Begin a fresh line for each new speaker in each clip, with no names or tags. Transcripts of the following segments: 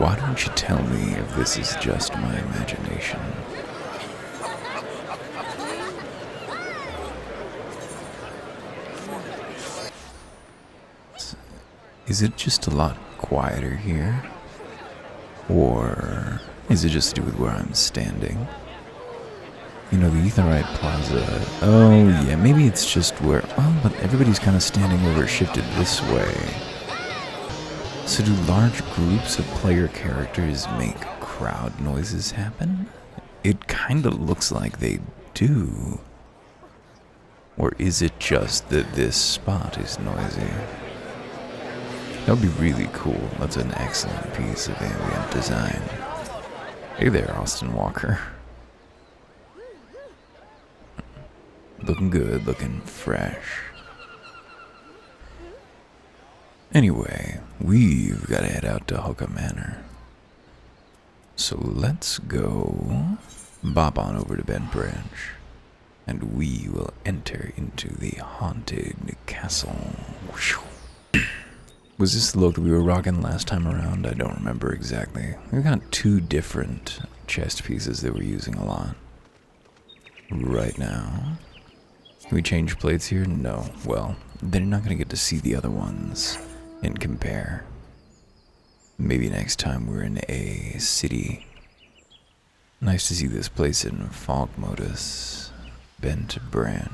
Why don't you tell me if this is just my imagination? Is it just a lot quieter here? Or is it just to do with where I'm standing? You know, the Etherite Plaza. Oh, yeah, maybe it's just where... Oh, but everybody's kind of standing over shifted this way. So do large groups of player characters make crowd noises happen? It kind of looks like they do. Or is it just that this spot is noisy? That would be really cool. That's an excellent piece of ambient design. Hey there, Austin Walker. Looking good, looking fresh. Anyway, we've got to head out to Hookah Manor. So let's go bop on over to Bent Branch, and we will enter into the haunted castle. Was this the look that we were rocking last time around? I don't remember exactly. We've got two different chest pieces that we're using a lot right now. Can we change plates here? No. Well, they're not going to get to see the other ones and compare. Maybe next time we're in a city. Nice to see this place in fog modus. Bent Branch.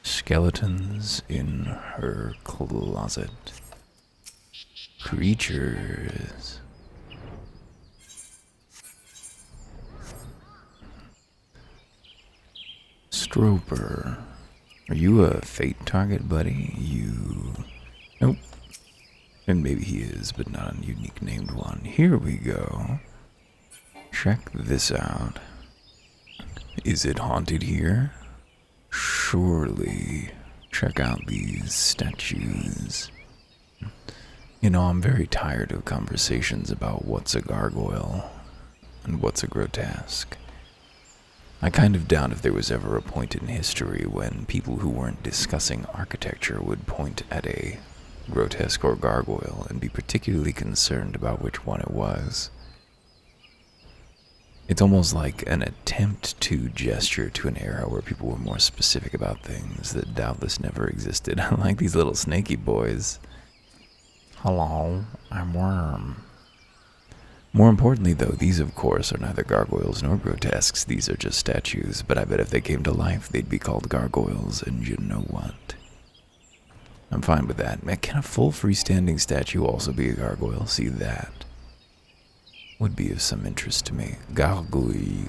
Skeletons in her closet. Creatures. Stroper. Are you a fate target, buddy? Nope. And maybe he is, but not a unique named one. Here we go. Check this out. Is it haunted here? Surely. Check out these statues. You know, I'm very tired of conversations about what's a gargoyle and what's a grotesque. I kind of doubt if there was ever a point in history when people who weren't discussing architecture would point at a grotesque or gargoyle and be particularly concerned about which one it was. It's almost like an attempt to gesture to an era where people were more specific about things that doubtless never existed. I like these little snaky boys. Hello, I'm Worm. More importantly, though, these, of course, are neither gargoyles nor grotesques. These are just statues, but I bet if they came to life, they'd be called gargoyles, and you know what? I'm fine with that. Can a full freestanding statue also be a gargoyle? See, that would be of some interest to me. Gargouille.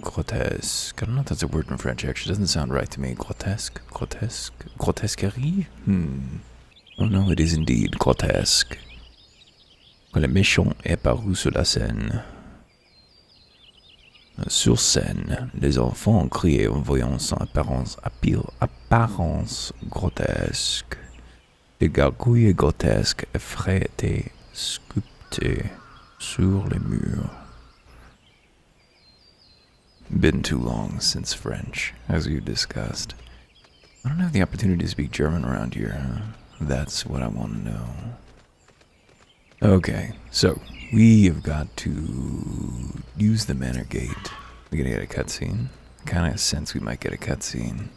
Grotesque. I don't know if that's a word in French, actually. It doesn't sound right to me. Grotesque? Grotesquerie? Oh no, it is indeed grotesque. Quand le méchant est paru sur la scène. Sur scène, les enfants ont crié en voyant son apparence grotesque. Des gargouilles grotesques effraient étaient sculptées sur les murs. Been too long since French, as we've discussed. I don't have the opportunity to speak German around here, huh? That's what I want to know. Okay, so we have got to use the manor gate. We're gonna get a cutscene. I kind of sense we might get a cutscene.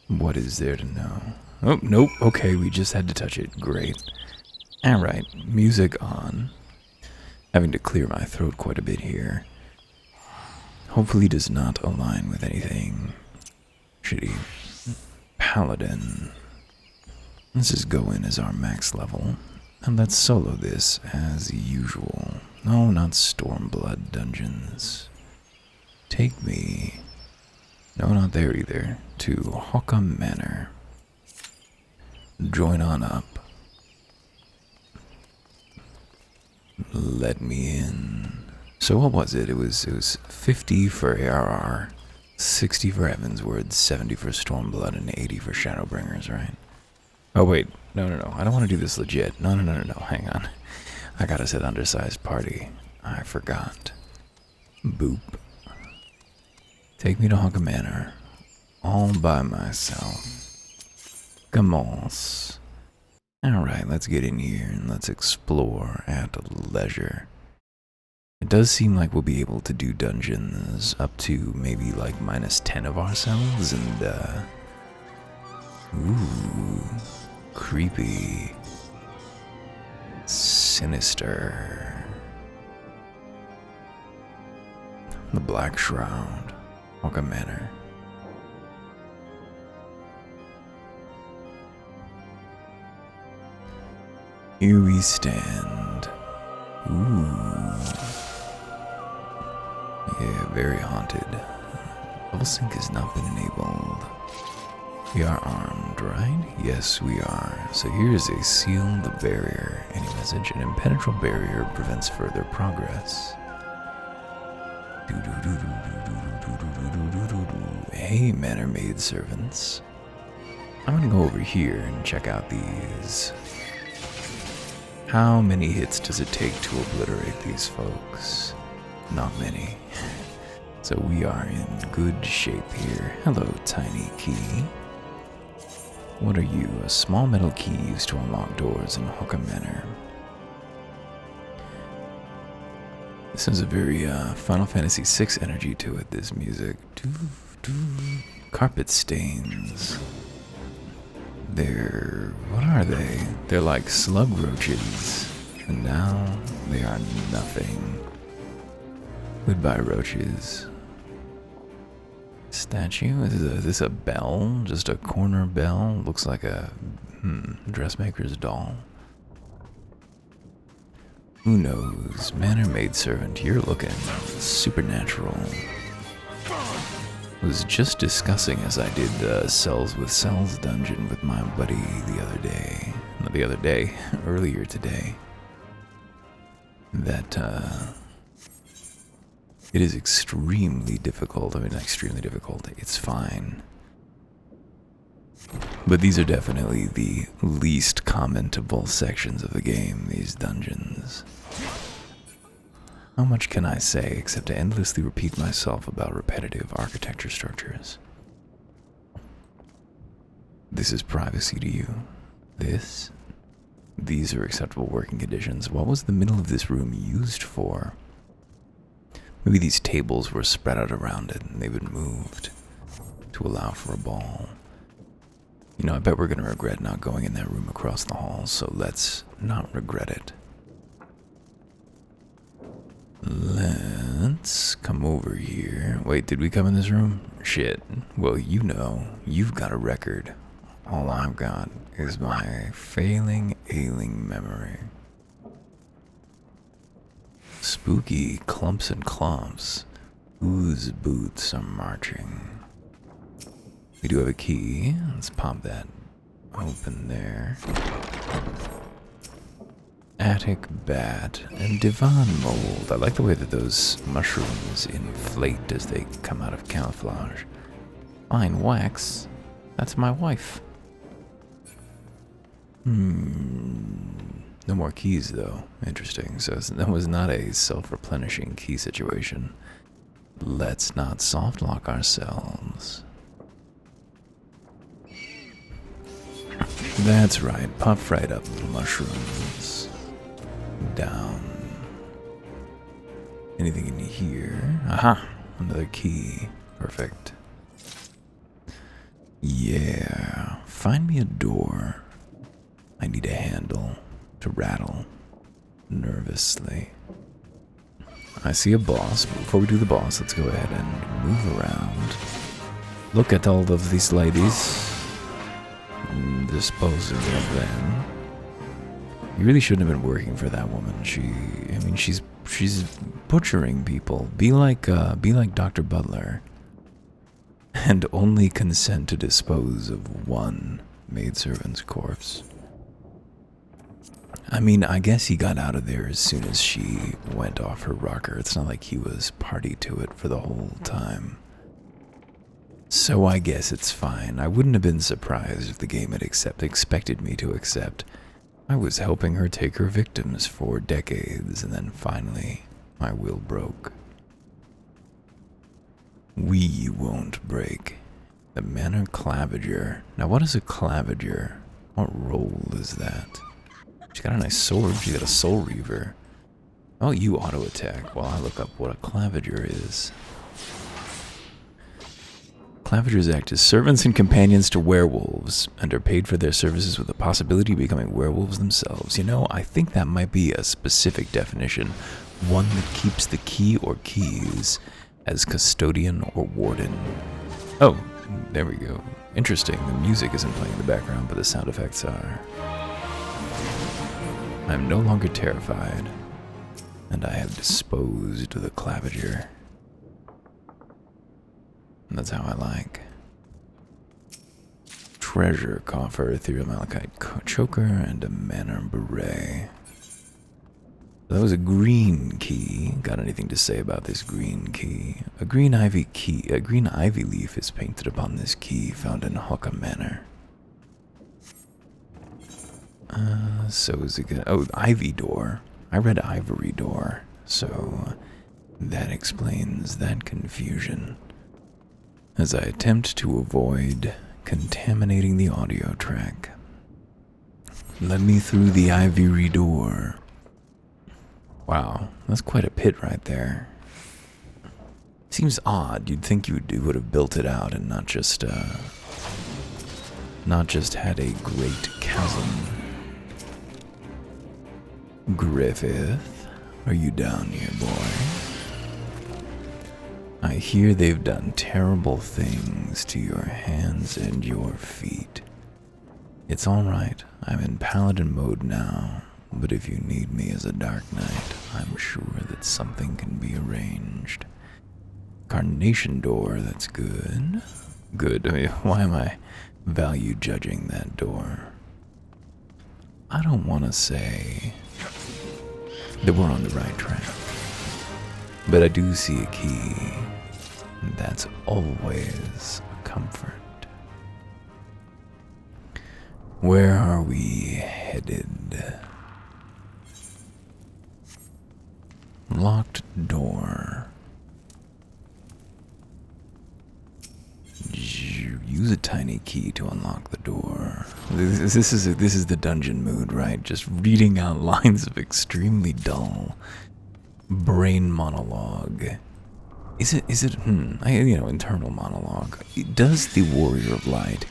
What is there to know? Oh, nope. Okay, we just had to touch it. Great. Alright, music on. Having to clear my throat quite a bit here. Hopefully does not align with anything shitty. Paladin. Let's just go in as our max level. And let's solo this as usual. No, not Stormblood dungeons. Take me, no, not there either, to Hookah Manor. Join on up. Let me in. So what was it? It was 50 for ARR, 60 for Heavensward, 70 for Stormblood, and 80 for Shadowbringers, right? Oh wait, no, I don't want to do this legit. No, hang on. I gotta set undersized party. I forgot. Boop. Take me to Hookah Manor. All by myself. Commence. Alright, let's get in here and let's explore at leisure. It does seem like we'll be able to do dungeons up to maybe like -10 of ourselves, and ooh, creepy, sinister. The Black Shroud, Hawka Manor. Here we stand. Ooh. Yeah, very haunted. Level sync has not been enabled. We are armed, right? Yes, we are. So here's a sealed barrier. Any message? An impenetrable barrier prevents further progress. Hey, manor maid servants. I'm gonna go over here and check out these. How many hits does it take to obliterate these folks? Not many. So we are in good shape here. Hello, tiny key. What are you? A small metal key used to unlock doors in Hawka Manor. This has a very Final Fantasy VI energy to it, this music. Carpet stains. What are they? They're like slug roaches. And now they are nothing. Goodbye, roaches. Statue? Is this a bell? Just a corner bell? Looks like a dressmaker's doll. Who knows? Manor maidservant, you're looking supernatural. Was just discussing as I did the Cells with Cells dungeon with my buddy the other day. Not the other day, earlier today. That, it is extremely difficult. I mean, extremely difficult. It's fine. But these are definitely the least commentable sections of the game, these dungeons. How much can I say except to endlessly repeat myself about repetitive architecture structures? This is privacy to you. These are acceptable working conditions. What was the middle of this room used for? Maybe these tables were spread out around it and they've been moved to allow for a ball. You know, I bet we're going to regret not going in that room across the hall, so let's not regret it. Let's come over here. Wait, did we come in this room? Shit. Well, you know, you've got a record. All I've got is my failing, ailing memory. Spooky clumps and clumps. Whose boots are marching? We do have a key. Let's pop that open there. Attic bat and divan mold. I like the way that those mushrooms inflate as they come out of camouflage. Fine wax. That's my wife. No more keys though. Interesting. So that was not a self-replenishing key situation. Let's not soft lock ourselves. That's right. Puff right up, little mushrooms. Down. Anything in here? Aha! Another key. Perfect. Yeah. Find me a door. I need a handle to rattle nervously. I see a boss. Before we do the boss, let's go ahead and move around. Look at all of these ladies. Disposing of them. You really shouldn't have been working for that woman. She's butchering people. Be like Dr. Butler. And only consent to dispose of one maidservant's corpse. I mean, I guess he got out of there as soon as she went off her rocker. It's not like he was party to it for the whole time. So I guess it's fine. I wouldn't have been surprised if the game had expected me to accept. I was helping her take her victims for decades, and then finally, my will broke. We won't break. The Manor Claviger. Now what is a claviger? What role is that? She's got a nice sword. She's got a Soul Reaver. Oh, you auto attack while I look up what a Claviger is. Clavigers act as servants and companions to werewolves and are paid for their services with the possibility of becoming werewolves themselves. You know, I think that might be a specific definition. One that keeps the key or keys as custodian or warden. Oh, there we go. Interesting. The music isn't playing in the background, but the sound effects are. I am no longer terrified, and I have disposed of the Claviger. And that's how I like. Treasure coffer, ethereal malachite choker, and a mana beret. That was a green key. Got anything to say about this green key? A green ivy leaf is painted upon this key, found in Hawka Manor. So is it good? Oh, ivy door. I read ivory door, so that explains that confusion. As I attempt to avoid contaminating the audio track. Let me through the ivory door. Wow, that's quite a pit right there. Seems odd. You'd think you would have built it out and not just had a great chasm. Griffith, are you down here, boy? I hear they've done terrible things to your hands and your feet. It's alright, I'm in paladin mode now, but if you need me as a dark knight, I'm sure that something can be arranged. Carnation door, that's good. Good, I mean, why am I value judging that door? I don't want to say that we're on the right track, but I do see a key. That's always a comfort. Where are we headed? Locked door. Use a tiny key to unlock the door. This is the dungeon mood, right? Just reading out lines of extremely dull brain monologue. Is it internal monologue? Does the Warrior of Light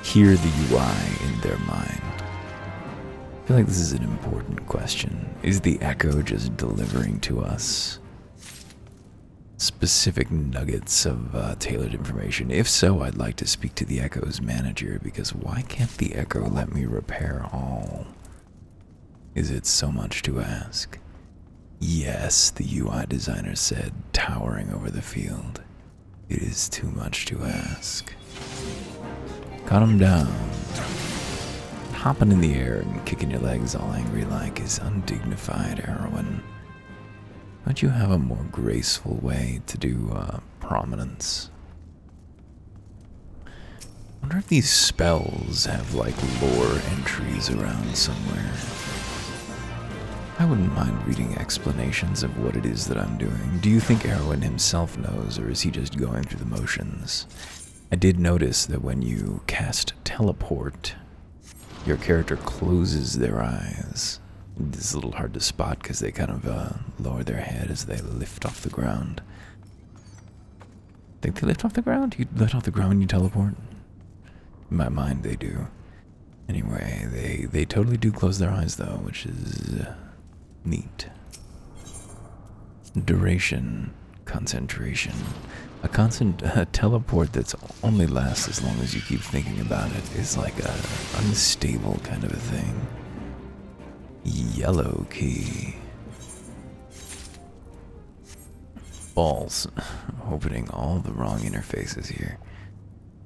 hear the UI in their mind? I feel like this is an important question. Is the Echo just delivering to us specific nuggets of tailored information? If so, I'd like to speak to the Echo's manager, because why can't the Echo let me repair all? Is it so much to ask? Yes, the UI designer said, towering over the field. It is too much to ask. Cut him down. Hopping in the air and kicking your legs all angry like is undignified, heroine. Don't you have a more graceful way to do prominence? I wonder if these spells have like lore entries around somewhere. I wouldn't mind reading explanations of what it is that I'm doing. Do you think Erwin himself knows, or is he just going through the motions? I did notice that when you cast teleport, your character closes their eyes. It's a little hard to spot because they kind of lower their head as they lift off the ground. Think they lift off the ground? You lift off the ground when you teleport? In my mind, they do. Anyway, they totally do close their eyes, though, which is neat. Duration, concentration. A teleport that's only lasts as long as you keep thinking about it is like a unstable kind of a thing. Yellow key. Balls. Opening all the wrong interfaces here.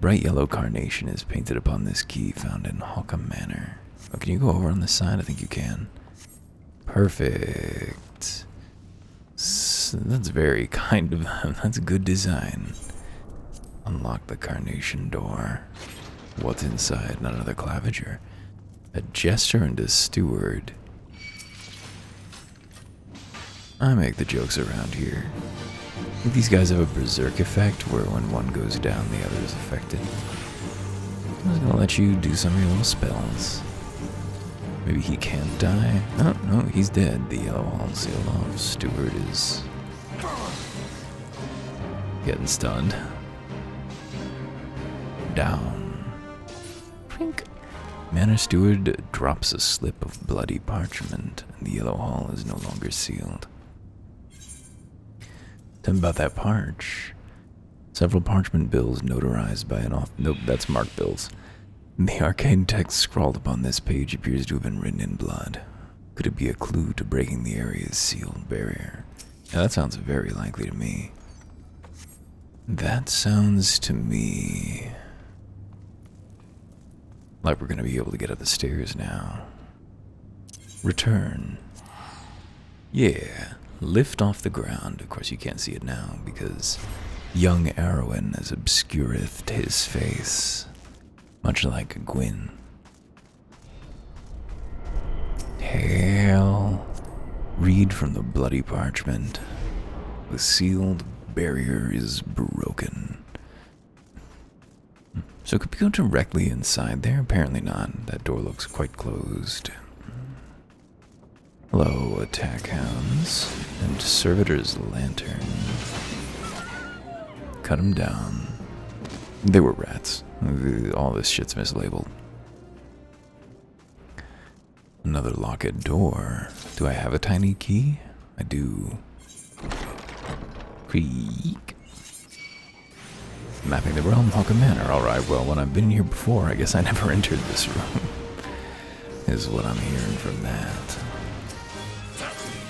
Bright yellow carnation is painted upon this key found in Hawka Manor. Oh, can you go over on this side? I think you can. Perfect. That's very kind of them. That's good design. Unlock the carnation door. What's inside? Not another claviger. A jester and a steward. I make the jokes around here. I think these guys have a berserk effect where when one goes down, the other is affected. I'm just gonna let you do some of your little spells. Maybe he can't die. Oh, no, he's dead. The yellow hall's sealed off. Steward is getting stunned. Down. Prink. Manor Steward drops a slip of bloody parchment, and the yellow hall is no longer sealed. Tell me about that parch. Several parchment bills notarized by an Nope, that's marked bills. The arcane text scrawled upon this page appears to have been written in blood. Could it be a clue to breaking the area's sealed barrier? Now that sounds very likely to me. That sounds to me like we're going to be able to get up the stairs now. Return. Yeah, lift off the ground. Of course you can't see it now because young Arwen has obscureth his face. Much like Gwyn. Hail. Read from the bloody parchment. The sealed barrier is broken. So could we go directly inside there? Apparently not. That door looks quite closed. Hello, attack hounds. And servitor's lantern. Cut him down. They were rats. All this shit's mislabeled. Another locked door. Do I have a tiny key? I do. Creak. Mapping the realm, Hawker Manor. Alright, well, when I've been here before, I guess I never entered this room. Is what I'm hearing from that.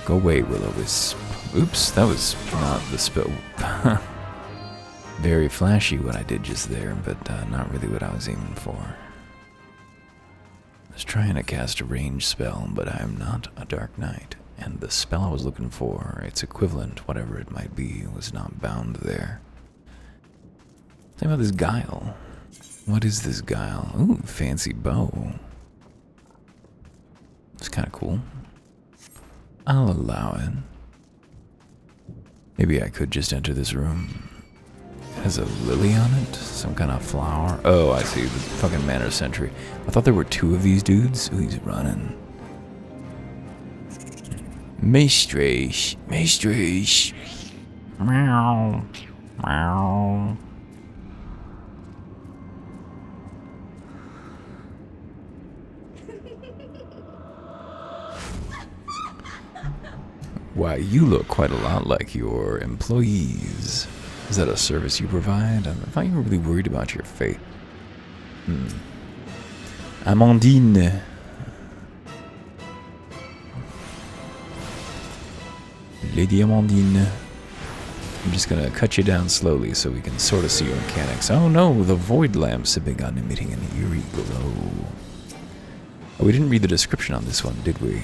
Go away, Will-O-Wisp. Oops, that was not the spell. Very flashy what I did just there, but not really what I was aiming for. I was trying to cast a ranged spell, but I am not a Dark Knight, and the spell I was looking for, its equivalent, whatever it might be, was not bound there. Tell me about this guile. What is this guile? Ooh, fancy bow. It's kind of cool. I'll allow it. Maybe I could just enter this room. It has a lily on it? Some kind of flower? Oh, I see. The fucking Manor Sentry. I thought there were two of these dudes. Ooh, he's running. Mistress. Mistress. Meow. Meow. Why, you look quite a lot like your employees. Is that a service you provide? I thought you were really worried about your fate. Amandine. Lady Amandine. I'm just gonna cut you down slowly so we can sort of see your mechanics. Oh no, the void lamps have begun emitting an eerie glow. Oh, we didn't read the description on this one, did we?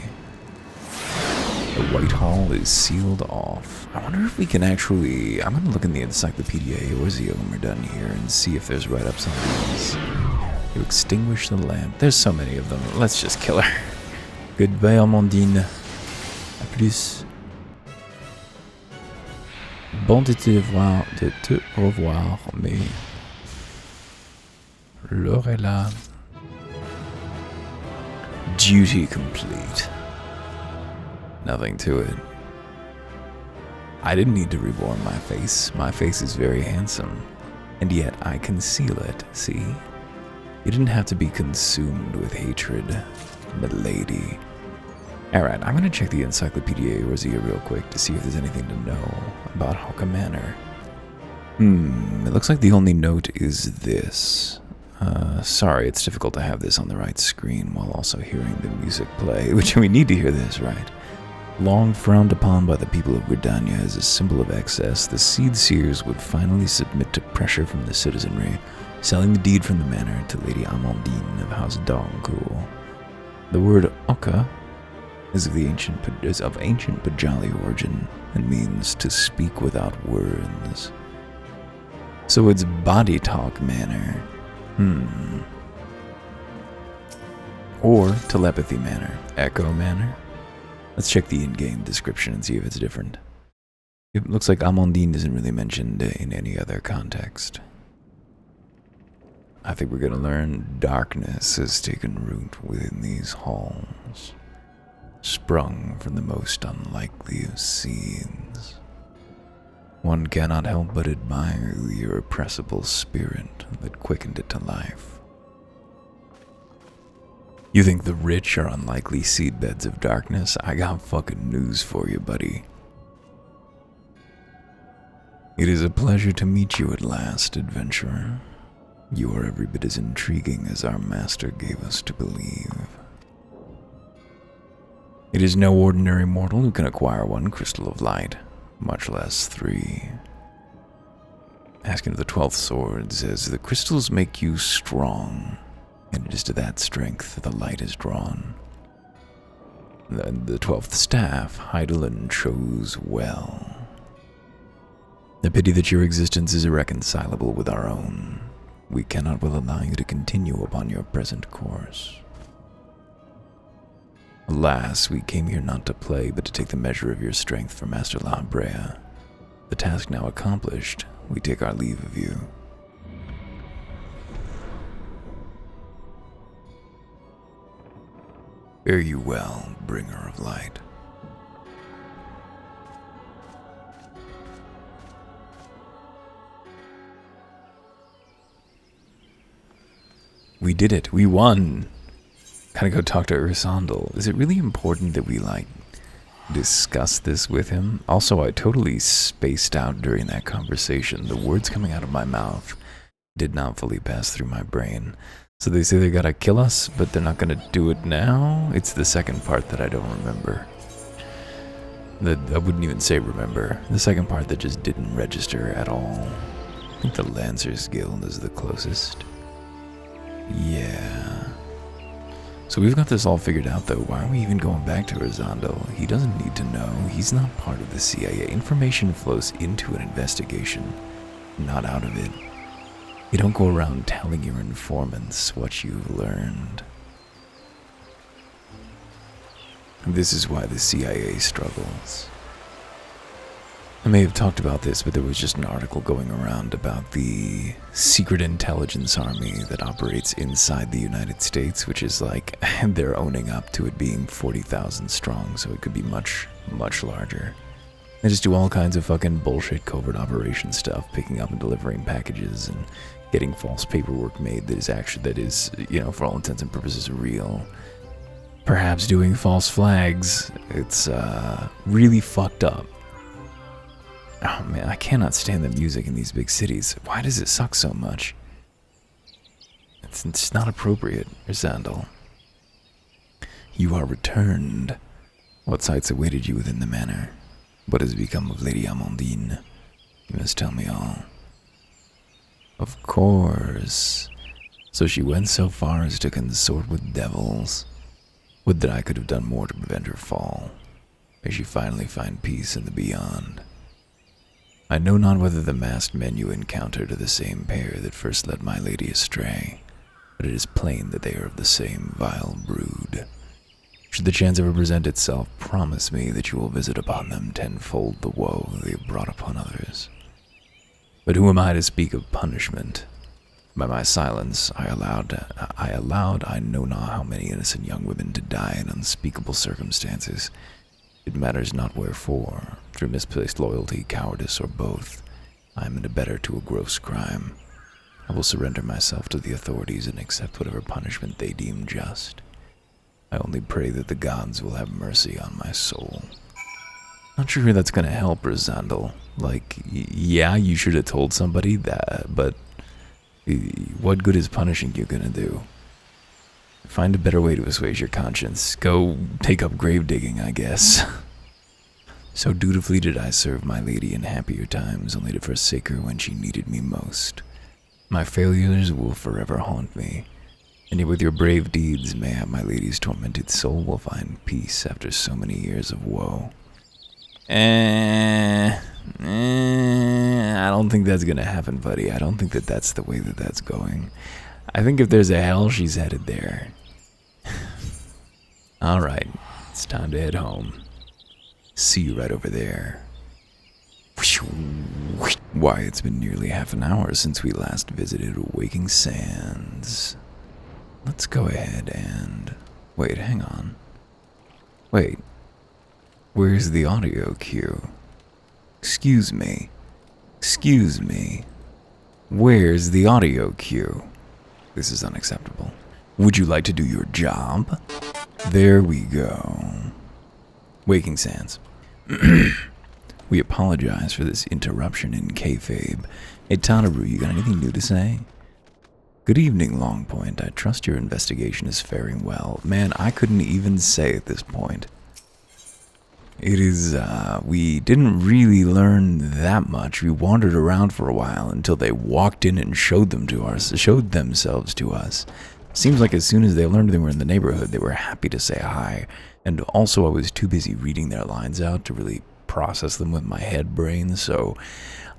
The White Hall is sealed off. I wonder if we can actually... I'm going to look in the Encyclopedia Eorzea when we're done here and see if there's write-ups on these. You extinguish the lamp. There's so many of them. Let's just kill her. Goodbye, Amandine. A plus. Bon de te revoir, mais... L'heure est là. Duty complete. Nothing to it. I didn't need to reborn my face. My face is very handsome. And yet I conceal it, see? You didn't have to be consumed with hatred, milady. Alright, I'm gonna check the Encyclopedia Eorzea real quick to see if there's anything to know about Hawker Manor. It looks like the only note is this. Sorry, it's difficult to have this on the right screen while also hearing the music play, which we need to hear this, right? Long frowned upon by the people of Gridania as a symbol of excess, the Seed Seers would finally submit to pressure from the citizenry, selling the deed from the manor to Lady Amandine of House Dongcool. The word Oka is of ancient Pajali origin and means to speak without words. So it's Body Talk Manor. Or Telepathy Manor. Echo Manor. Let's check the in-game description and see if it's different. It looks like Amandine isn't really mentioned in any other context. I think we're gonna learn darkness has taken root within these halls, sprung from the most unlikely of seeds. One cannot help but admire the irrepressible spirit that quickened it to life. You think the rich are unlikely seedbeds of darkness? I got fucking news for you, buddy. It is a pleasure to meet you at last, adventurer. You are every bit as intriguing as our master gave us to believe. It is no ordinary mortal who can acquire one crystal of light, much less 3. Asking of the 12th sword says the crystals make you strong, and it is to that strength that the light is drawn. The 12th staff Heidelin chose well. The pity that your existence is irreconcilable with our own. We cannot well allow you to continue upon your present course. Alas, we came here not to play, but to take the measure of your strength for Master La Brea. The task now accomplished, we take our leave of you. Fare you well, bringer of light. We did it. We won. Gotta go talk to Ursandal. Is it really important that we, discuss this with him? Also, I totally spaced out during that conversation. The words coming out of my mouth did not fully pass through my brain. So they say they gotta kill us, but they're not gonna do it now? It's the second part that I don't remember. I wouldn't even say remember. The second part that just didn't register at all. I think the Lancers Guild is the closest. Yeah. So we've got this all figured out, though. Why are we even going back to Rosando? He doesn't need to know. He's not part of the CIA. Information flows into an investigation, not out of it. You don't go around telling your informants what you've learned. This is why the CIA struggles. I may have talked about this, but there was just an article going around about the secret intelligence army that operates inside the United States, which is they're owning up to it being 40,000 strong, so it could be much, much larger. They just do all kinds of fucking bullshit covert operation stuff, picking up and delivering packages and getting false paperwork made that is, for all intents and purposes real. Perhaps doing false flags. It's really fucked up. Oh man, I cannot stand the music in these big cities. Why does it suck so much? It's not appropriate, Rosandal. You are returned. What sights awaited you within the manor? What has become of Lady Amandine? You must tell me all. Of course. So she went so far as to consort with devils. Would that I could have done more to prevent her fall. May she finally find peace in the beyond. I know not whether the masked men you encountered are the same pair that first led my lady astray, but it is plain that they are of the same vile brood. Should the chance ever present itself, promise me that you will visit upon them tenfold the woe they have brought upon others. But who am I to speak of punishment? By my silence, I allowed I know not how many innocent young women to die in unspeakable circumstances. It matters not wherefore, through misplaced loyalty, cowardice, or both. I am in a better to a gross crime. I will surrender myself to the authorities and accept whatever punishment they deem just. I only pray that the gods will have mercy on my soul. Not sure that's gonna help, Rosandal. Yeah, you should have told somebody that, but what good is punishing you gonna do? Find a better way to assuage your conscience. Go take up grave digging, I guess. So dutifully did I serve my lady in happier times, only to forsake her when she needed me most. My failures will forever haunt me, and yet with your brave deeds, mayhap my lady's tormented soul will find peace after so many years of woe. I don't think that's gonna happen, buddy. I don't think that's the way that's going. I think if there's a hell, she's headed there. Alright, it's time to head home. See you right over there. Why, it's been nearly half an hour since we last visited Waking Sands. Let's go ahead and... Wait, hang on. Wait. Where's the audio cue? Excuse me. Excuse me. Where's the audio cue? This is unacceptable. Would you like to do your job? There we go. Waking Sands. We apologize for this interruption in kayfabe. Hey, Tanaru, you got anything new to say? Good evening, Longpoint. I trust your investigation is faring well. Man, I couldn't even say at this point. It is, we didn't really learn that much. We wandered around for a while until they walked in and showed themselves to us. Seems like as soon as they learned they were in the neighborhood, they were happy to say hi. And also, I was too busy reading their lines out to really process them with my head brain, so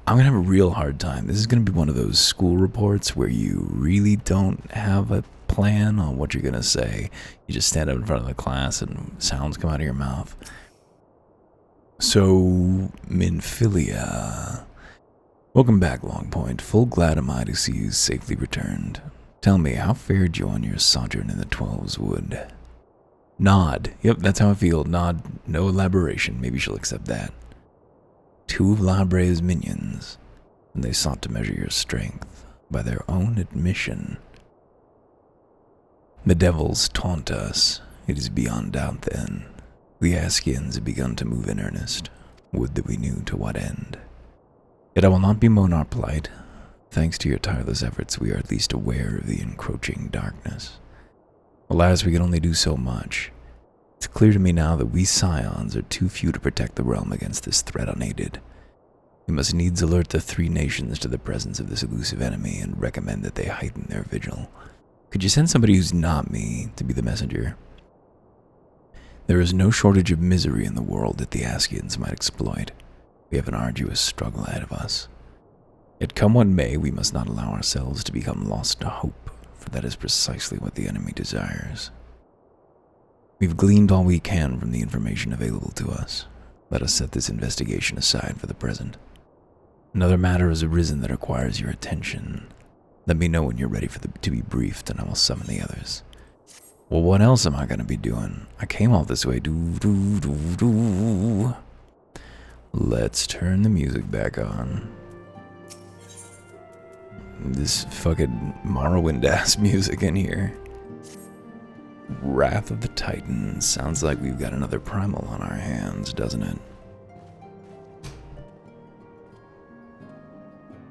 I'm gonna have a real hard time. This is gonna be one of those school reports where you really don't have a plan on what you're gonna say. You just stand up in front of the class and sounds come out of your mouth. So, Minfilia. Welcome back, Longpoint. Full glad am I to see you safely returned. Tell me, how fared you on your sojourn in the Twelves Wood? Nod. Yep, that's how I feel. Nod. No elaboration. Maybe she'll accept that. 2 of Labre's minions, and they sought to measure your strength by their own admission. The devils taunt us. It is beyond doubt then. The Askians have begun to move in earnest. Would that we knew to what end. Yet I will not bemoan our plight. Thanks to your tireless efforts, we are at least aware of the encroaching darkness. Alas, we can only do so much. It's clear to me now that we Scions are too few to protect the realm against this threat unaided. We must needs alert the 3 nations to the presence of this elusive enemy and recommend that they heighten their vigil. Could you send somebody who's not me to be the messenger? There is no shortage of misery in the world that the Askians might exploit. We have an arduous struggle ahead of us. Yet come what may, we must not allow ourselves to become lost to hope, for that is precisely what the enemy desires. We've gleaned all we can from the information available to us. Let us set this investigation aside for the present. Another matter has arisen that requires your attention. Let me know when you're ready to be briefed, and I will summon the others. Well, what else am I going to be doing? I came all this way. Let's turn the music back on. This fucking Morrowind-ass music in here. Wrath of the Titans. Sounds like we've got another primal on our hands, doesn't it?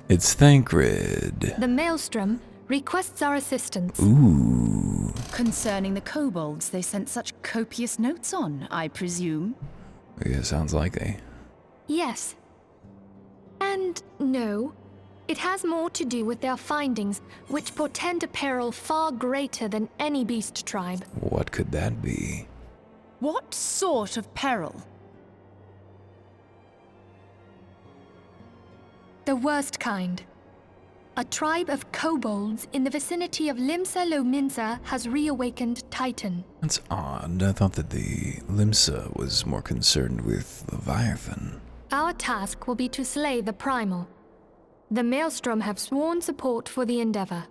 It's Thancred.
The Maelstrom requests our assistance.
Ooh.
Concerning the kobolds they sent such copious notes on, I presume?
Yeah, sounds likely.
Yes. And no. It has more to do with their findings, which portend a peril far greater than any beast tribe.
What could that be?
What sort of peril?
The worst kind. A tribe of kobolds in the vicinity of Limsa Lominsa has reawakened Titan.
That's odd. I thought that the Limsa was more concerned with Leviathan.
Our task will be to slay the primal. The Maelstrom have sworn support for the endeavor.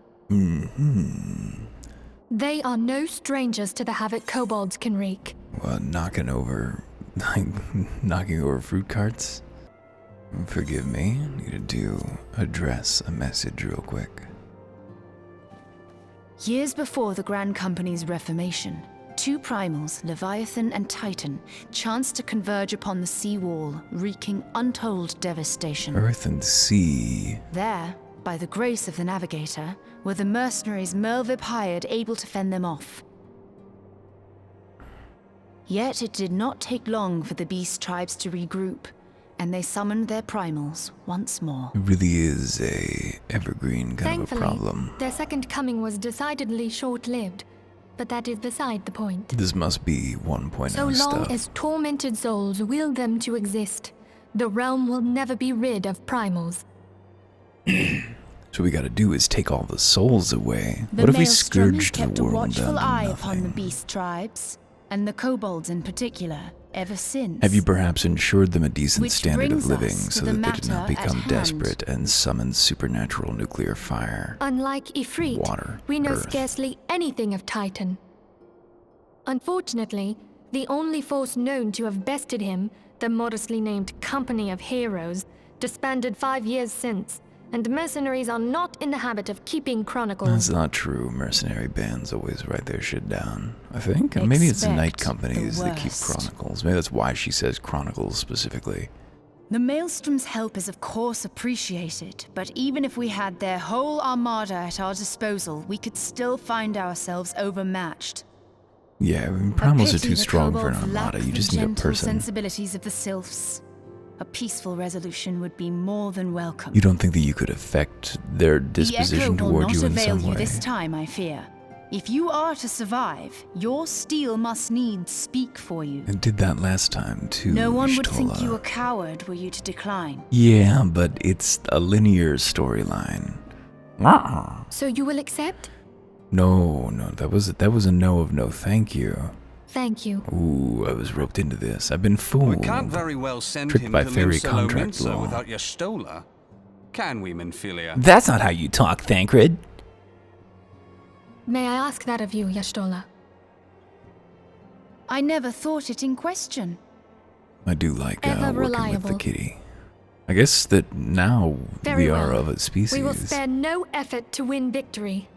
They are no strangers to the havoc kobolds can wreak.
What, knocking over fruit carts? Forgive me, I needed to address a message real quick.
Years before the Grand Company's reformation, 2 primals, Leviathan and Titan, chanced to converge upon the sea wall, wreaking untold devastation.
Earth and sea.
There, by the grace of the Navigator, were the mercenaries Mervib hired able to fend them off. Yet it did not take long for the beast tribes to regroup, and they summoned their primals once more.
It really is a evergreen kind of a problem.
Their second coming was decidedly short-lived, but that is beside the point.
This must be 1.0
So long
stuff.
as tormented souls will them to exist, the realm will never be rid of primals.
So what we gotta do is take all the souls away.
The
What if we
Maelstrom
scourged the
kept a
world
watchful
down to
eye
nothing?
upon the beast tribes, and the kobolds in particular, ever since.
Have you perhaps ensured them a decent
Which
standard of
brings
living
us to
so
the
that they do not
matter at
become
hand.
desperate and summon supernatural nuclear fire?
Unlike Ifrit,
Water,
we know
earth.
scarcely anything of Titan. Unfortunately, the only force known to have bested him, the modestly named Company of Heroes, disbanded 5 years since, and mercenaries are not in the habit of keeping chronicles.
That's not true. Mercenary bands always write their shit down, I think. And maybe it's the night
Expect
companies
the
that keep
worst.
chronicles. Maybe that's why she says chronicles specifically.
The Maelstrom's help is of course appreciated, but even if we had their whole armada at our disposal, we could still find ourselves overmatched.
Yeah, I mean, primals are
pity
too
the
strong for an
kobolds
armada.
lack
You
the
just need a
gentle
person.
sensibilities of the sylphs. A peaceful resolution would be more than welcome.
You don't think that you could affect their
The echo
disposition
will
toward
not
you in
avail
some
you
way?
this time, I fear. If you are to survive, your steel must needs speak for you.
And did that last time too.
No one would think
Y'shtola.
you a coward were you to decline.
Yeah, but it's a linear storyline.
So you will accept?
No, that was a no of no thank you.
Thank you.
Ooh, I was roped into this. I've been fooled.
We can't very well send
Tricked
him
by
to
fairy
Limsa
contract
Lominsa
law.
without Y'shtola. Can we, Minfilia?
That's not how you talk, Thancred.
May I ask that of you, Y'shtola?
I never thought it in question.
I do like
Ever
working with the
reliable.
kitty. I guess that now
Very
we are
well.
of a species.
We will spare no effort to win victory.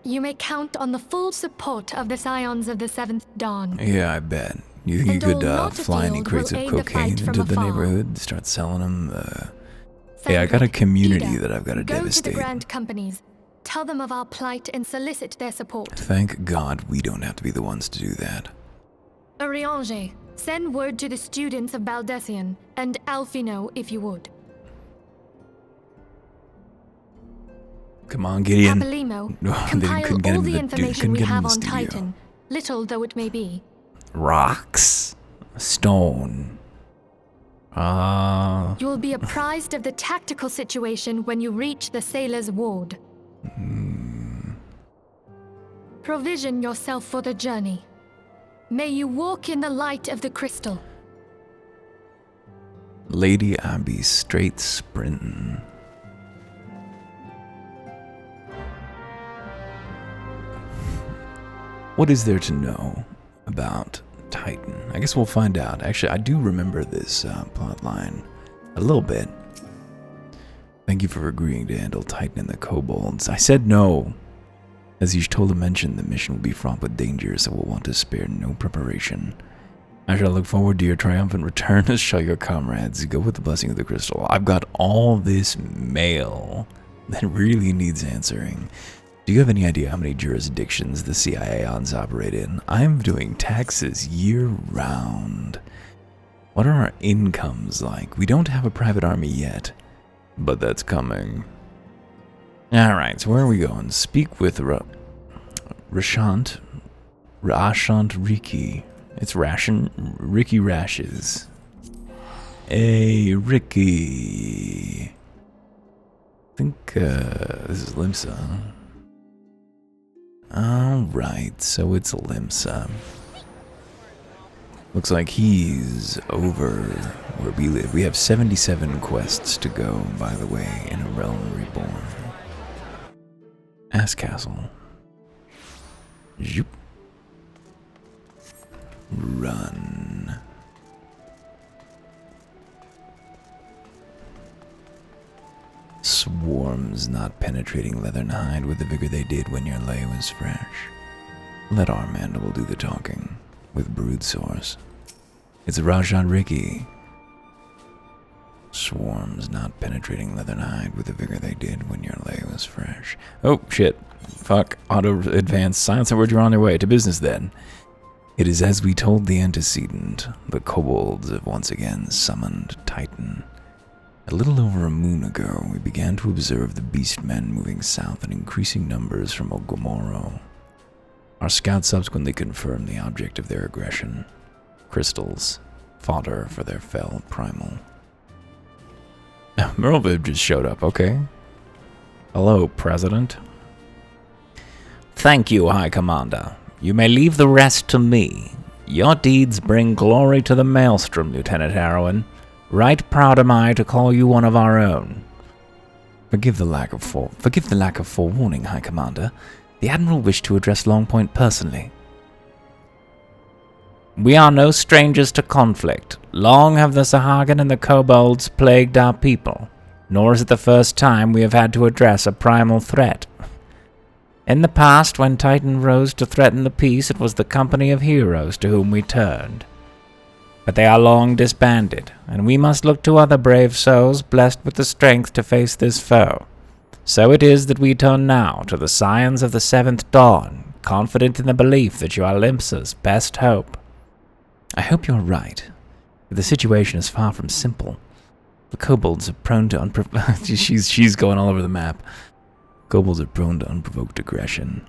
You may count on the full support of the Scions of the Seventh Dawn.
Yeah, I bet. You think
And
you
all
could
not
fly any
afield
crates
will
of
aid the
cocaine
fight from
into the
afar.
neighborhood, start selling them? Yeah, I got a
Sandrick,
community
Ida,
that I've got to
go
devastate.
to the Grand Companies, tell them of our plight and solicit their support.
Thank God we don't have to be the ones to do that.
Ariange, send word to the students of Baldessian, and Alfino if you would.
Come on, Gideon.
Papalimo,
No, they
compile
couldn't get
all
into
the
the-
information
couldn't
we
get in
have
the
on
studio.
Titan, little though it may be.
Rocks. Stone.
You will be apprised of the tactical situation when you reach the sailor's ward. Provision yourself for the journey. May you walk in the light of the crystal.
Lady, I be straight sprinting. What is there to know about Titan? I guess we'll find out. Actually, I do remember this plot line a little bit. Thank you for agreeing to handle Titan and the kobolds. I said no. As Y'shtola mentioned, the mission will be fraught with dangers that will want to spare no preparation. I shall look forward to your triumphant return as shall your comrades. Go with the blessing of the crystal. I've got all this mail that really needs answering. Do you have any idea how many jurisdictions the CIAons operate in? I'm doing taxes year-round. What are our incomes like? We don't have a private army yet, but that's coming. Alright, so where are we going? Speak with Rashant Riki. It's Ricky Rashes. Hey, Ricky. I think this is Limsa. Alright, so it's Limsa. Looks like he's over where we live. We have 77 quests to go, by the way, in a realm reborn. Ass Castle. Zoop. Run. Swarms not penetrating leathern hide with the vigor they did when your lay was fresh. Let our mandible do the talking with brood source. It's Rajan Ricky. Swarms not penetrating leathern hide with the vigor they did when your lay was fresh. Oh, shit. Fuck. Auto advance. Silence and words are on their way. To business then. It is as we told the antecedent. The kobolds have once again summoned Titan. A little over a moon ago, we began to observe the beastmen moving south in increasing numbers from Ogomoro. Our scouts subsequently confirmed the object of their aggression. Crystals. Fodder for their fell primal. Merlviv just showed up, okay. Hello, President.
Thank you, High Commander. You may leave the rest to me.
Your deeds bring glory to the Maelstrom, Lieutenant Harrowan. Right proud am I to call you one of our own. Forgive the lack of forewarning, High Commander. The Admiral wished to address Longpoint personally. We are no strangers to conflict. Long have the Sahagin and the Kobolds plagued our people, nor is it the first time we have had to address a primal threat. In the past, when Titan rose to threaten the peace, it was the company of heroes to whom we turned. But they are long disbanded, and we must look to other brave souls blessed with the strength to face this foe. So it is that we turn now to the scions of the Seventh Dawn, confident in the belief that you are Limsa's best hope. I hope you're right. The situation is far from simple. The kobolds are prone to she's going all over the map. Kobolds are prone to unprovoked aggression.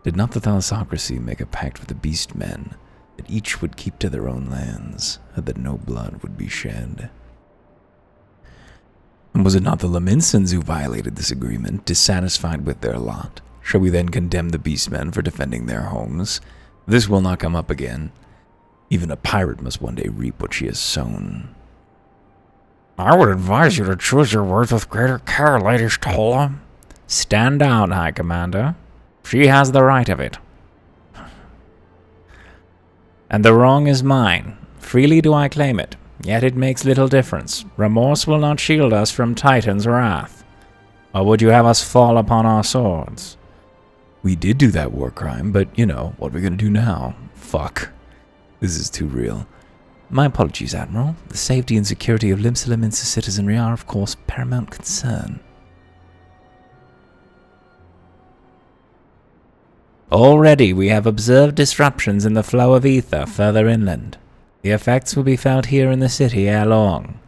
Did not the Thalassocracy make a pact with the beast men that each would keep to their own lands, and that no blood would be shed? And was it not the Laminsons who violated this agreement, dissatisfied with their lot? Shall we then condemn the beastmen for defending their homes? This will not come up again. Even a pirate must one day reap what she has sown. I would advise you to choose your words with greater care, Lady Stola. Stand down, High Commander. She has the right of it. And the wrong is mine. Freely do I claim it, yet it makes little difference. Remorse will not shield us from Titan's wrath. Or would you have us fall upon our swords? We did do that war crime, but, you know, what are we gonna do now? Fuck. This is too real. My apologies, Admiral. The safety and security of Limsa citizenry are, of course, paramount concern. Already we have observed disruptions in the flow of ether further inland. The effects will be felt here in the city ere long.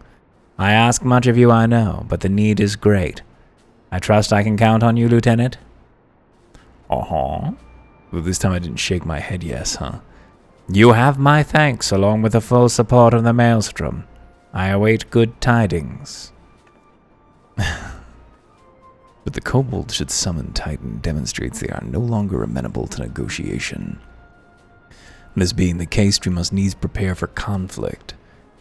I ask much of you, I know, but the need is great. I trust I can count on you, Lieutenant? Well, this time I didn't shake my head yes, huh? You have my thanks, along with the full support of the Maelstrom. I await good tidings. But the kobolds should summon Titan demonstrates they are no longer amenable to negotiation. This being the case, we must needs prepare for conflict.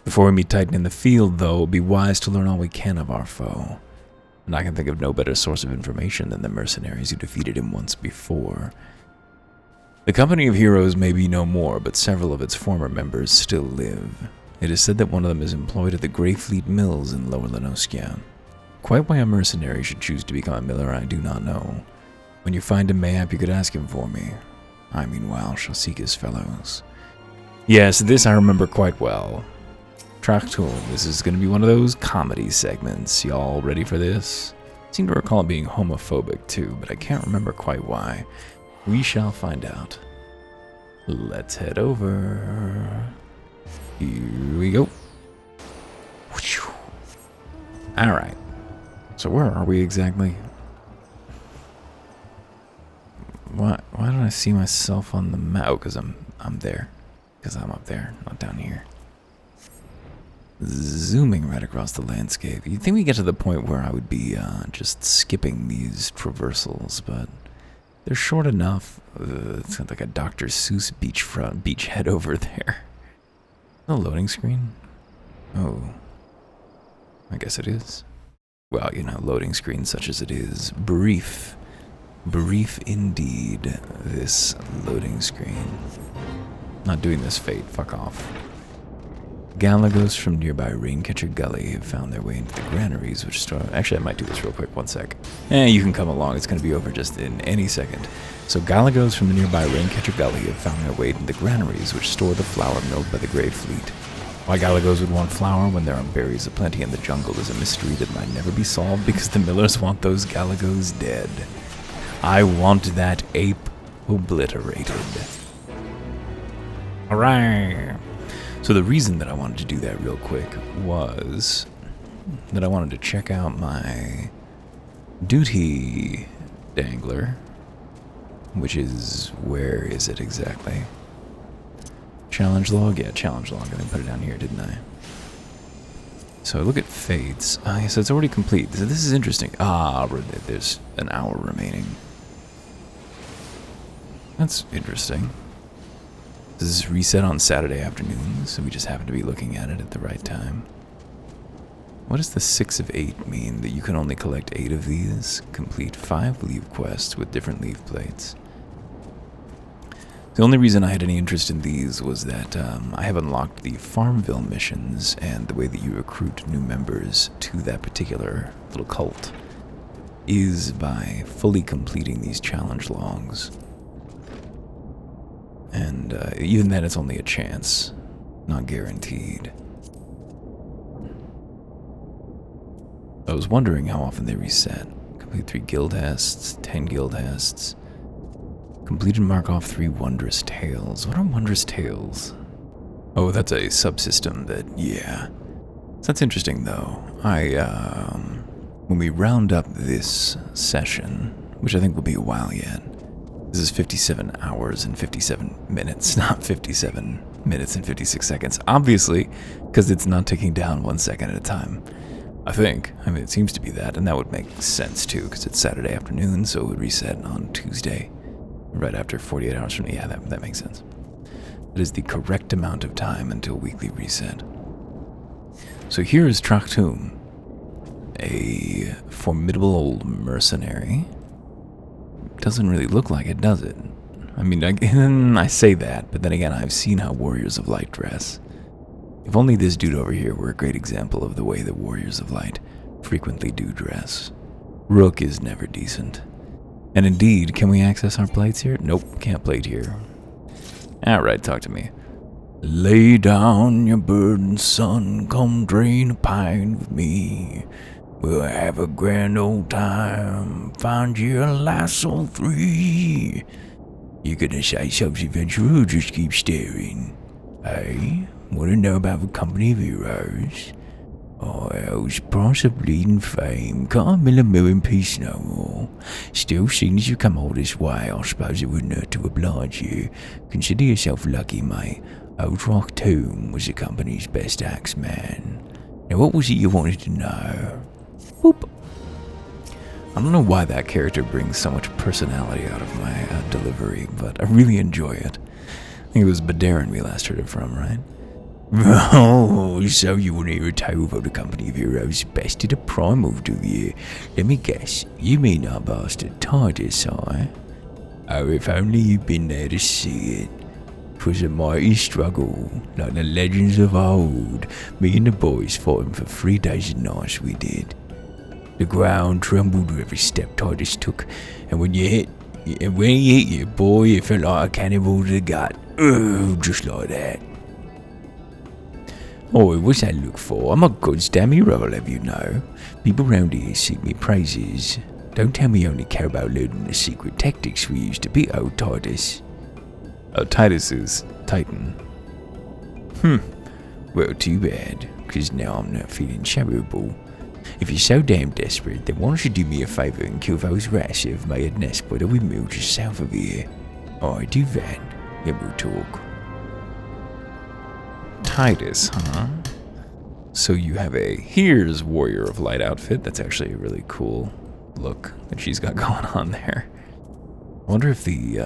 Before we meet Titan in the field, though, it would be wise to learn all we can of our foe. And I can think of no better source of information than the mercenaries who defeated him once before. The company of heroes may be no more, but several of its former members still live. It is said that one of them is employed at the Greyfleet Mills in Lower Lenoskia. Quite why a mercenary should choose to become a miller, I do not know. When you find him, mayhap you could ask him for me. I meanwhile shall seek his fellows. Yes, this I remember quite well. Traktul, this is going to be one of those comedy segments. Y'all ready for this? I seem to recall it being homophobic too, but I can't remember quite why. We shall find out. Let's head over. Here we go. Alright. So where are we exactly? Why don't I see myself on the map? Oh, because I'm there. Because I'm up there, not down here. Zooming right across the landscape. You'd think we get to the point where I would be just skipping these traversals, but they're short enough. It's got like a Dr. Seuss beachhead over there. No loading screen? Oh. I guess it is. Well, you know, loading screen such as it is. Brief. Brief indeed, this loading screen. Not doing this Fate, fuck off. Galagos from nearby Raincatcher Gully have found their way into the granaries, which store... Actually, I might do this real quick, one sec. You can come along, it's going to be over just in any second. So Galagos from the nearby Raincatcher Gully have found their way into the granaries, which store the flour milled by the Grey Fleet. Why Galagos would want flour when there are berries aplenty in the jungle is a mystery that might never be solved because the millers want those Galagos dead. I want that ape obliterated. Alright. So the reason that I wanted to do that real quick was that I wanted to check out my duty dangler, which is, where is it exactly? Challenge log? Yeah, challenge log. I didn't put it down here, didn't I? So look at fates. So it's already complete. So this is interesting. There's an hour remaining. That's interesting. Does this reset on Saturday afternoons? So we just happen to be looking at it at the right time. What does the 6 of 8 mean? That you can only collect 8 of these? Complete 5 leave quests with different leave plates. The only reason I had any interest in these was that I have unlocked the Farmville missions, and the way that you recruit new members to that particular little cult is by fully completing these challenge logs. And even then, it's only a chance, not guaranteed. I was wondering how often they reset. Complete 3 guild hests, 10 guild hests. Completed mark off 3 wondrous tales. What are wondrous tales? Oh, that's a subsystem that, yeah. So that's interesting, though. When we round up this session, which I think will be a while yet, this is 57 hours and 57 minutes, not 57 minutes and 56 seconds. Obviously, because it's not ticking down 1 second at a time. I think. I mean, it seems to be that, and that would make sense, too, because it's Saturday afternoon, so it would reset on Tuesday. Right after 48 hours from now. Yeah, that makes sense. That is the correct amount of time until weekly reset. So here is Traktum, a formidable old mercenary. Doesn't really look like it, does it? I mean, I say that, but then again, I've seen how Warriors of Light dress. If only this dude over here were a great example of the way that Warriors of Light frequently do dress. Rook is never decent. And indeed, can we access our plates here? Nope, can't plate here. Alright, talk to me. Lay down your burden, son, come drain a pint with me. We'll have a grand old time, find you a lasso 3. You gonna say something adventurer or just keep staring? Hey, wanna know about the company of heroes? Or else price of bleeding fame, can't mill a mill in peace no more. Still, seeing as you come all this way, I suppose it wouldn't hurt to oblige you. Consider yourself lucky, mate. Old Rock Tomb was the company's best axeman. Now what was it you wanted to know? Whoop. I don't know why that character brings so much personality out of my delivery, but I really enjoy it. I think it was Badarin we last heard it from, right? Oh, so you want to hear a tale of the company of heroes bested a primal, do you? Let me guess, you mean our bastard Titus, eh? Oh, if only you'd been there to see it. 'Twas a mighty struggle, like the legends of old. Me and the boys fought him for 3 days and nights, we did. The ground trembled with every step Titus took, and when he hit you, boy, it felt like a cannonball to the gut. Oh, just like that. Oh, what's that look for? I'm a goddamn hero, I'll have you know. People round here sing me praises. Don't tell me you only care about learning the secret tactics we used to beat old Titus. Oh, Titus is Titan. Well, too bad, because now I'm not feeling charitable. If you're so damn desperate, then why don't you do me a favour and kill those rats who have made a nest by the windmill just south of here? I do that, then we'll talk. Titus, huh? So you have a here's Warrior of Light outfit. That's actually a really cool look that she's got going on there. I wonder if the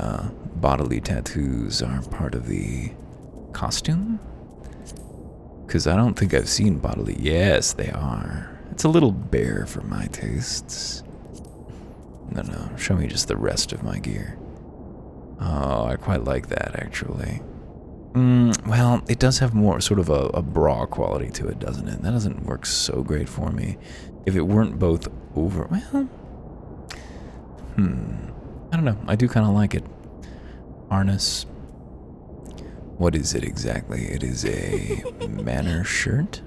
bodily tattoos are part of the costume? Because I don't think I've seen bodily. Yes, they are. It's a little bare for my tastes. No, show me just the rest of my gear. Oh, I quite like that, actually. Well, it does have more sort of a bra quality to it, doesn't it? That doesn't work so great for me. If it weren't both over... Well... I don't know. I do kind of like it. Harness. What is it exactly? It is a manor shirt?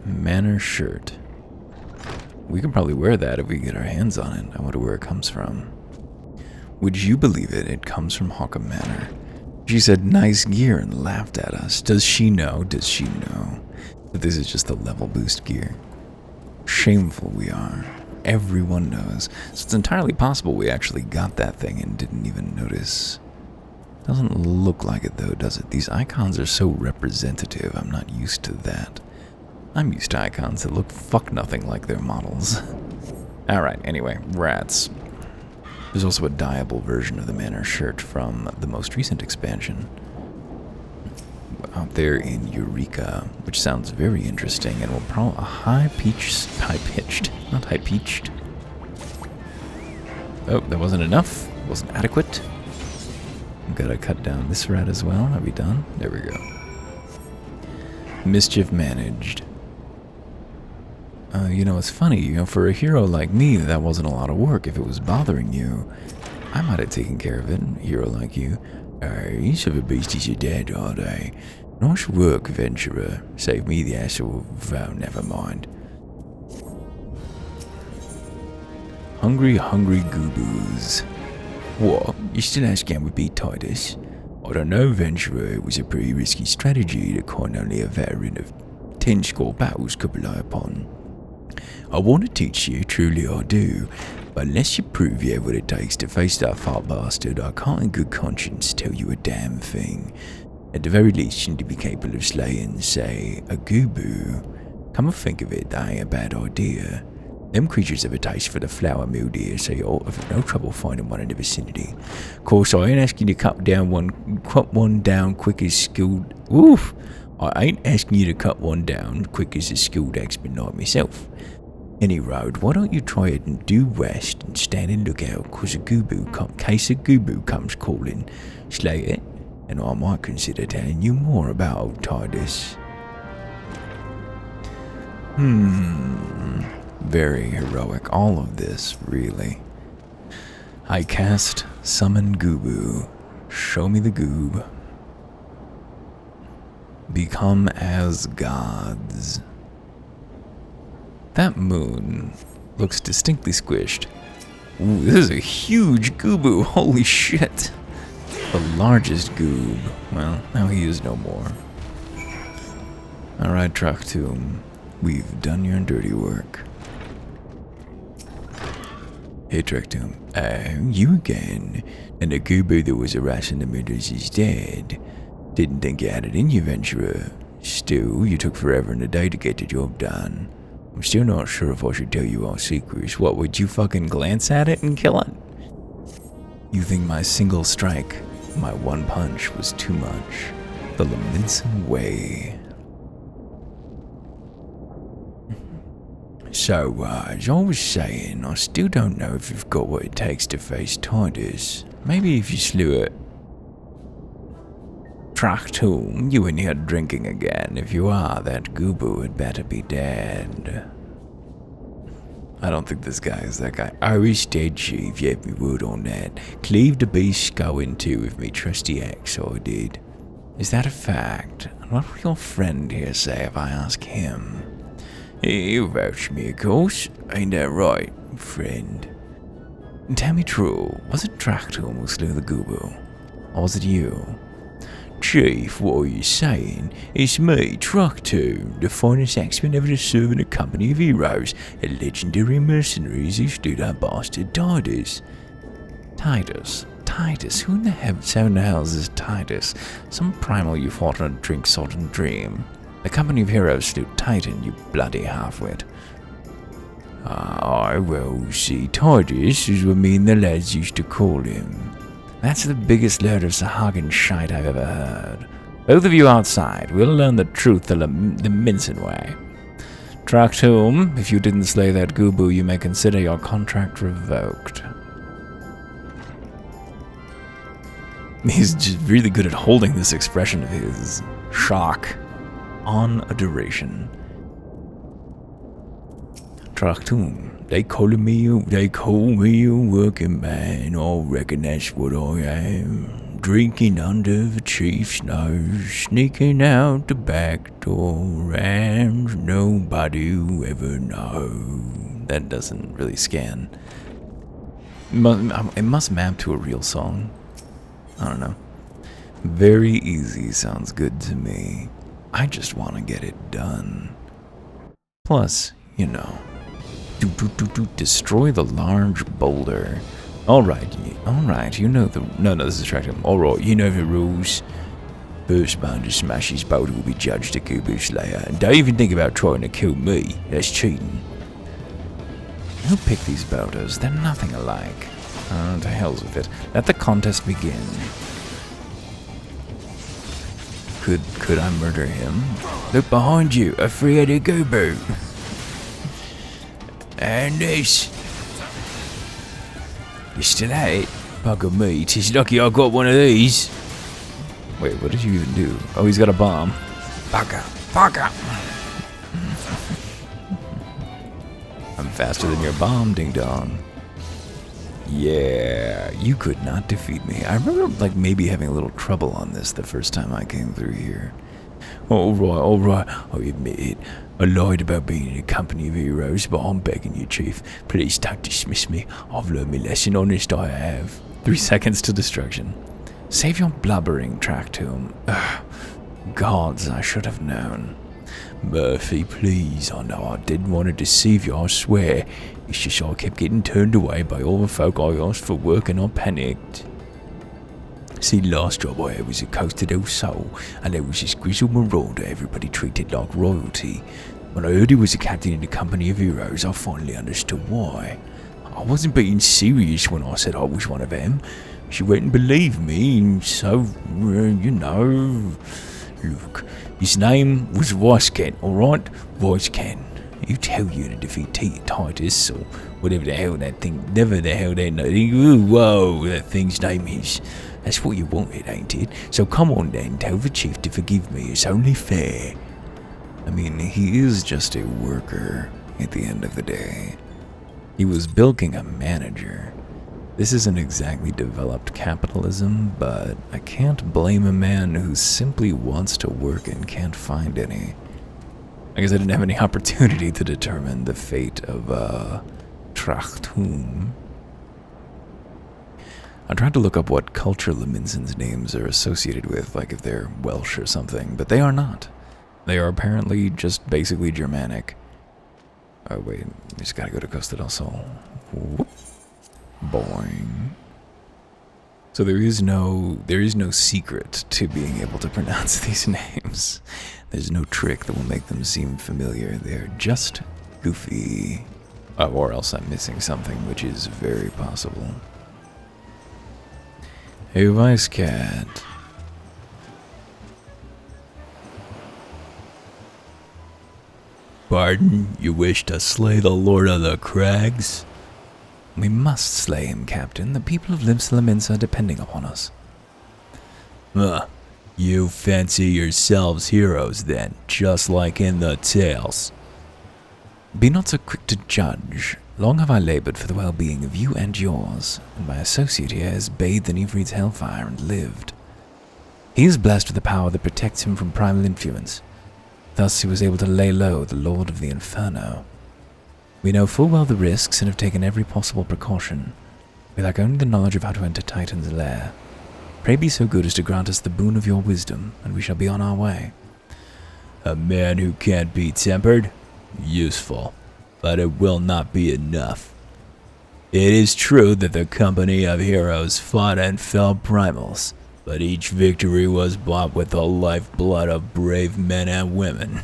Manor shirt. We could probably wear that if we get our hands on it. I wonder where it comes from. Would you believe it? It comes from Hawkham Manor. She said nice gear and laughed at us. Does she know that this is just a level boost gear? Shameful we are. Everyone knows. So it's entirely possible we actually got that thing and didn't even notice. Doesn't look like it though, does it? These icons are so representative. I'm not used to that. I'm used to icons that look fuck nothing like their models. Alright, anyway, rats. There's also a dyeable version of the Manor shirt from the most recent expansion out there in Eureka, which sounds very interesting and will probably high-pitched. Oh, that wasn't enough. Wasn't adequate. Gotta cut down this rat as well. Are we done? There we go. Mischief managed. You know, it's funny, you know, for a hero like me, that wasn't a lot of work. If it was bothering you, I might have taken care of it. A hero like you. These other beasties are dead, are they? Nice work, Venturer. Save me the hassle of, never mind. Hungry Gooboos. What? You still asking we beat Titus? I don't know, Venturer. It was a pretty risky strategy that only a veteran of 10 score battles could rely upon. I want to teach you, truly I do, but unless you prove you have what it takes to face that fat bastard, I can't in good conscience tell you a damn thing. At the very least, you need to be capable of slaying, say, a Gooboo. Come to think of it, that ain't a bad idea. Them creatures have a taste for the flower mildew, so you ought to have no trouble finding one in the vicinity. Of course, I ain't asking you to cut one down quick as skilled... Oof! I ain't asking you to cut one down quick as a skilled expert like myself. Any road, why don't you try it and due west and stand and look out, case a Gooboo comes calling. Slay it, and I might consider telling you more about old Titus. Very heroic, all of this, really. I cast Summon Gooboo. Show me the goob. Become as gods. That moon looks distinctly squished. Ooh, this is a huge Gooboo, holy shit. The largest goob. Well, now he is no more. Alright, Traktum, we've done your dirty work. Hey, Traktum, you again. And the Gooboo that was harassing the midges is dead. Didn't think you had it in you, Venturer. Still, you took forever and a day to get the job done. I'm still not sure if I should tell you our secrets. What, would you fucking glance at it and kill it? You think my single strike, my one punch, was too much? The Leminson way. So, as I was saying, I still don't know if you've got what it takes to face Titus. Maybe if you slew it. Traktum, you ain't here drinking again. If you are, that Gooboo had better be dead. I don't think this guy is that guy. Oh, he's dead, Chief. You have me word on that. Cleave the beast's skull in two with me trusty axe, I did. Is that a fact? And what will your friend here say if I ask him? He'll vouch for me, of course. Ain't that right, friend? Tell me true, was it Traktum who slew the Gooboo? Or was it you? Chief, what are you saying? It's me, Traktum, the finest axeman ever to serve in a company of heroes, a legendary mercenaries who slew that bastard Titus. Titus? Who in the hell is Titus? Some primal you fought on a drink-sodden dream. The company of heroes slew Titan, you bloody half-wit. Well, see, Titus is what me and the lads used to call him. That's the biggest load of Sahagin shite I've ever heard. Both of you outside, we'll learn the truth the mincing way. Traktum, if you didn't slay that Gooboo, you may consider your contract revoked. He's just really good at holding this expression of his. Shock. On a duration. Traktum, they call me a working man. I reckon that's what I am. Drinking under the chief's nose, sneaking out the back door, and nobody will ever know. That doesn't really scan. It must map to a real song. I don't know. Very easy sounds good to me. I just want to get it done. Plus, you know, destroy the large boulder. Alright, you know the... No, this is Traktum. Alright, you know the rules. First man to smash his boulder will be judged a Gooboo Slayer. And don't even think about trying to kill me. That's cheating. Who picked these boulders? They're nothing alike. To hell's with it. Let the contest begin. Could I murder him? Look behind you, a three-headed goober. And this. You still at it? Bugger me, 'tis lucky I got one of these. Wait, what did you even do? Oh, he's got a bomb. Bugger, bugger. I'm faster than your bomb, ding dong. Yeah, you could not defeat me. I remember, like, maybe having a little trouble on this the first time I came through here. All right, I admit it. I lied about being in a company of heroes, but I'm begging you, Chief, please don't dismiss me. I've learned my lesson, honest I have. 3 seconds to destruction. Save your blubbering track to him. Ugh. Gods, I should have known. Murphy, please, I know I didn't want to deceive you, I swear. It's just I kept getting turned away by all the folk I asked for work and I panicked. See, last job I had was a Coastal El Sol, and there was this grizzled marauder everybody treated like royalty. When I heard he was a captain in the company of heroes, I finally understood why. I wasn't being serious when I said I was one of them. She wouldn't believe me, so, you know. Look, his name was Vice Ken, alright? Vice Ken. He'll tell you to defeat Titus, or whatever the hell that thing, never the hell that whoa, that thing's name is. That's what you wanted, ain't it? So come on then, tell the chief to forgive me, it's only fair. I mean, he is just a worker at the end of the day. He was bilking a manager. This isn't exactly developed capitalism, but I can't blame a man who simply wants to work and can't find any. I guess I didn't have any opportunity to determine the fate of, Trachtum. I tried to look up what culture Leminson's names are associated with, like if they're Welsh or something, but they are not. They are apparently just basically Germanic. Oh wait, I just gotta go to Costa del Sol. Whoop. Boing. So there is no secret to being able to pronounce these names. There's no trick that will make them seem familiar. They're just goofy. Or else I'm missing something, which is very possible. Hey, Vice Cat. Pardon? You wish to slay the Lord of the Crags? We must slay him, Captain. The people of Limsa are depending upon us. You fancy yourselves heroes, then, just like in the tales. Be not so quick to judge. Long have I labored for the well-being of you and yours, and my associate here has bathed in Ifrit's hellfire and lived. He is blessed with the power that protects him from primal influence. Thus he was able to lay low the Lord of the Inferno. We know full well the risks and have taken every possible precaution. We lack only the knowledge of how to enter Titan's lair. Pray be so good as to grant us the boon of your wisdom, and we shall be on our way. A man who can't be tempered? Useful, but it will not be enough. It is true that the company of heroes fought and fell primals, but each victory was bought with the lifeblood of brave men and women.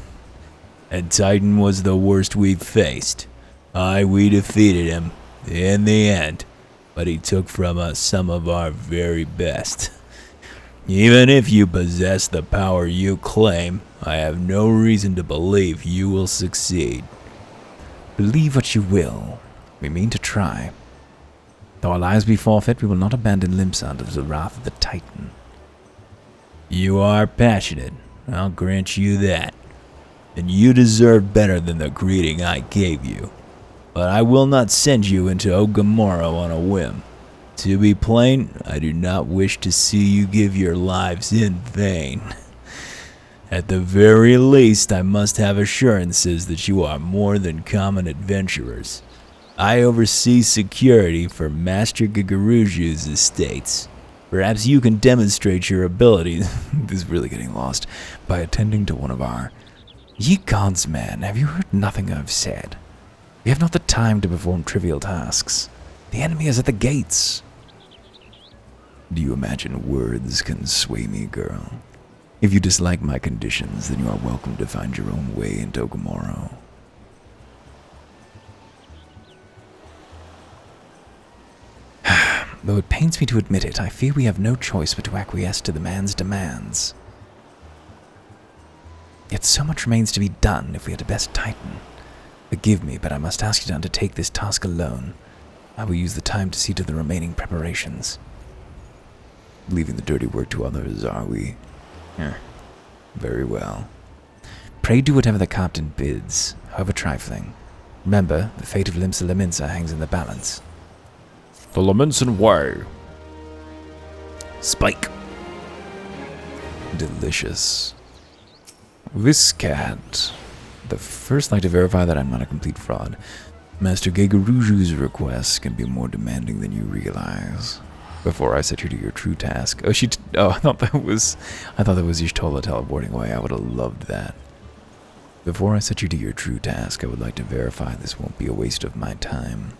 And Titan was the worst we've faced. We defeated him, in the end, but he took from us some of our very best. Even if you possess the power you claim, I have no reason to believe you will succeed. Believe what you will. We mean to try. Though our lives be forfeit, we will not abandon Limsa under the wrath of the Titan. You are passionate, I'll grant you that. And you deserve better than the greeting I gave you. But I will not send you into Ogamoro on a whim. To be plain, I do not wish to see you give your lives in vain. At the very least, I must have assurances that you are more than common adventurers. I oversee security for Master Gigaruju's estates. Perhaps you can demonstrate your ability, this is really getting lost, by attending to one of our... Ye gods, man, have you heard nothing I've said? We have not the time to perform trivial tasks. The enemy is at the gates. Do you imagine words can sway me, girl? If you dislike my conditions, then you are welcome to find your own way into Ogamoro. Though it pains me to admit it, I fear we have no choice but to acquiesce to the man's demands. Yet so much remains to be done if we are to best Titan. Forgive me, but I must ask you to undertake this task alone. I will use the time to see to the remaining preparations. Leaving the dirty work to others, are we? Very well. Pray do whatever the captain bids, however trifling. Remember, the fate of Limsa Laminsa hangs in the balance.
The Laminsan way.
Spike. Delicious. Viscat. The first, like to verify that I'm not a complete fraud. Master Gegaruju's requests can be more demanding than you realize. Before I set you to your true task. I thought that was Y'shtola teleporting away. I would have loved that. Before I set you to your true task, I would like to verify this won't be a waste of my time.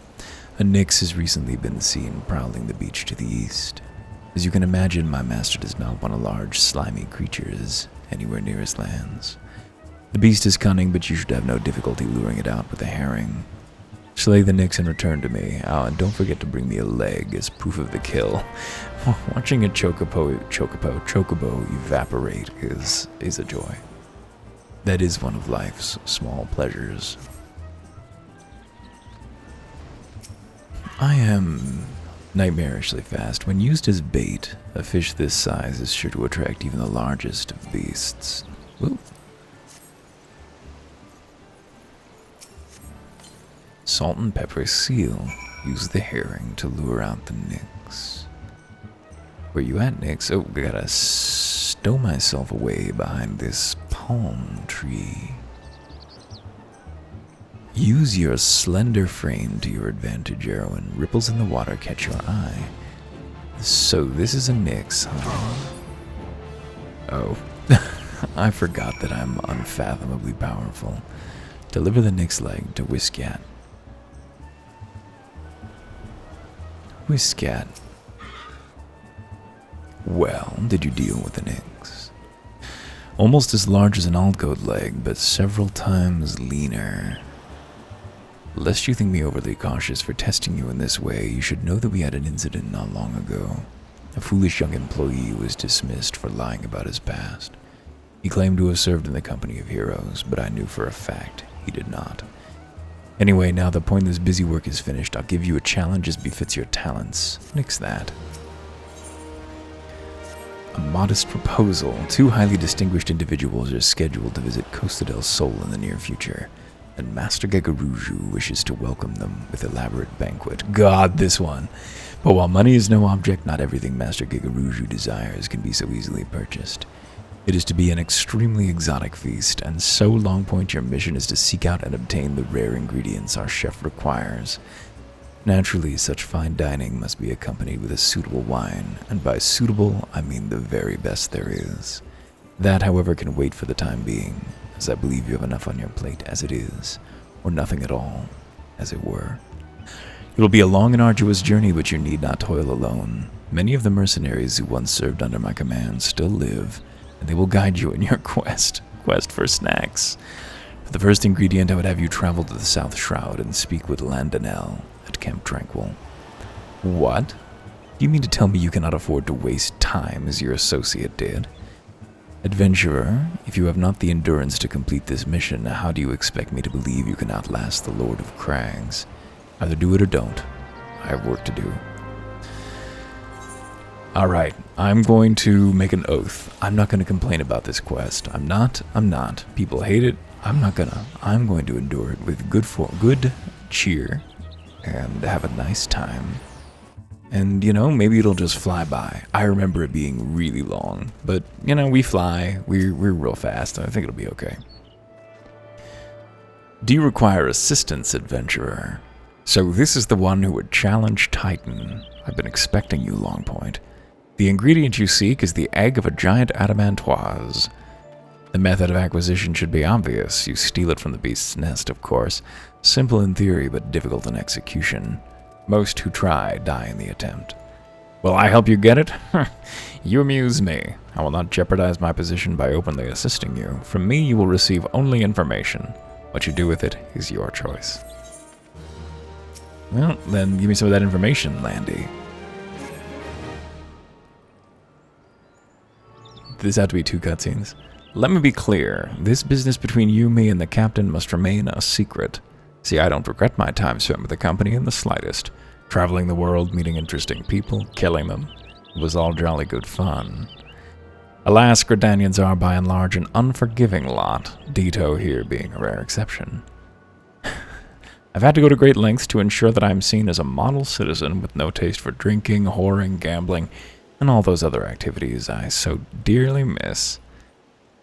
A Nyx has recently been seen prowling the beach to the east. As you can imagine, my master does not want a large, slimy creatures anywhere near his lands. The beast is cunning, but you should have no difficulty luring it out with a herring. Slay the Nyx and return to me. Oh, and don't forget to bring me a leg as proof of the kill. Watching a chocobo evaporate is a joy. That is one of life's small pleasures. I am nightmarishly fast. When used as bait, a fish this size is sure to attract even the largest of beasts. Whoa. Salt and pepper seal. Use the herring to lure out the Nyx. Where you at, Nyx? Oh, I gotta stow myself away behind this palm tree. Use your slender frame to your advantage, Erwin. Ripples in the water catch your eye. So this is a Nyx, huh? Oh. I forgot that I'm unfathomably powerful. Deliver the Nyx leg to Viscat. Viscat. Well, did you deal with the Nyx? Almost as large as an Aldgoat leg, but several times leaner. Lest you think me overly cautious for testing you in this way, you should know that we had an incident not long ago. A foolish young employee was dismissed for lying about his past. He claimed to have served in the company of heroes, but I knew for a fact he did not. Anyway, now the pointless busy work is finished, I'll give you a challenge as befits your talents. Nix that. A modest proposal. 2 highly distinguished individuals are scheduled to visit Costa del Sol in the near future, and Master Gegaruju wishes to welcome them with elaborate banquet. God, this one. But while money is no object, not everything Master Gegaruju desires can be so easily purchased. It is to be an extremely exotic feast, and so Longpoint, your mission is to seek out and obtain the rare ingredients our chef requires. Naturally, such fine dining must be accompanied with a suitable wine, and by suitable, I mean the very best there is. That, however, can wait for the time being, as I believe you have enough on your plate as it is, or nothing at all, as it were. It will be a long and arduous journey, but you need not toil alone. Many of the mercenaries who once served under my command still live, and they will guide you in your quest for snacks. For the first ingredient, I would have you travel to the South Shroud and speak with Landonel at Camp Tranquil. What? Do you mean to tell me you cannot afford to waste time as your associate did? Adventurer, if you have not the endurance to complete this mission, how do you expect me to believe you can outlast the Lord of Crags? Either do it or don't. I have work to do. Alright, I'm going to make an oath. I'm not going to complain about this quest. I'm not. People hate it. I'm going to endure it with good cheer and have a nice time. And, maybe it'll just fly by. I remember it being really long. But, we fly. We're real fast. I think it'll be okay. Do you require assistance, adventurer? So this is the one who would challenge Titan. I've been expecting you, Longpoint. The ingredient you seek is the egg of a giant adamantoise. The method of acquisition should be obvious. You steal it from the beast's nest, of course. Simple in theory, but difficult in execution. Most who try die in the attempt. Will I help you get it? You amuse me. I will not jeopardize my position by openly assisting you. From me, you will receive only information. What you do with it is your choice. Well, then give me some of that information, Landy. This had to be 2 cutscenes. Let me be clear. This business between you, me, and the captain must remain a secret. See, I don't regret my time spent with the company in the slightest. Traveling the world, meeting interesting people, killing them. It was all jolly good fun. Alas, Gridanians are by and large an unforgiving lot, Dito here being a rare exception. I've had to go to great lengths to ensure that I am seen as a model citizen with no taste for drinking, whoring, gambling, and all those other activities I so dearly miss.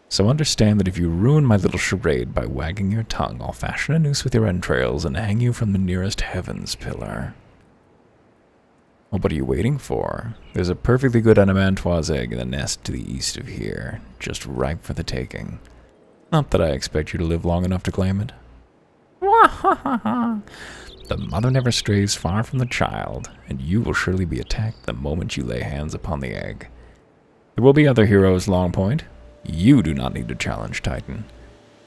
So understand that if you ruin my little charade by wagging your tongue, I'll fashion a noose with your entrails and hang you from the nearest heavens pillar. Well, what are you waiting for? There's a perfectly good adamantoise egg in the nest to the east of here, just ripe for the taking. Not that I expect you to live long enough to claim it. The mother never strays far from the child, and you will surely be attacked the moment you lay hands upon the egg. There will be other heroes, Longpoint. You do not need to challenge Titan.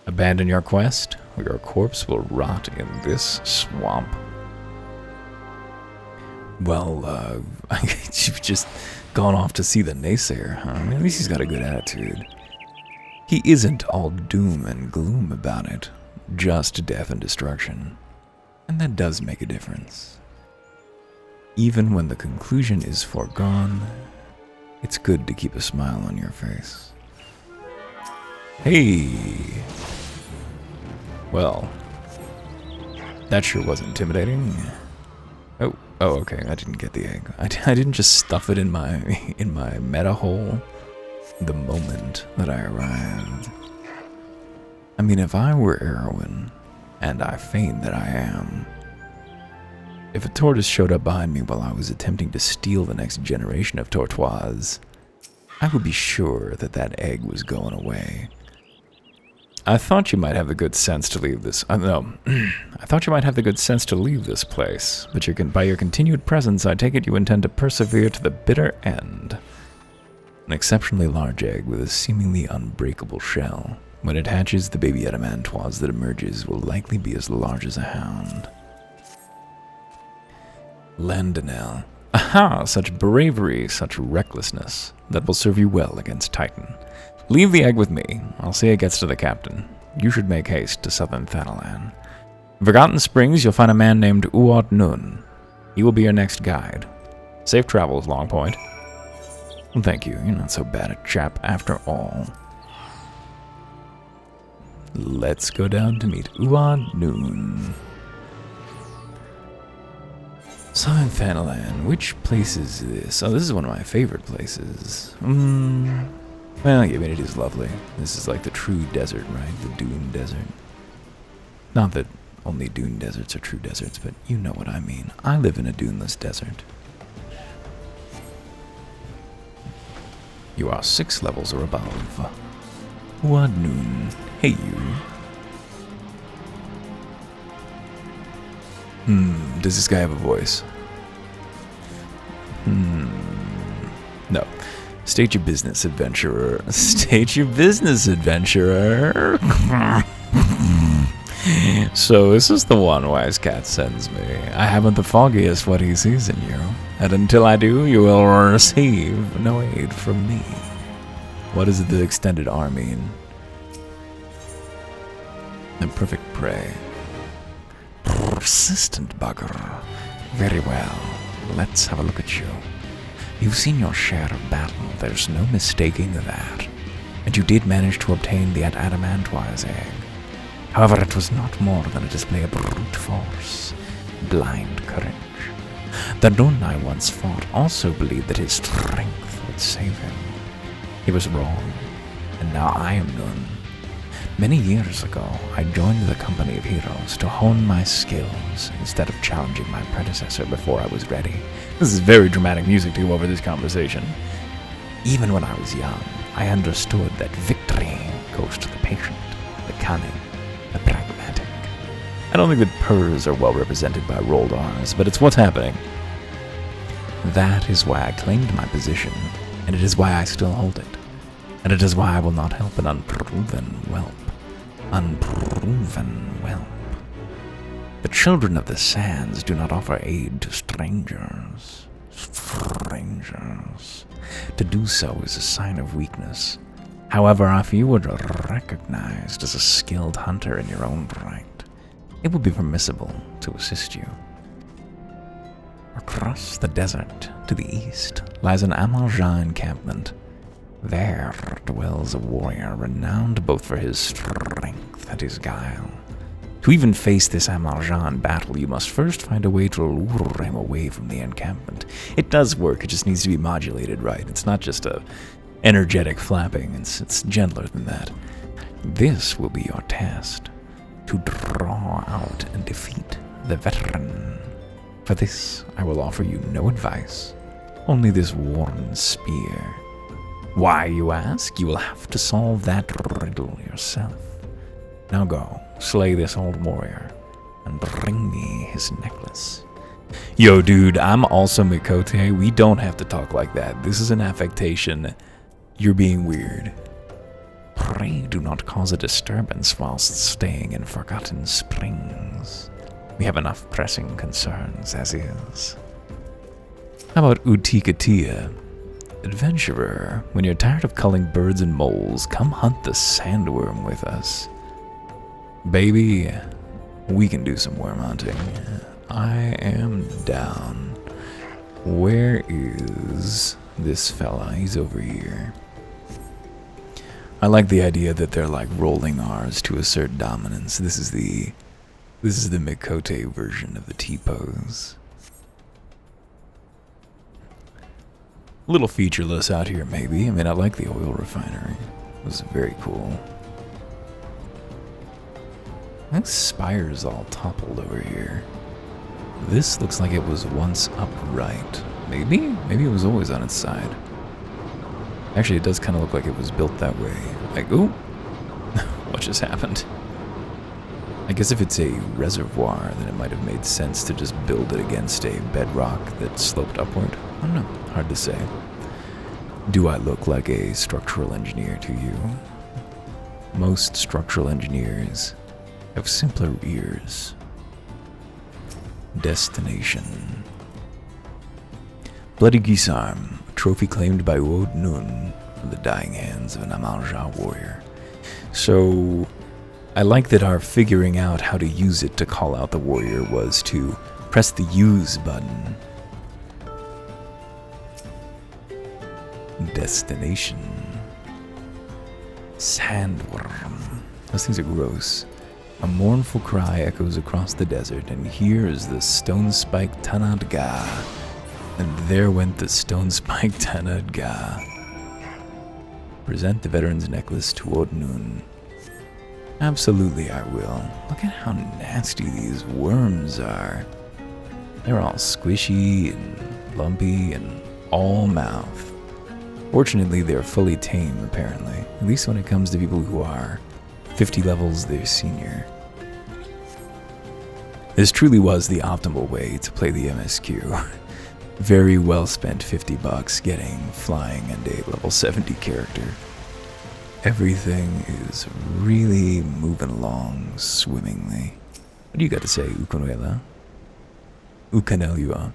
Abandon your quest, or your corpse will rot in this swamp. Well, you've just gone off to see the naysayer, huh? I mean, at least he's got a good attitude. He isn't all doom and gloom about it, just death and destruction. And that does make a difference. Even when the conclusion is foregone, it's good to keep a smile on your face. Hey! Well, that sure was intimidating. Oh, okay, I didn't get the egg. I didn't just stuff it in my meta hole the moment that I arrived. I mean, if I were Erwin, and I feign that I am, if a tortoise showed up behind me while I was attempting to steal the next generation of tortoises, I would be sure that that egg was going away. I thought you might have the good sense to leave this. I thought you might have the good sense to leave this place, but by your continued presence, I take it you intend to persevere to the bitter end. An exceptionally large egg with a seemingly unbreakable shell. When it hatches, the baby adamantoise that emerges will likely be as large as a hound. Landonel. Aha! Such bravery, such recklessness. That will serve you well against Titan. Leave the egg with me. I'll see it gets to the captain. You should make haste to southern Thanalan. In Forgotten Springs, you'll find a man named Uot Nun. He will be your next guide. Safe travels, Longpoint. Well, thank you. You're not so bad a chap after all. Let's go down to meet Uot Nun. Southern Thanalan. Which place is this? Oh, this is one of my favorite places. Well, yeah, I mean, it is lovely. This is like the true desert, right? The dune desert. Not that only dune deserts are true deserts, but you know what I mean. I live in a duneless desert. You are 6 levels or above. Uot Nun. Hey, you. Does this guy have a voice? No. State your business, adventurer. State your business, adventurer. So this is the one Wise Cat sends me. I haven't the foggiest what he sees in you. And until I do, you will receive no aid from me. What does the extended R mean? The perfect prey. Persistent bugger. Very well. Let's have a look at you. You've seen your share of battle, there's no mistaking that. And you did manage to obtain the adamantoise egg. However, it was not more than a display of brute force, blind courage. The Nun I once fought also believed that his strength would save him. He was wrong, and now I am Nun. Many years ago, I joined the company of heroes to hone my skills instead of challenging my predecessor before I was ready. This is very dramatic music to go over this conversation. Even when I was young, I understood that victory goes to the patient, the cunning, the pragmatic. I don't think that purrs are well represented by rolled R's, but it's what's happening. That is why I claimed my position, and it is why I still hold it. And it is why I will not help an unproven whelp. Unproven whelp. The children of the sands do not offer aid to strangers. Strangers. strangers. To do so is a sign of weakness. However, if you were recognized as a skilled hunter in your own right, it would be permissible to assist you. Across the desert to the east lies an Amalja encampment. There dwells a warrior renowned both for his strength and his guile. To even face this Amalja in battle, you must first find a way to lure him away from the encampment. It does work, it just needs to be modulated right. It's not just a energetic flapping, it's gentler than that. This will be your test, to draw out and defeat the veteran. For this, I will offer you no advice, only this worn spear. Why, you ask? You will have to solve that riddle yourself. Now go, slay this old warrior, and bring me his necklace. Yo, dude, I'm also Mikote. We don't have to talk like that. This is an affectation. You're being weird. Pray do not cause a disturbance whilst staying in Forgotten Springs. We have enough pressing concerns as is. How about Utikatia? Adventurer, when you're tired of culling birds and moles, come hunt the sandworm with us. Baby, we can do some worm hunting. I am down. Where is this fella? He's over here. I like the idea that they're like rolling R's to assert dominance. This is the Mikote version of the T-pose. A little featureless out here, maybe. I mean, I like the oil refinery. It was very cool. That spire's all toppled over here. This looks like it was once upright. Maybe? Maybe it was always on its side. Actually, it does kind of look like it was built that way. Like, ooh! What just happened? I guess if it's a reservoir, then it might have made sense to just build it against a bedrock that sloped upward. I don't know. Hard to say. Do I look like a structural engineer to you? Most structural engineers have simpler ears. Destination. Bloody Gisarm, a trophy claimed by Woad Nun from the dying hands of an Amalja warrior. So, I like that our figuring out how to use it to call out the warrior was to press the use button. Destination. Sandworm. Those things are gross. A mournful cry echoes across the desert, and here is the stone-spiked Tanadga. And there went the stone-spiked Tanadga. Present the veteran's necklace to Odnun. Absolutely I will. Look at how nasty these worms are. They're all squishy and lumpy and all mouth. Fortunately, they're fully tame, apparently. At least when it comes to people who are 50 levels their senior. This truly was the optimal way to play the MSQ. Very well spent $50 getting flying and a level 70 character. Everything is really moving along swimmingly. What do you got to say, Ukanuela? Ukanelua.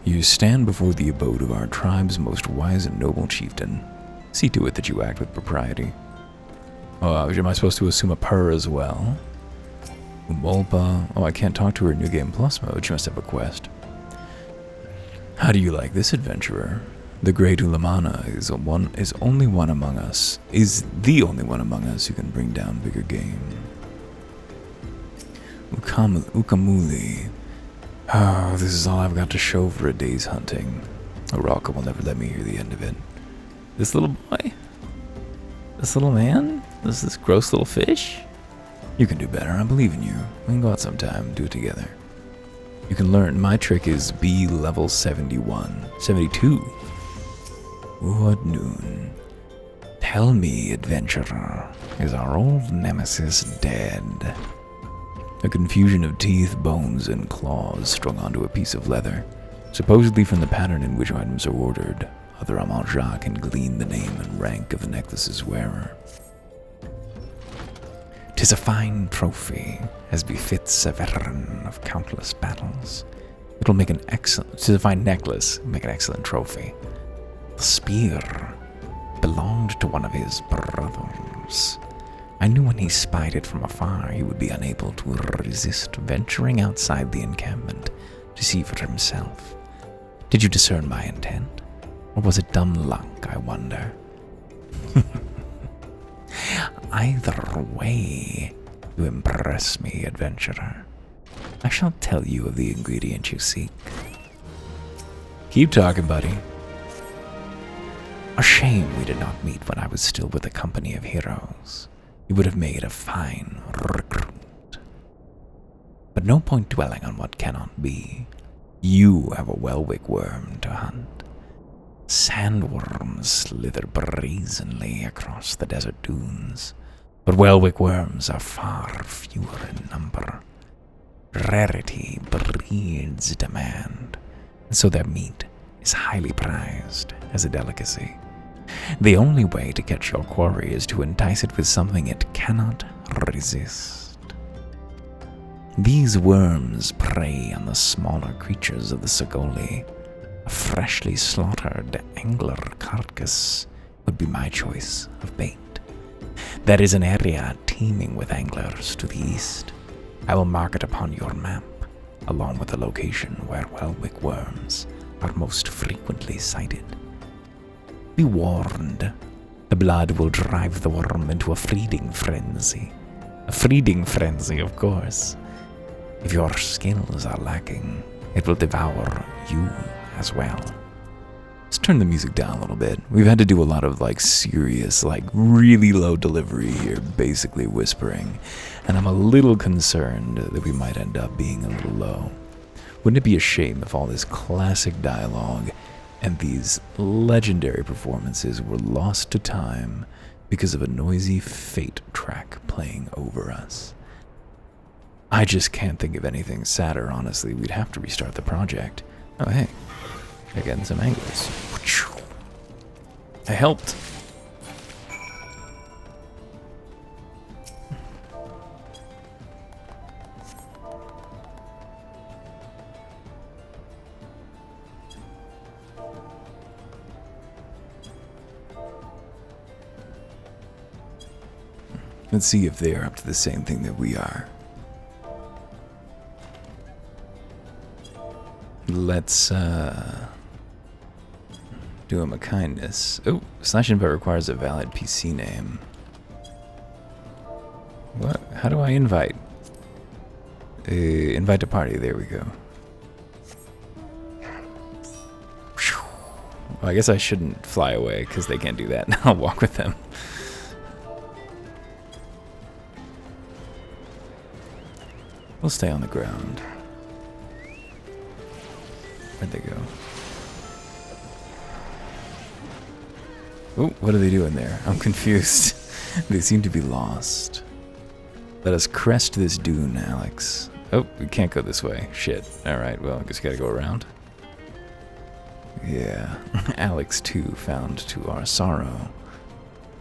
You stand before the abode of our tribe's most wise and noble chieftain. See to it that you act with propriety. Oh, am I supposed to assume a purr as well? Umolpa. Oh, I can't talk to her in New Game Plus mode. She must have a quest. How do you like this adventurer? The great Ulamana is the only one among us who can bring down bigger game. Ukamuli. Oh, this is all I've got to show for a day's hunting. Oraka will never let me hear the end of it. This little boy? This little man? This gross little fish? You can do better, I believe in you. We can go out sometime and do it together. You can learn. My trick is be level 71. 72. What noon? Tell me, adventurer, is our old nemesis dead? A confusion of teeth, bones, and claws strung onto a piece of leather, supposedly from the pattern in which items are ordered. Other Amalja can glean the name and rank of the necklace's wearer. 'Tis a fine trophy, as befits a veteran of countless battles. It'll make an excellent, to find necklace, make an excellent trophy. The spear belonged to one of his brothers. I knew when he spied it from afar, he would be unable to resist venturing outside the encampment to see for himself. Did you discern my intent? Or was it dumb luck, I wonder? Either way, you impress me, adventurer. I shall tell you of the ingredient you seek. Keep talking, buddy. A shame we did not meet when I was still with the company of heroes. You would have made a fine recruit. But no point dwelling on what cannot be. You have a Welwick worm to hunt. Sandworms slither brazenly across the desert dunes, but Welwick worms are far fewer in number. Rarity breeds demand, and so their meat is highly prized as a delicacy. The only way to catch your quarry is to entice it with something it cannot resist. These worms prey on the smaller creatures of the Sagoli. A freshly slaughtered angler carcass would be my choice of bait. There is an area teeming with anglers to the east. I will mark it upon your map, along with the location where Welwick worms are most frequently sighted. Be warned, the blood will drive the worm into a feeding frenzy. A feeding frenzy, of course. If your skills are lacking, it will devour you as well. Let's turn the music down a little bit. We've had to do a lot of serious, really low delivery here, basically whispering, and I'm a little concerned that we might end up being a little low. Wouldn't it be a shame if all this classic dialogue and these legendary performances were lost to time because of a noisy Fate track playing over us? I just can't think of anything sadder, honestly. We'd have to restart the project. Oh, hey. They're getting some anglers. I helped. Let's see if they are up to the same thing that we are. Let's, do him a kindness. Oh, slash invite requires a valid PC name. What? How do I invite? Invite to party, there we go. Well, I guess I shouldn't fly away, because they can't do that. I'll walk with them. We'll stay on the ground. Where'd they go? Oh, what are they doing there? I'm confused. They seem to be lost. Let us crest this dune, Alex. Oh, we can't go this way. Shit. Alright, well, I guess we gotta go around. Yeah. Alex, too, found to our sorrow.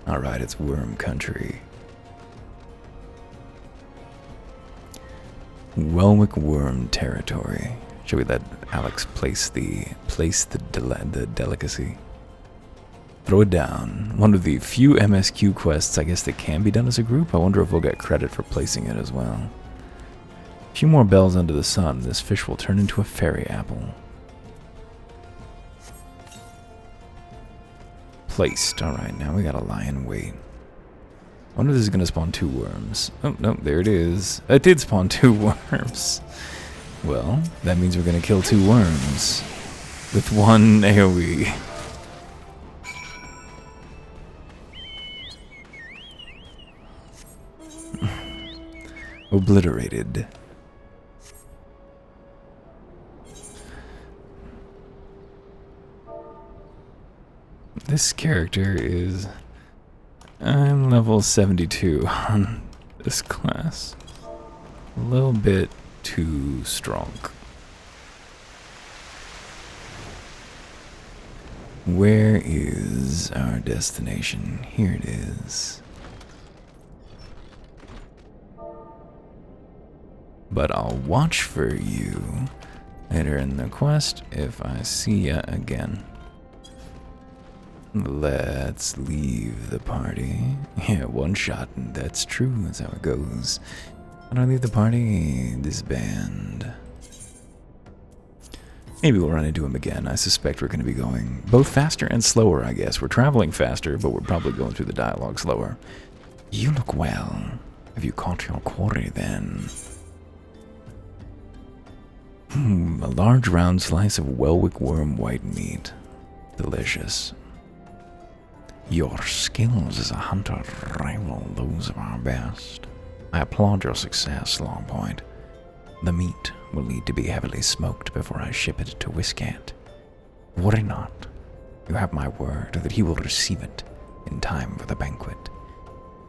Alright, it's worm country. Welwick worm territory. Should we let Alex place the delicacy? Throw it down. One of the few MSQ quests I guess that can be done as a group. I wonder if we'll get credit for placing it as well. A few more bells under the sun. This fish will turn into a fairy apple. Placed. Alright, now we gotta lie in wait. I wonder if this is gonna spawn 2 worms. Oh, no, there it is. It did spawn 2 worms. Well, that means we're gonna kill 2 worms with 1 AoE. Obliterated. This character is... I'm level 72 on this class. A little bit too strong. Where is our destination? Here it is. But I'll watch for you later in the quest if I see ya again. Let's leave the party. Yeah, one shot, and that's true. That's how it goes. How do I leave the party? Disband. Maybe we'll run into him again. I suspect we're going to be going both faster and slower, I guess. We're traveling faster, but we're probably going through the dialogue slower. You look well. Have you caught your quarry, then? A large round slice of Welwick worm white meat. Delicious. Your skills as a hunter rival those of our best. I applaud your success, Longpoint. The meat will need to be heavily smoked before I ship it to Wiscat. Worry not. You have my word that he will receive it in time for the banquet.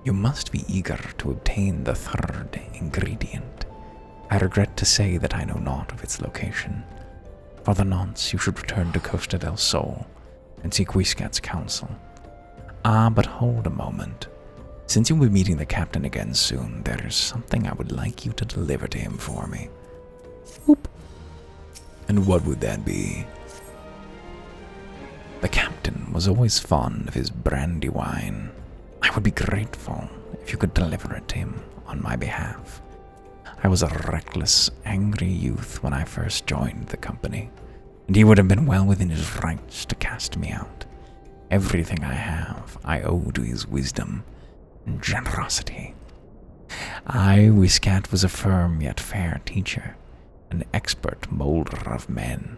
You must be eager to obtain the third ingredient. I regret to say that I know not of its location. For the nonce, you should return to Costa del Sol and seek Wiscat's counsel. Ah, but hold a moment. Since you'll be meeting the captain again soon, there is something I would like you to deliver to him for me. Whoop. And what would that be? The captain was always fond of his brandy wine. I would be grateful if you could deliver it to him on my behalf. I was a reckless, angry youth when I first joined the company, and he would have been well within his rights to cast me out. Everything I have, I owe to his wisdom and generosity. Wiscat was a firm yet fair teacher, an expert molder of men,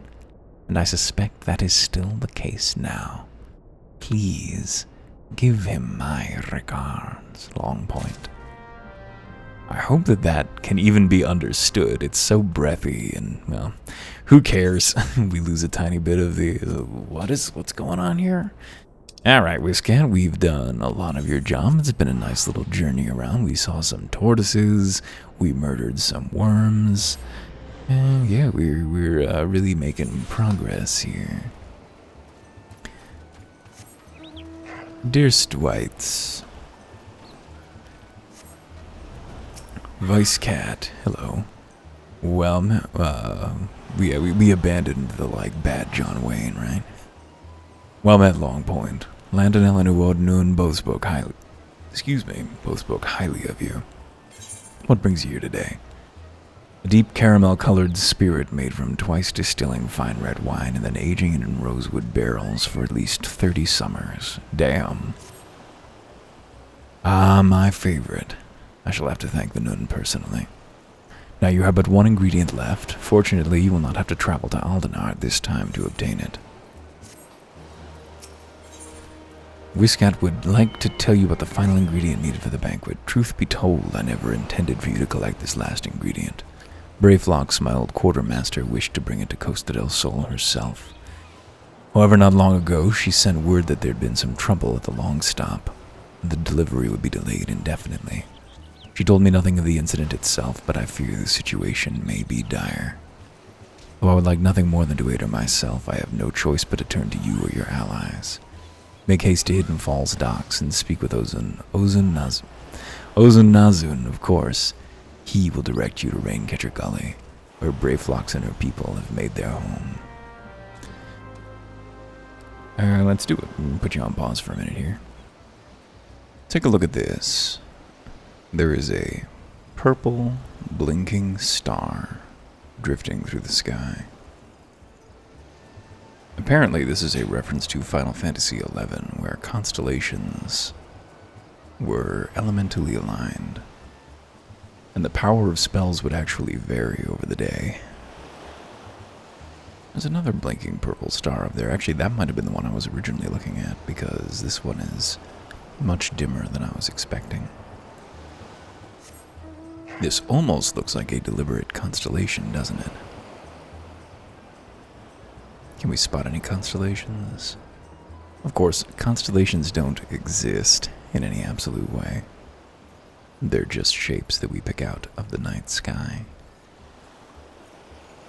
and I suspect that is still the case now. Please, give him my regards, Longpoint. I hope that can even be understood. It's so breathy and, well, who cares? We lose a tiny bit of the, what's going on here? Alright, Wiscat, we've done a lot of your job. It's been a nice little journey around. We saw some tortoises, we murdered some worms, and yeah, we're really making progress here. Dear Stwites, Vice Cat, hello. Well, we abandoned the, bad John Wayne, right? Well met, Longpoint. Landonell and Uodnun both spoke highly of you. What brings you here today? A deep caramel-colored spirit made from twice distilling fine red wine and then aging it in rosewood barrels for at least 30 summers. Damn. Ah, my favorite. I shall have to thank the Nun personally. Now you have but one ingredient left. Fortunately, you will not have to travel to Aldenard this time to obtain it. Wiscat would like to tell you about the final ingredient needed for the banquet. Truth be told, I never intended for you to collect this last ingredient. Brayflox, my old quartermaster, wished to bring it to Costa del Sol herself. However, not long ago, she sent word that there'd been some trouble at the long stop, and the delivery would be delayed indefinitely. She told me nothing of the incident itself, but I fear the situation may be dire. Though I would like nothing more than to aid her myself, I have no choice but to turn to you or your allies. Make haste to Hidden Falls docks and speak with Ozun Nazun, of course. He will direct you to Raincatcher Gully, where Brayflox and her people have made their home. Let's do it. We'll put you on pause for a minute here. Take a look at this. There is a purple, blinking star drifting through the sky. Apparently, this is a reference to Final Fantasy XI, where constellations were elementally aligned, and the power of spells would actually vary over the day. There's another blinking purple star up there. Actually, that might have been the one I was originally looking at, because this one is much dimmer than I was expecting. This almost looks like a deliberate constellation, doesn't it? Can we spot any constellations? Of course, constellations don't exist in any absolute way. They're just shapes that we pick out of the night sky.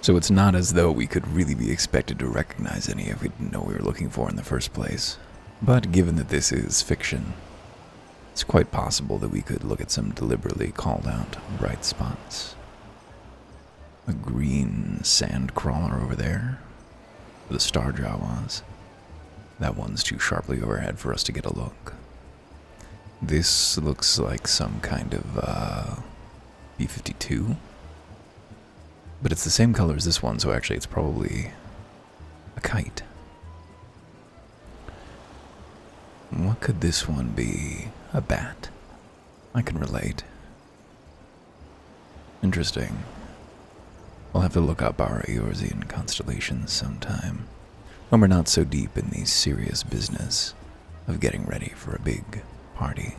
So it's not as though we could really be expected to recognize any if we didn't know what we were looking for in the first place. But given that this is fiction, it's quite possible that we could look at some deliberately called out bright spots. a green sand crawler over there. Where the star jaw was. That one's too sharply overhead for us to get a look. This looks like some kind of B-52. But it's the same color as this one, so actually it's probably a kite. What could this one be? A bat? I can relate. Interesting. We'll have to look up our Eorzean constellations sometime, when we're not so deep in the serious business of getting ready for a big party.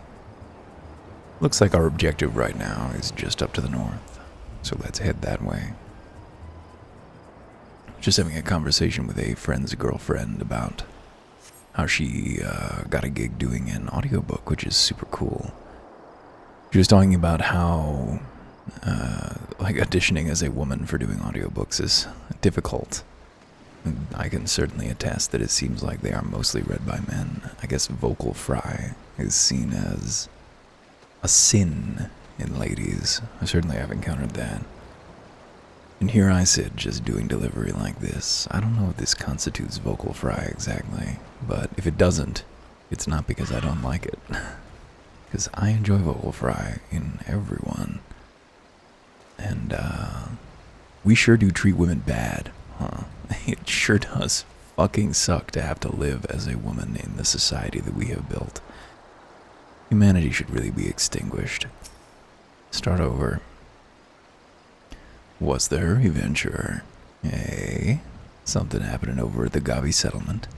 Looks like our objective right now is just up to the north, so let's head that way. Just having a conversation with a friend's girlfriend about how she got a gig doing an audiobook, which is super cool. She was talking about how like auditioning as a woman for doing audiobooks is difficult. And I can certainly attest that it seems like they are mostly read by men. I guess vocal fry is seen as a sin in ladies. I certainly have encountered that. And here I sit just doing delivery like this. I don't know if this constitutes vocal fry exactly, but if it doesn't, it's not because I don't like it. Because I enjoy vocal fry in everyone. And we sure do treat women bad, huh? It sure does fucking suck to have to live as a woman in the society that we have built. Humanity should really be extinguished. Start over. What's the hurry, venturer? Hey, something happening over at the Gavi settlement.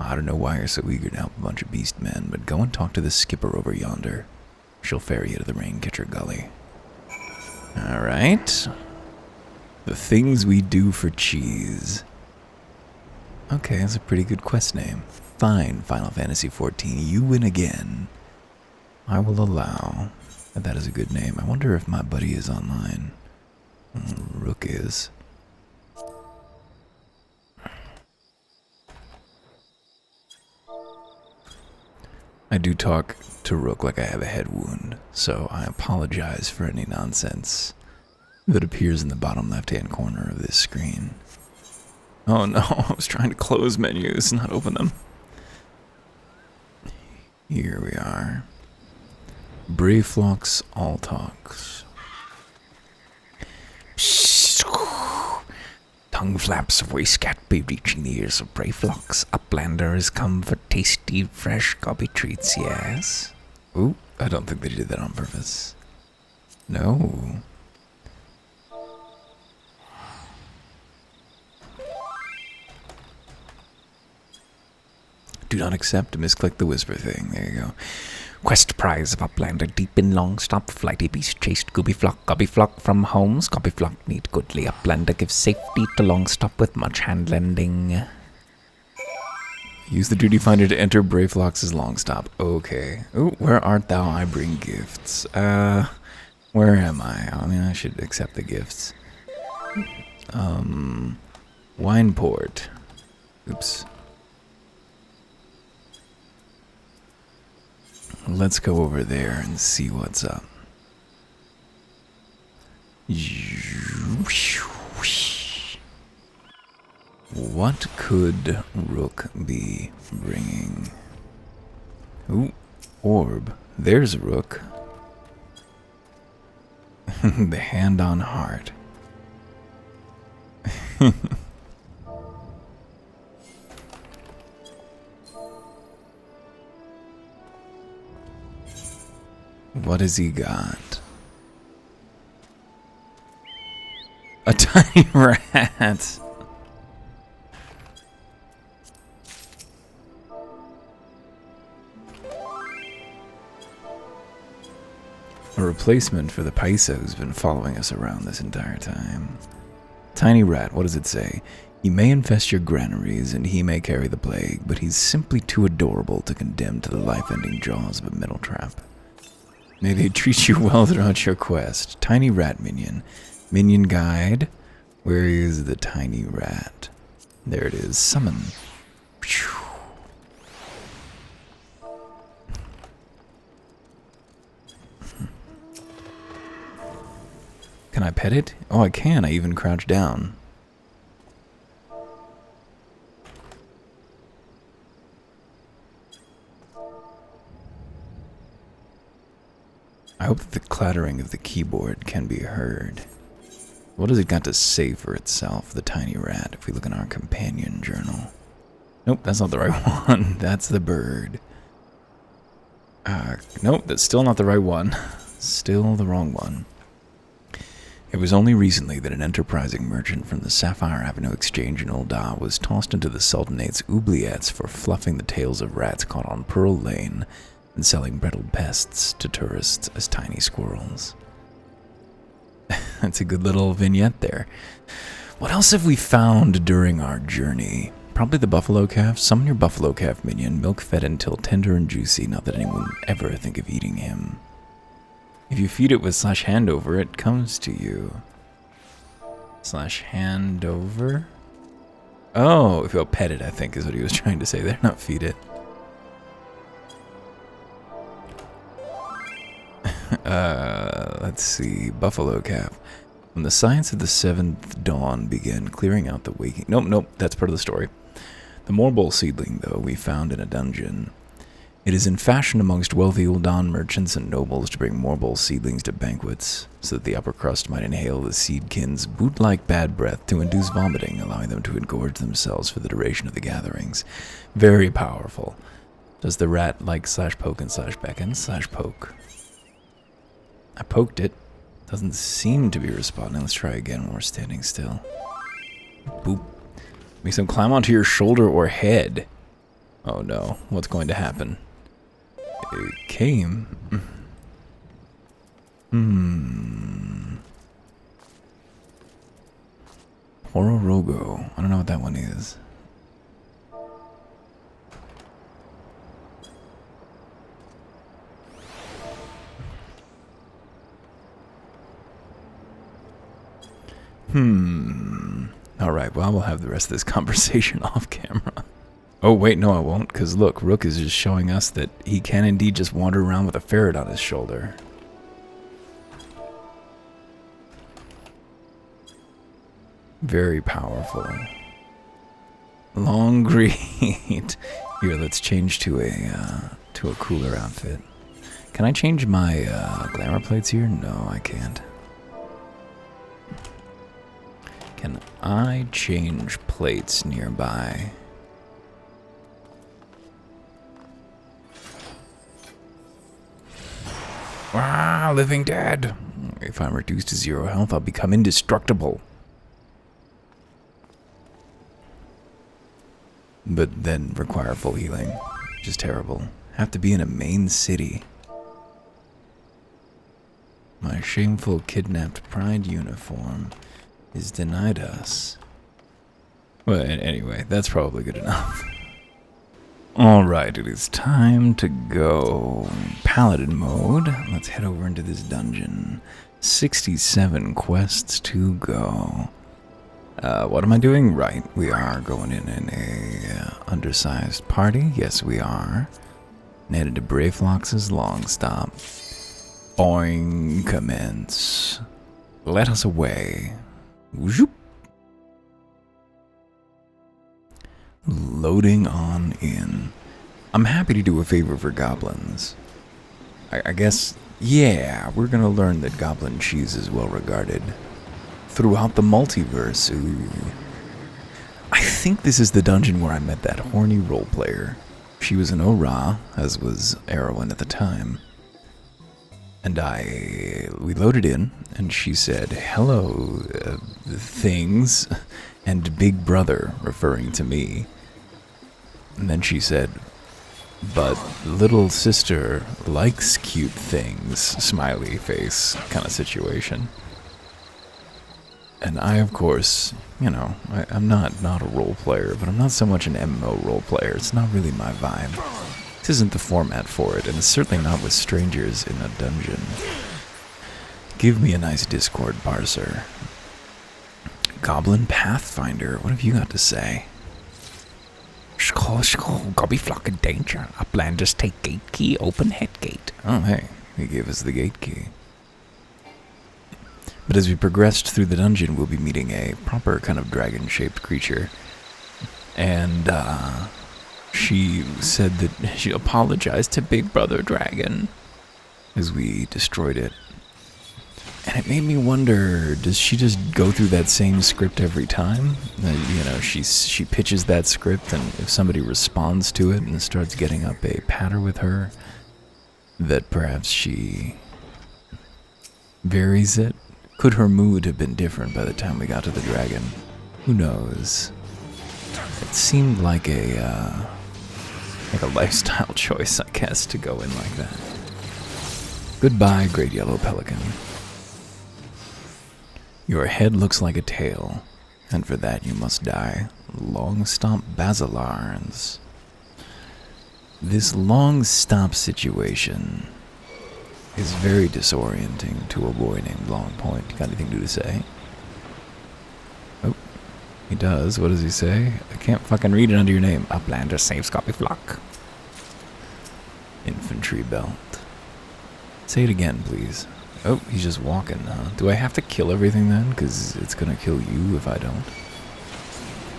I don't know why you're so eager to help a bunch of beast men, but go and talk to the skipper over yonder. She'll ferry you to the Raincatcher Gully. Alright. The things we do for cheese. Okay, that's a pretty good quest name. Fine, Final Fantasy XIV, you win again. I will allow. That is a good name. I wonder if my buddy is online. Rook is. I do talk to Rook like I have a head wound, so I apologize for any nonsense that appears in the bottom left-hand corner of this screen. Oh no, I was trying to close menus, not open them. Here we are. Brayflox All Talks. Tongue flaps of waistcat be reaching the ears of Brayflox. Uplander has come for tasty, fresh gobby treats, yes? Ooh, I don't think they did that on purpose. No. Do not accept, misclick the whisper thing. There you go. Quest prize of Uplander deep in long stop. Flighty beast chased Gobby flock from homes. Gobby flock need goodly. Uplander gives safety to long stop with much hand lending. Use the duty finder to enter Brayflox's long stop. Okay. Ooh, where art thou? I bring gifts. Where am I? I mean, I should accept the gifts. Wineport. Oops. Let's go over there and see what's up. What could Rook be bringing? Ooh, orb. There's Rook. The hand on heart. What has he got? A tiny rat. A replacement for the Paisa who's been following us around this entire time. Tiny rat, what does it say? He may infest your granaries and he may carry the plague, but he's simply too adorable to condemn to the life-ending jaws of a metal trap. May they treat you well throughout your quest. Tiny rat minion. Minion guide. Where is the tiny rat? There it is. Summon. Can I pet it? Oh, I can. I even crouch down. I hope that the clattering of the keyboard can be heard. What has it got to say for itself, the tiny rat, if we look in our companion journal? Nope, that's not the right one. That's the bird. Nope, that's still not the right one. Still the wrong one. It was only recently that an enterprising merchant from the Sapphire Avenue Exchange in Ul'dah was tossed into the Sultanate's oubliettes for fluffing the tails of rats caught on Pearl Lane and selling brittle pests to tourists as tiny squirrels. That's a good little vignette there. What else have we found during our journey? Probably the buffalo calf. Summon your buffalo calf minion, milk fed until tender and juicy, not that anyone would ever think of eating him. If you feed it with /handover, it comes to you. /handover? Oh, if you'll pet it, I think is what he was trying to say there, not feed it. Let's see. Buffalo calf. When the science of the seventh dawn began clearing out the waking... Nope, that's part of the story. The Morbol seedling, though, we found in a dungeon. It is in fashion amongst wealthy Ul'dan merchants and nobles to bring Morbol seedlings to banquets, so that the upper crust might inhale the seedkin's boot-like bad breath to induce vomiting, allowing them to engorge themselves for the duration of the gatherings. Very powerful. Does the rat like /poke and /beckon /poke? I poked it. Doesn't seem to be responding. Let's try again when we're standing still. Boop. Makes him climb onto your shoulder or head. Oh no, what's going to happen? It came. Hororogo. I don't know what that one is. Alright, well, we'll have the rest of this conversation off camera. Oh, wait, no, I won't, because look, Rook is just showing us that he can indeed just wander around with a ferret on his shoulder. Very powerful. Long greed. Here, let's change to a cooler outfit. Can I change my glamour plates here? No, I can't. Can I change plates nearby? Ah, living dead. If I'm reduced to 0 health, I'll become indestructible. But then require full healing, which is terrible. Have to be in a main city. My shameful kidnapped pride uniform is denied us. Well, anyway, that's probably good enough. Alright, it is time to go paladin mode. Let's head over into this dungeon. 67 quests to go. What am I doing? Right, we are going in a undersized party. Yes, we are. And headed to Brayflox's long stop. Boing, commence. Let us away. Zoop. Loading on in. I'm happy to do a favor for goblins. I guess, yeah, we're gonna learn that goblin cheese is well regarded throughout the multiverse. Ooh. I think this is the dungeon where I met that horny role player. She was an Ora, as was Erwin at the time. And we loaded in, and she said, hello, things, and big brother, referring to me. And then she said, but little sister likes cute things, smiley face kind of situation. And I, of course, you know, I'm not a role player, but I'm not so much an MMO role player. It's not really my vibe. This isn't the format for it, and it's certainly not with strangers in a dungeon. Give me a nice Discord parser. Goblin Pathfinder, what have you got to say?
Gobby flock in danger. Upland just take gate key, open head gate.
Oh, hey, he gave us the gate key. But as we progressed through the dungeon, we'll be meeting a proper kind of dragon-shaped creature. And she said that she apologized to Big Brother Dragon as we destroyed it. And it made me wonder, does she just go through that same script every time? You know, she pitches that script, and if somebody responds to it and starts getting up a patter with her, that perhaps she varies it? Could her mood have been different by the time we got to the dragon? Who knows? It seemed like a lifestyle choice, I guess, to go in like that. Goodbye, great yellow pelican. Your head looks like a tail, and for that you must die. Long stop basilarns. This long stop situation is very disorienting to a boy named Longpoint. Got anything new to say? Oh, he does. What does he say? I can't fucking read it under your name.
Uplander saves copy flock.
Infantry belt. Say it again, please. Oh, he's just walking, huh? Do I have to kill everything then? Because it's gonna kill you if I don't.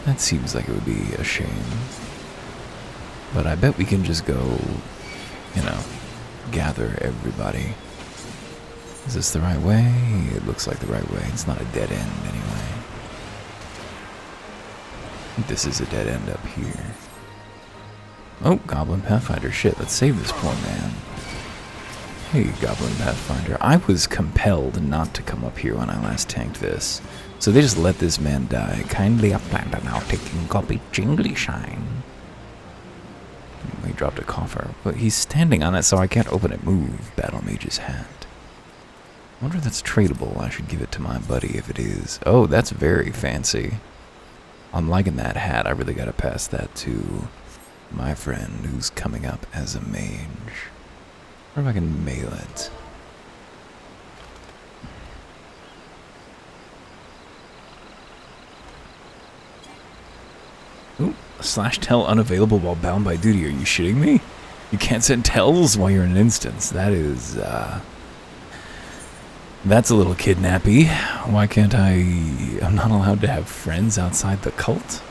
That seems like it would be a shame. But I bet we can just go, you know, gather everybody. Is this the right way? It looks like the right way. It's not a dead end anyway. This is a dead end up here. Oh, Goblin Pathfinder. Shit, let's save this poor man. Hey, Goblin Pathfinder. I was compelled not to come up here when I last tanked this. So they just let this man die. Kindly
Uplander now taking copy jingly shine.
He dropped a coffer. But he's standing on it, so I can't open it. Move, Battle Mage's hat. I wonder if that's tradable. I should give it to my buddy if it is. Oh, that's very fancy. I'm liking that hat. I really gotta pass that to my friend who's coming up as a mage. I wonder if I can mail it. Ooh, slash tell unavailable while bound by duty. Are you shitting me? You can't send tells while you're in an instance. That is, that's a little kidnappy. Why can't I'm not allowed to have friends outside the cult?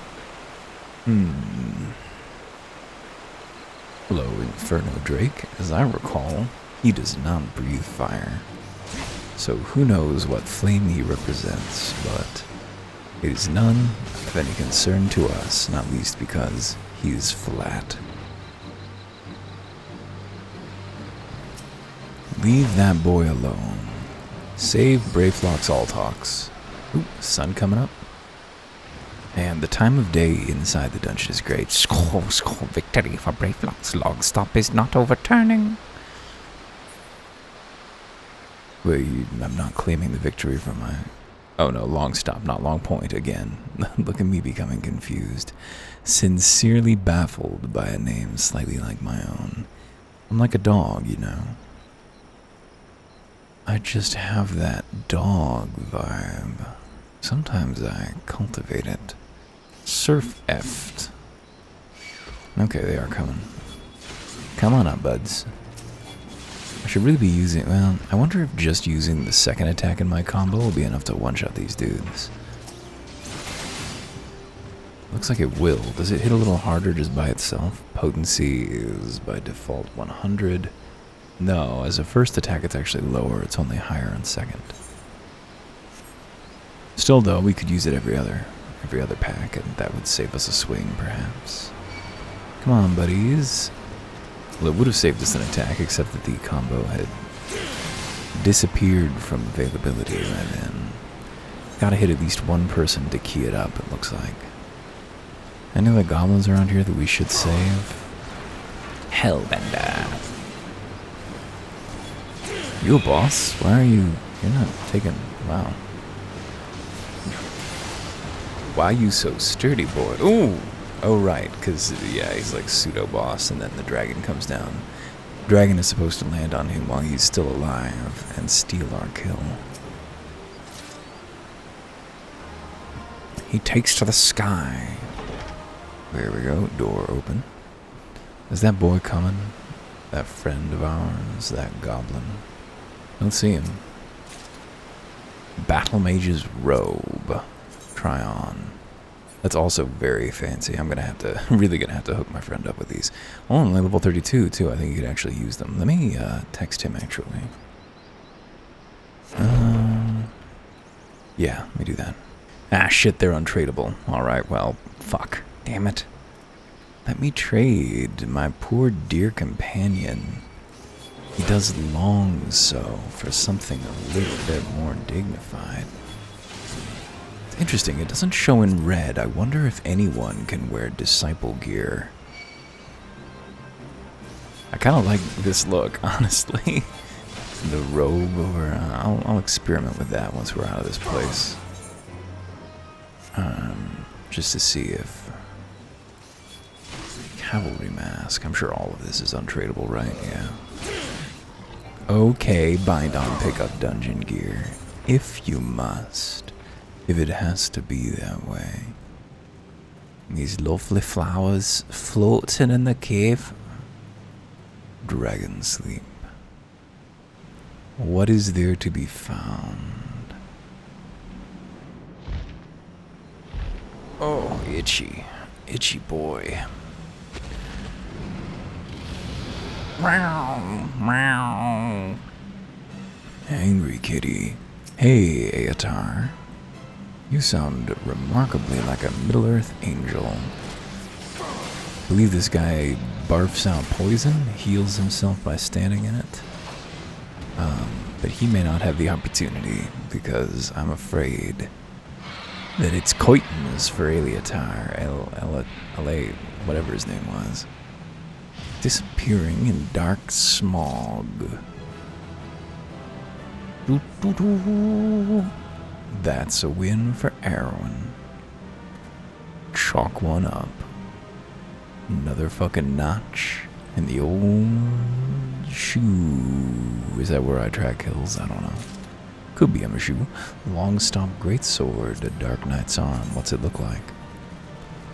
Hello, Inferno Drake. As I recall, he does not breathe fire. So who knows what flame he represents, but it is none of any concern to us, not least because he is flat. Leave that boy alone. Save Brayflock's Altox. Ooh, sun coming up. And the time of day inside the dungeon is great.
Score victory for Brayflock's log stop is not overturning.
Wait, I'm not claiming the victory for my... Oh no, long stop, not long point again. Look at me becoming confused. Sincerely baffled by a name slightly like my own. I'm like a dog, you know. I just have that dog vibe. Sometimes I cultivate it. Surf effed. Okay, they are coming. Come on up, buds. I should really be using... Well, I wonder if just using the second attack in my combo will be enough to one-shot these dudes. Looks like it will. Does it hit a little harder just by itself? Potency is by default 100. No, as a first attack it's actually lower. It's only higher on second. Still though, we could use it every other pack, and that would save us a swing, perhaps. Come on, buddies. Well, it would have saved us an attack, except that the combo had disappeared from availability right then. Gotta hit at least one person to key it up, it looks like. Any other goblins around here that we should save?
Hellbender.
You a boss? Why are you... You're not taking... Wow. Why are you so sturdy, boy? Ooh! Oh, right, because, yeah, he's like pseudo-boss, and then the dragon comes down. Dragon is supposed to land on him while he's still alive and steal our kill.
He takes to the sky.
There we go, door open. Is that boy coming? That friend of ours, that goblin. Don't see him. Battle Mage's Robe. Try on. That's also very fancy. I'm gonna have to, really gonna have to hook my friend up with these. Oh, only level 32 too. I think you could actually use them. Let me text him actually. Yeah, let me do that. Ah, shit, they're untradeable. Alright, well, fuck. Damn it. Let me trade my poor dear companion. He does long so for something a little bit more dignified. It's interesting, it doesn't show in red. I wonder if anyone can wear disciple gear. I kind of like this look, honestly. The robe over. I'll experiment with that once we're out of this place. Just to see if cavalry mask. I'm sure all of this is untradeable, right? Yeah. Okay, bind on pickup dungeon gear, if you must. If it has to be that way. These lovely flowers floating in the cave. Dragon sleep. What is there to be found? Oh, itchy. Itchy boy.
Meow, meow.
Angry kitty. Hey, Aetar. You sound remarkably like a Middle-earth angel. I believe this guy barfs out poison, heals himself by standing in it. But he may not have the opportunity, because I'm afraid that it's Coitons for Aetar, whatever his name was. Disappearing in dark smog. That's a win for Erwin. Chalk one up. Another fucking notch in the old shoe. Is that where I track kills? I don't know. Could be a shoe. Long stop greatsword, a Dark Knight's arm. What's it look like?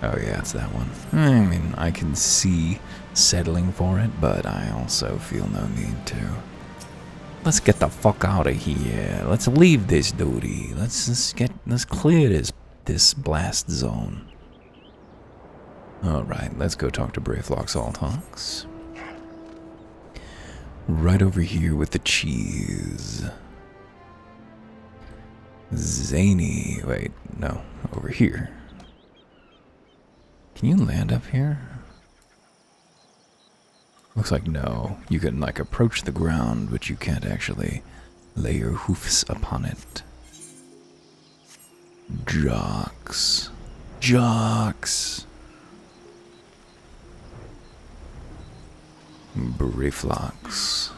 Oh yeah, it's that one. I mean, I can see settling for it, but I also feel no need to. Let's get the fuck out of here. Let's leave this duty. Let's clear this blast zone. Alright, let's go talk to Brayflox Altonks. Right over here with the cheese. Zany. Wait, no, over here. Can you land up here? Looks like no. You can like approach the ground, but you can't actually lay your hoofs upon it. Jocks. Jocks. Brayflox.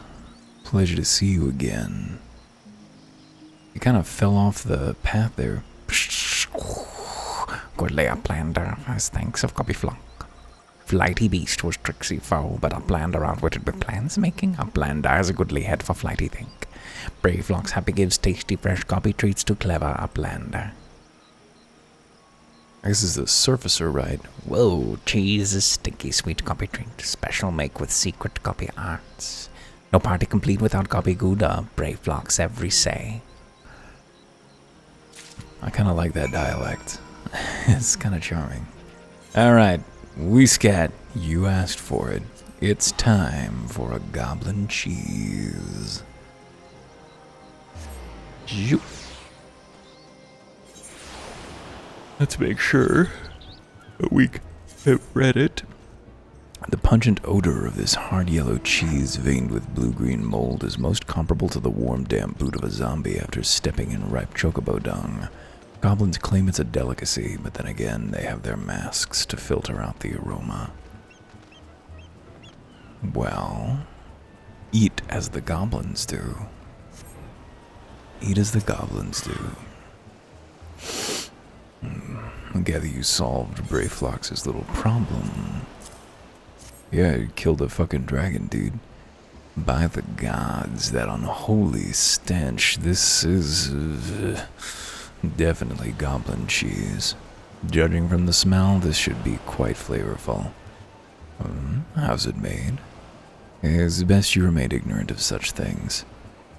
Pleasure to see you again. You kind of fell off the path there.
Goodly uplander, as thanks of copy flock. Flighty beast was tricksy foe, but uplander outwitted with plans making. Uplander is a goodly head for flighty think. Brayflox happy gives tasty fresh copy treats to clever uplander.
This is the surfacer, right?
Whoa, cheese is stinky sweet copy treat. Special make with secret copy arts. No party complete without copy Gouda. Brayflox every say.
I kind of like that dialect. It's kind of charming. Alright, we scat. You asked for it. It's time for a goblin cheese. Zoop. Let's make sure that we have read it. The pungent odor of this hard yellow cheese veined with blue-green mold is most comparable to the warm, damp boot of a zombie after stepping in ripe chocobo dung. Goblins claim it's a delicacy, but then again, they have their masks to filter out the aroma. Well, eat as the goblins do. Eat as the goblins do. I gather you solved Brayflox's little problem. Yeah, you killed a fucking dragon, dude. By the gods, that unholy stench. This is definitely goblin cheese. Judging from the smell, this should be quite flavorful. How's it made? It's best you remain ignorant of such things.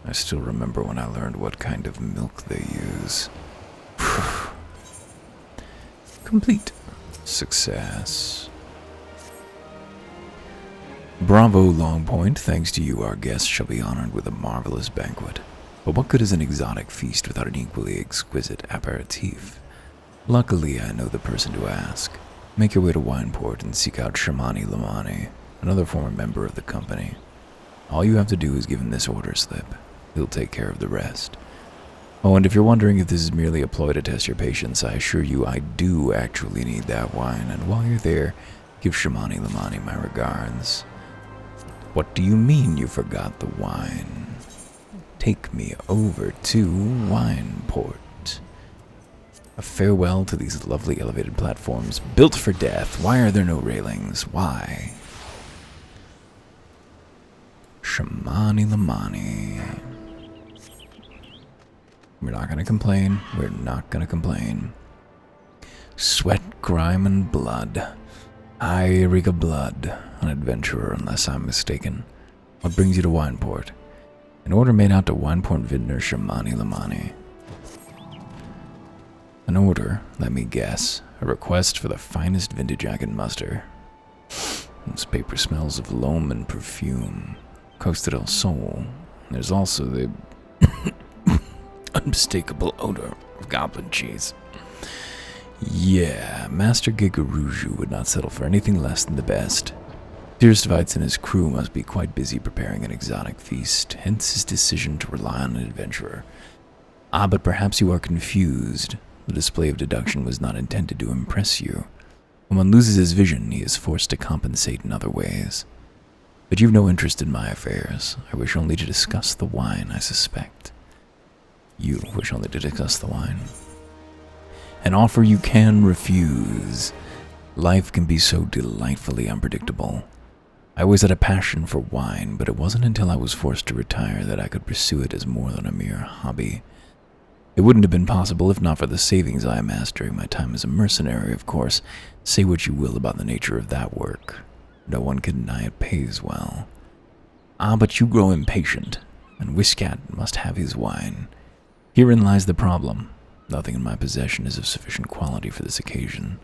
I still remember when I learned what kind of milk they use. Complete. Success. Bravo, Longpoint. Thanks to you, our guests shall be honored with a marvelous banquet. But what good is an exotic feast without an equally exquisite aperitif? Luckily, I know the person to ask. Make your way to Wineport and seek out Shamani Lamani, another former member of the company. All you have to do is give him this order slip. He'll take care of the rest. Oh, and if you're wondering if this is merely a ploy to test your patience, I assure you I do actually need that wine, and while you're there, give Shamani Lamani my regards. What do you mean you forgot the wine? Take me over to Wineport. A farewell to these lovely elevated platforms built for death. Why are there no railings? Why? Shamani Lamani. We're not gonna complain. We're not gonna complain. Sweat, grime, and blood. Eureka blood. An adventurer, unless I'm mistaken. What brings you to Wineport? An order made out to Wineport Vintner Shamani Lamani. An order, let me guess. A request for the finest vintage I can muster. This paper smells of loam and perfume. Costa del Sol. There's also the unmistakable odor of goblin cheese. Yeah, Master Gigaruju would not settle for anything less than the best. Dirstvites and his crew must be quite busy preparing an exotic feast, hence his decision to rely on an adventurer. Ah, but perhaps you are confused. The display of deduction was not intended to impress you. When one loses his vision, he is forced to compensate in other ways. But you've no interest in my affairs. I wish only to discuss the wine, I suspect. You wish only to discuss the wine. An offer you can refuse. Life can be so delightfully unpredictable. I always had a passion for wine, but it wasn't until I was forced to retire that I could pursue it as more than a mere hobby. It wouldn't have been possible if not for the savings I amassed during my time as a mercenary, of course. Say what you will about the nature of that work. No one can deny it pays well. Ah, but you grow impatient, and Whiskat must have his wine. Herein lies the problem. Nothing in my possession is of sufficient quality for this occasion.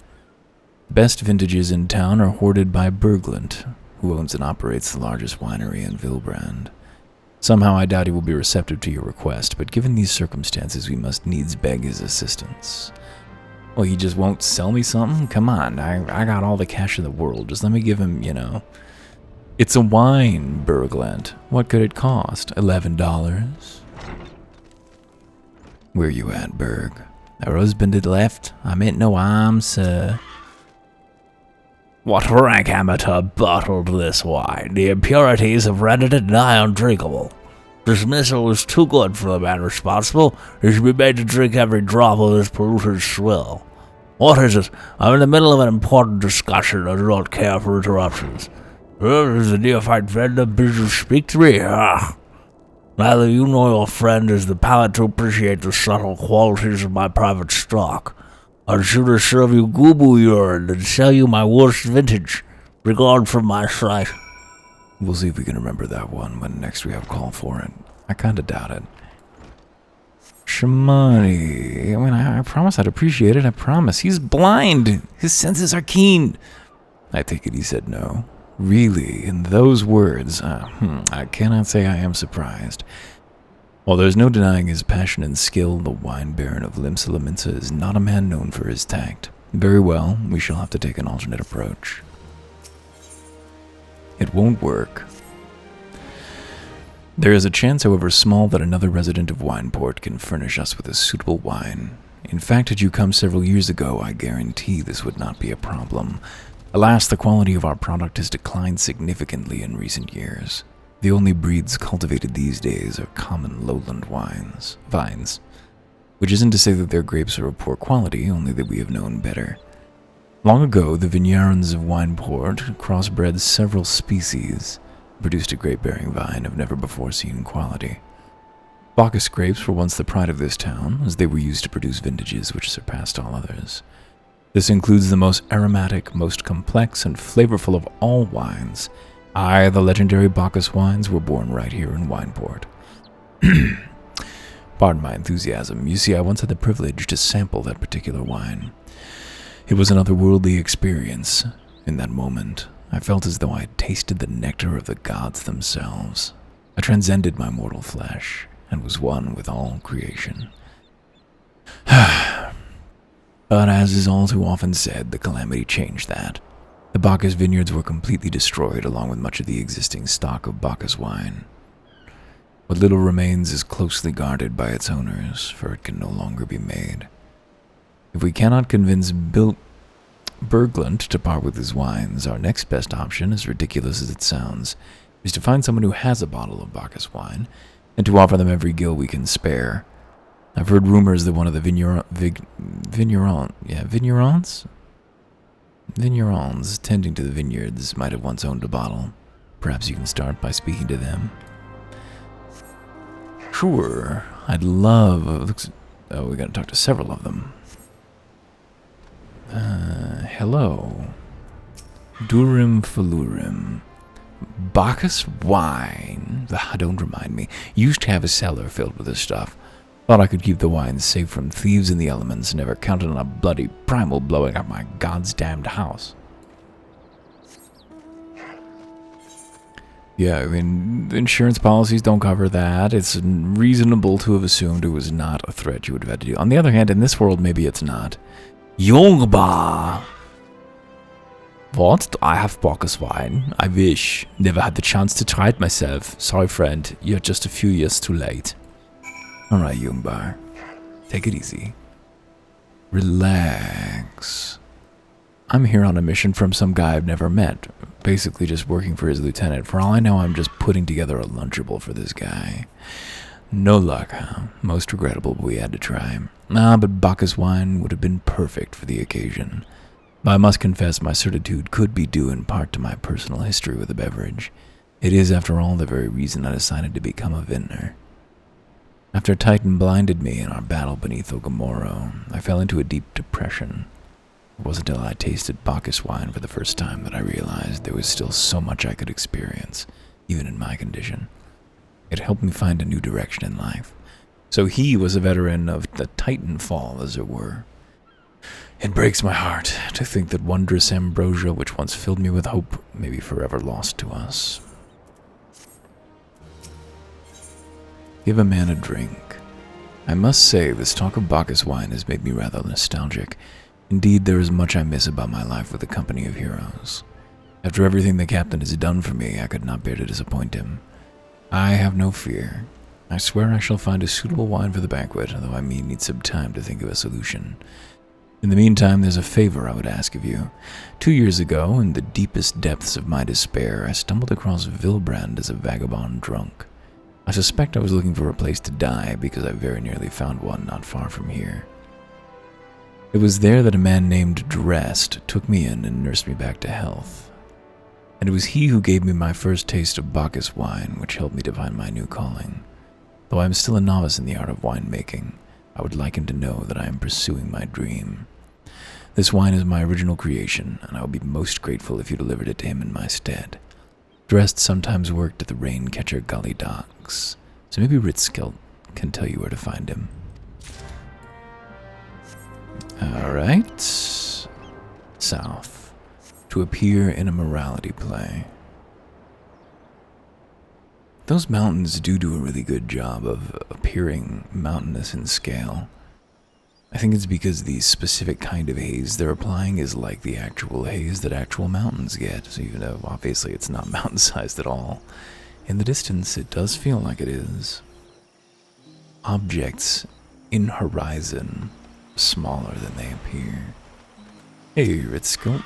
Best vintages in town are hoarded by Berglund, who owns and operates the largest winery in Vilbrand. Somehow I doubt he will be receptive to your request, but given these circumstances, we must needs beg his assistance. Well, he just won't sell me something? Come on, I got all the cash in the world. Just let me give him, It's a wine, Berglund. What could it cost? $11? Where you at, Berg? Our husband had left? I meant no harm, sir.
What rank amateur bottled this wine? The impurities have rendered it nigh undrinkable. Dismissal is too good for the man responsible. He should be made to drink every drop of this polluted swill. What is it? I'm in the middle of an important discussion. I do not care for interruptions. Is the neophyte vendor bid you speak to me? Neither you nor your friend has the palate to appreciate the subtle qualities of my private stock. I'd sooner serve you gubu urine than sell you my worst vintage. Regard from my sight.
We'll see if we can remember that one when next we have call for it. I kinda doubt it. Shamani. I promise I'd appreciate it, I promise. He's blind. His senses are keen. I take it he said no. Really, in those words, I cannot say I am surprised. While there's no denying his passion and skill, the wine baron of Limsa is not a man known for his tact. Very well, we shall have to take an alternate approach. It won't work. There is a chance, however small, that another resident of Wineport can furnish us with a suitable wine. In fact, had you come several years ago, I guarantee this would not be a problem. Alas, the quality of our product has declined significantly in recent years. The only breeds cultivated these days are common lowland vines. Which isn't to say that their grapes are of poor quality, only that we have known better. Long ago, the vineyards of Wineport crossbred several species, produced a grape-bearing vine of never-before-seen quality. Bacchus grapes were once the pride of this town, as they were used to produce vintages which surpassed all others. This includes the most aromatic, most complex, and flavorful of all wines. The legendary Bacchus wines were born right here in Wineport. Pardon my enthusiasm. You see, I once had the privilege to sample that particular wine. It was an otherworldly experience. In that moment, I felt as though I had tasted the nectar of the gods themselves. I transcended my mortal flesh and was one with all creation. But as is all too often said, the calamity changed that. The Bacchus vineyards were completely destroyed along with much of the existing stock of Bacchus wine. What little remains is closely guarded by its owners, for it can no longer be made. If we cannot convince Berglund to part with his wines, our next best option, as ridiculous as it sounds, is to find someone who has a bottle of Bacchus wine, and to offer them every gill we can spare. I've heard rumors that one of the vignerons tending to the vineyards might have once owned a bottle. Perhaps you can start by speaking to them. Sure, I'd love... Oh, we gotta talk to several of them. Hello. Durim Falurim. Bacchus wine. Don't remind me. Used to have a cellar filled with this stuff. Thought I could keep the wine safe from thieves in the elements, never counted on a bloody primal blowing up my god's damned house. Yeah, I mean, insurance policies don't cover that. It's reasonable to have assumed it was not a threat you would have had to do. On the other hand, in this world, maybe it's not. Jungbar! What? I have Bacchus wine. I wish. Never had the chance to try it myself. Sorry, friend. You're just a few years too late. Alright, Jungbar. Take it easy. Relax. I'm here on a mission from some guy I've never met. Basically just working for his lieutenant. For all I know, I'm just putting together a Lunchable for this guy. No luck, huh? Most regrettable, but we had to try. But Bacchus wine would have been perfect for the occasion. But I must confess my certitude could be due in part to my personal history with the beverage. It is, after all, the very reason I decided to become a vintner. After Titan blinded me in our battle beneath Ogamoro, I fell into a deep depression. It wasn't until I tasted Bacchus wine for the first time that I realized there was still so much I could experience, even in my condition. It helped me find a new direction in life. So he was a veteran of the Titan fall, as it were. It breaks my heart to think that wondrous ambrosia which once filled me with hope may be forever lost to us. Give a man a drink. I must say, this talk of Bacchus wine has made me rather nostalgic. Indeed, there is much I miss about my life with the company of heroes. After everything the captain has done for me, I could not bear to disappoint him. I have no fear. I swear I shall find a suitable wine for the banquet, although I may need some time to think of a solution. In the meantime, there's a favor I would ask of you. 2 years ago, in the deepest depths of my despair, I stumbled across Vilbrand as a vagabond drunk. I suspect I was looking for a place to die because I very nearly found one not far from here. It was there that a man named Drest took me in and nursed me back to health. And it was he who gave me my first taste of Bacchus wine, which helped me to find my new calling. Though I am still a novice in the art of winemaking, I would like him to know that I am pursuing my dream. This wine is my original creation, and I would be most grateful if you delivered it to him in my stead. Drest sometimes worked at the Raincatcher Gully docks, so maybe Ritzkill can tell you where to find him. Alright. South. To appear in a morality play. Those mountains do a really good job of appearing mountainous in scale. I think it's because the specific kind of haze they're applying is like the actual haze that actual mountains get. So even though obviously it's not mountain-sized at all, in the distance it does feel like it is. Objects in horizon smaller than they appear. Hey, Ritzkill.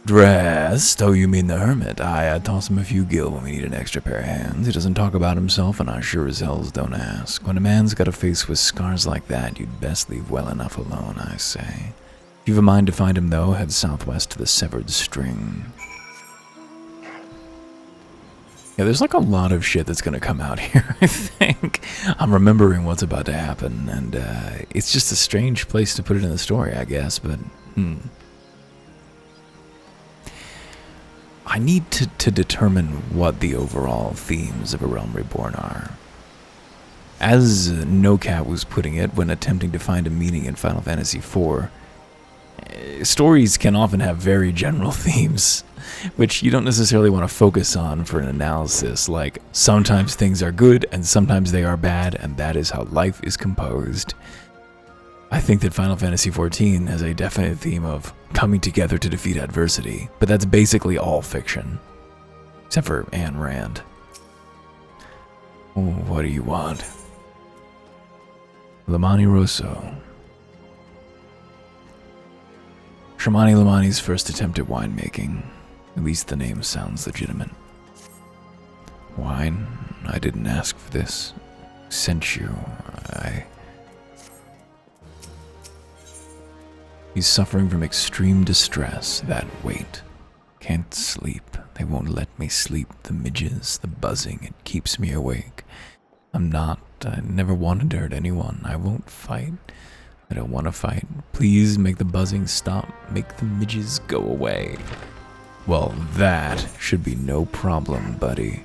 Dressed? Oh, you mean the hermit? I toss him a few gil when we need an extra pair of hands. He doesn't talk about himself, and I sure as hells don't ask. When a man's got a face with scars like that, you'd best leave well enough alone, I say. If you've a mind to find him, though, head southwest to the Severed String. Yeah, there's like a lot of shit that's gonna come out here, I think. I'm remembering what's about to happen, and it's just a strange place to put it in the story, I guess, but I need to determine what the overall themes of A Realm Reborn are. As NoCat was putting it when attempting to find a meaning in Final Fantasy IV, stories can often have very general themes, which you don't necessarily want to focus on for an analysis, like sometimes things are good and sometimes they are bad, and that is how life is composed. I think that Final Fantasy XIV has a definite theme of coming together to defeat adversity, but that's basically all fiction. Except for Ayn Rand. Oh, what do you want? Lamani Rosso. Shamani Lamani's first attempt at winemaking. At least the name sounds legitimate. Wine? I didn't ask for this. Sent you. He's suffering from extreme distress. That weight. Can't sleep. They won't let me sleep. The midges, the buzzing, it keeps me awake. I never wanted to hurt anyone. I won't fight. I don't want to fight. Please make the buzzing stop. Make the midges go away. Well, that should be no problem, buddy.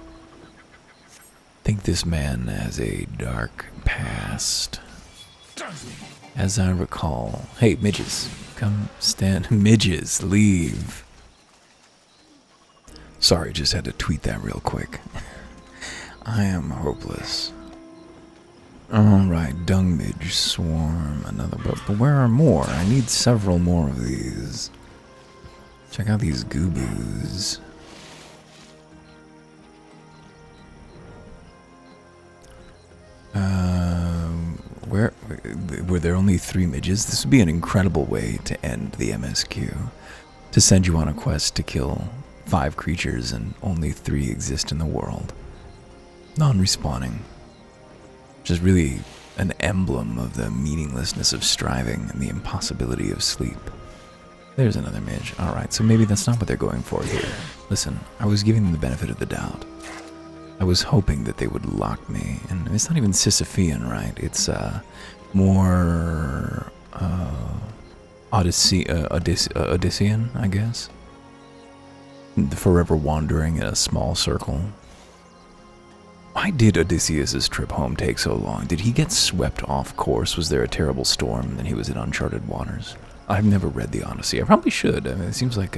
I think this man has a dark past. As I recall. Hey, midges. Come stand. Midges, leave. Sorry, just had to tweet that real quick. I am hopeless. Alright, dung midge, swarm, another, but where are more? I need several more of these. Check out these goo-boos. Were there only 3 midges? This would be an incredible way to end the MSQ. To send you on a quest to kill 5 creatures and only 3 exist in the world. Non-respawning. Which is really an emblem of the meaninglessness of striving and the impossibility of sleep. There's another midge. Alright, so maybe that's not what they're going for here. Listen, I was giving them the benefit of the doubt. I was hoping that they would lock me. And it's not even Sisyphean, right? It's more Odyssean, I guess. The forever wandering in a small circle. Why did Odysseus' trip home take so long? Did he get swept off course? Was there a terrible storm and he was in uncharted waters? I've never read the Odyssey. I probably should. I mean, it seems like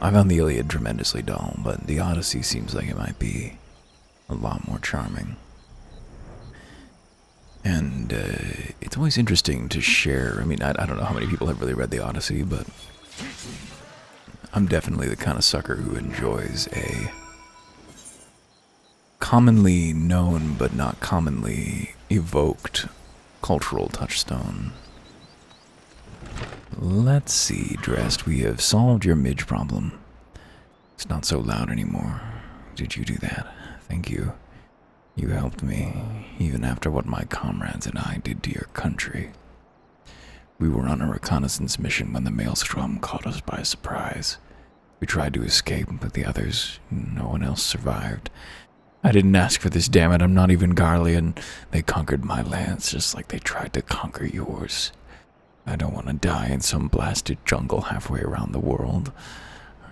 I found the Iliad tremendously dull, but the Odyssey seems like it might be a lot more charming. And it's always interesting to share. I mean, I don't know how many people have really read the Odyssey, but I'm definitely the kind of sucker who enjoys a commonly known but not commonly evoked cultural touchstone. Let's see, Dressed, we have solved your midge problem. It's not so loud anymore. Did you do that? Thank you. You helped me, even after what my comrades and I did to your country. We were on a reconnaissance mission when the Maelstrom caught us by surprise. We tried to escape, but the others, no one else survived. I didn't ask for this, damn it. I'm not even Garlean. They conquered my lands just like they tried to conquer yours. I don't want to die in some blasted jungle halfway around the world.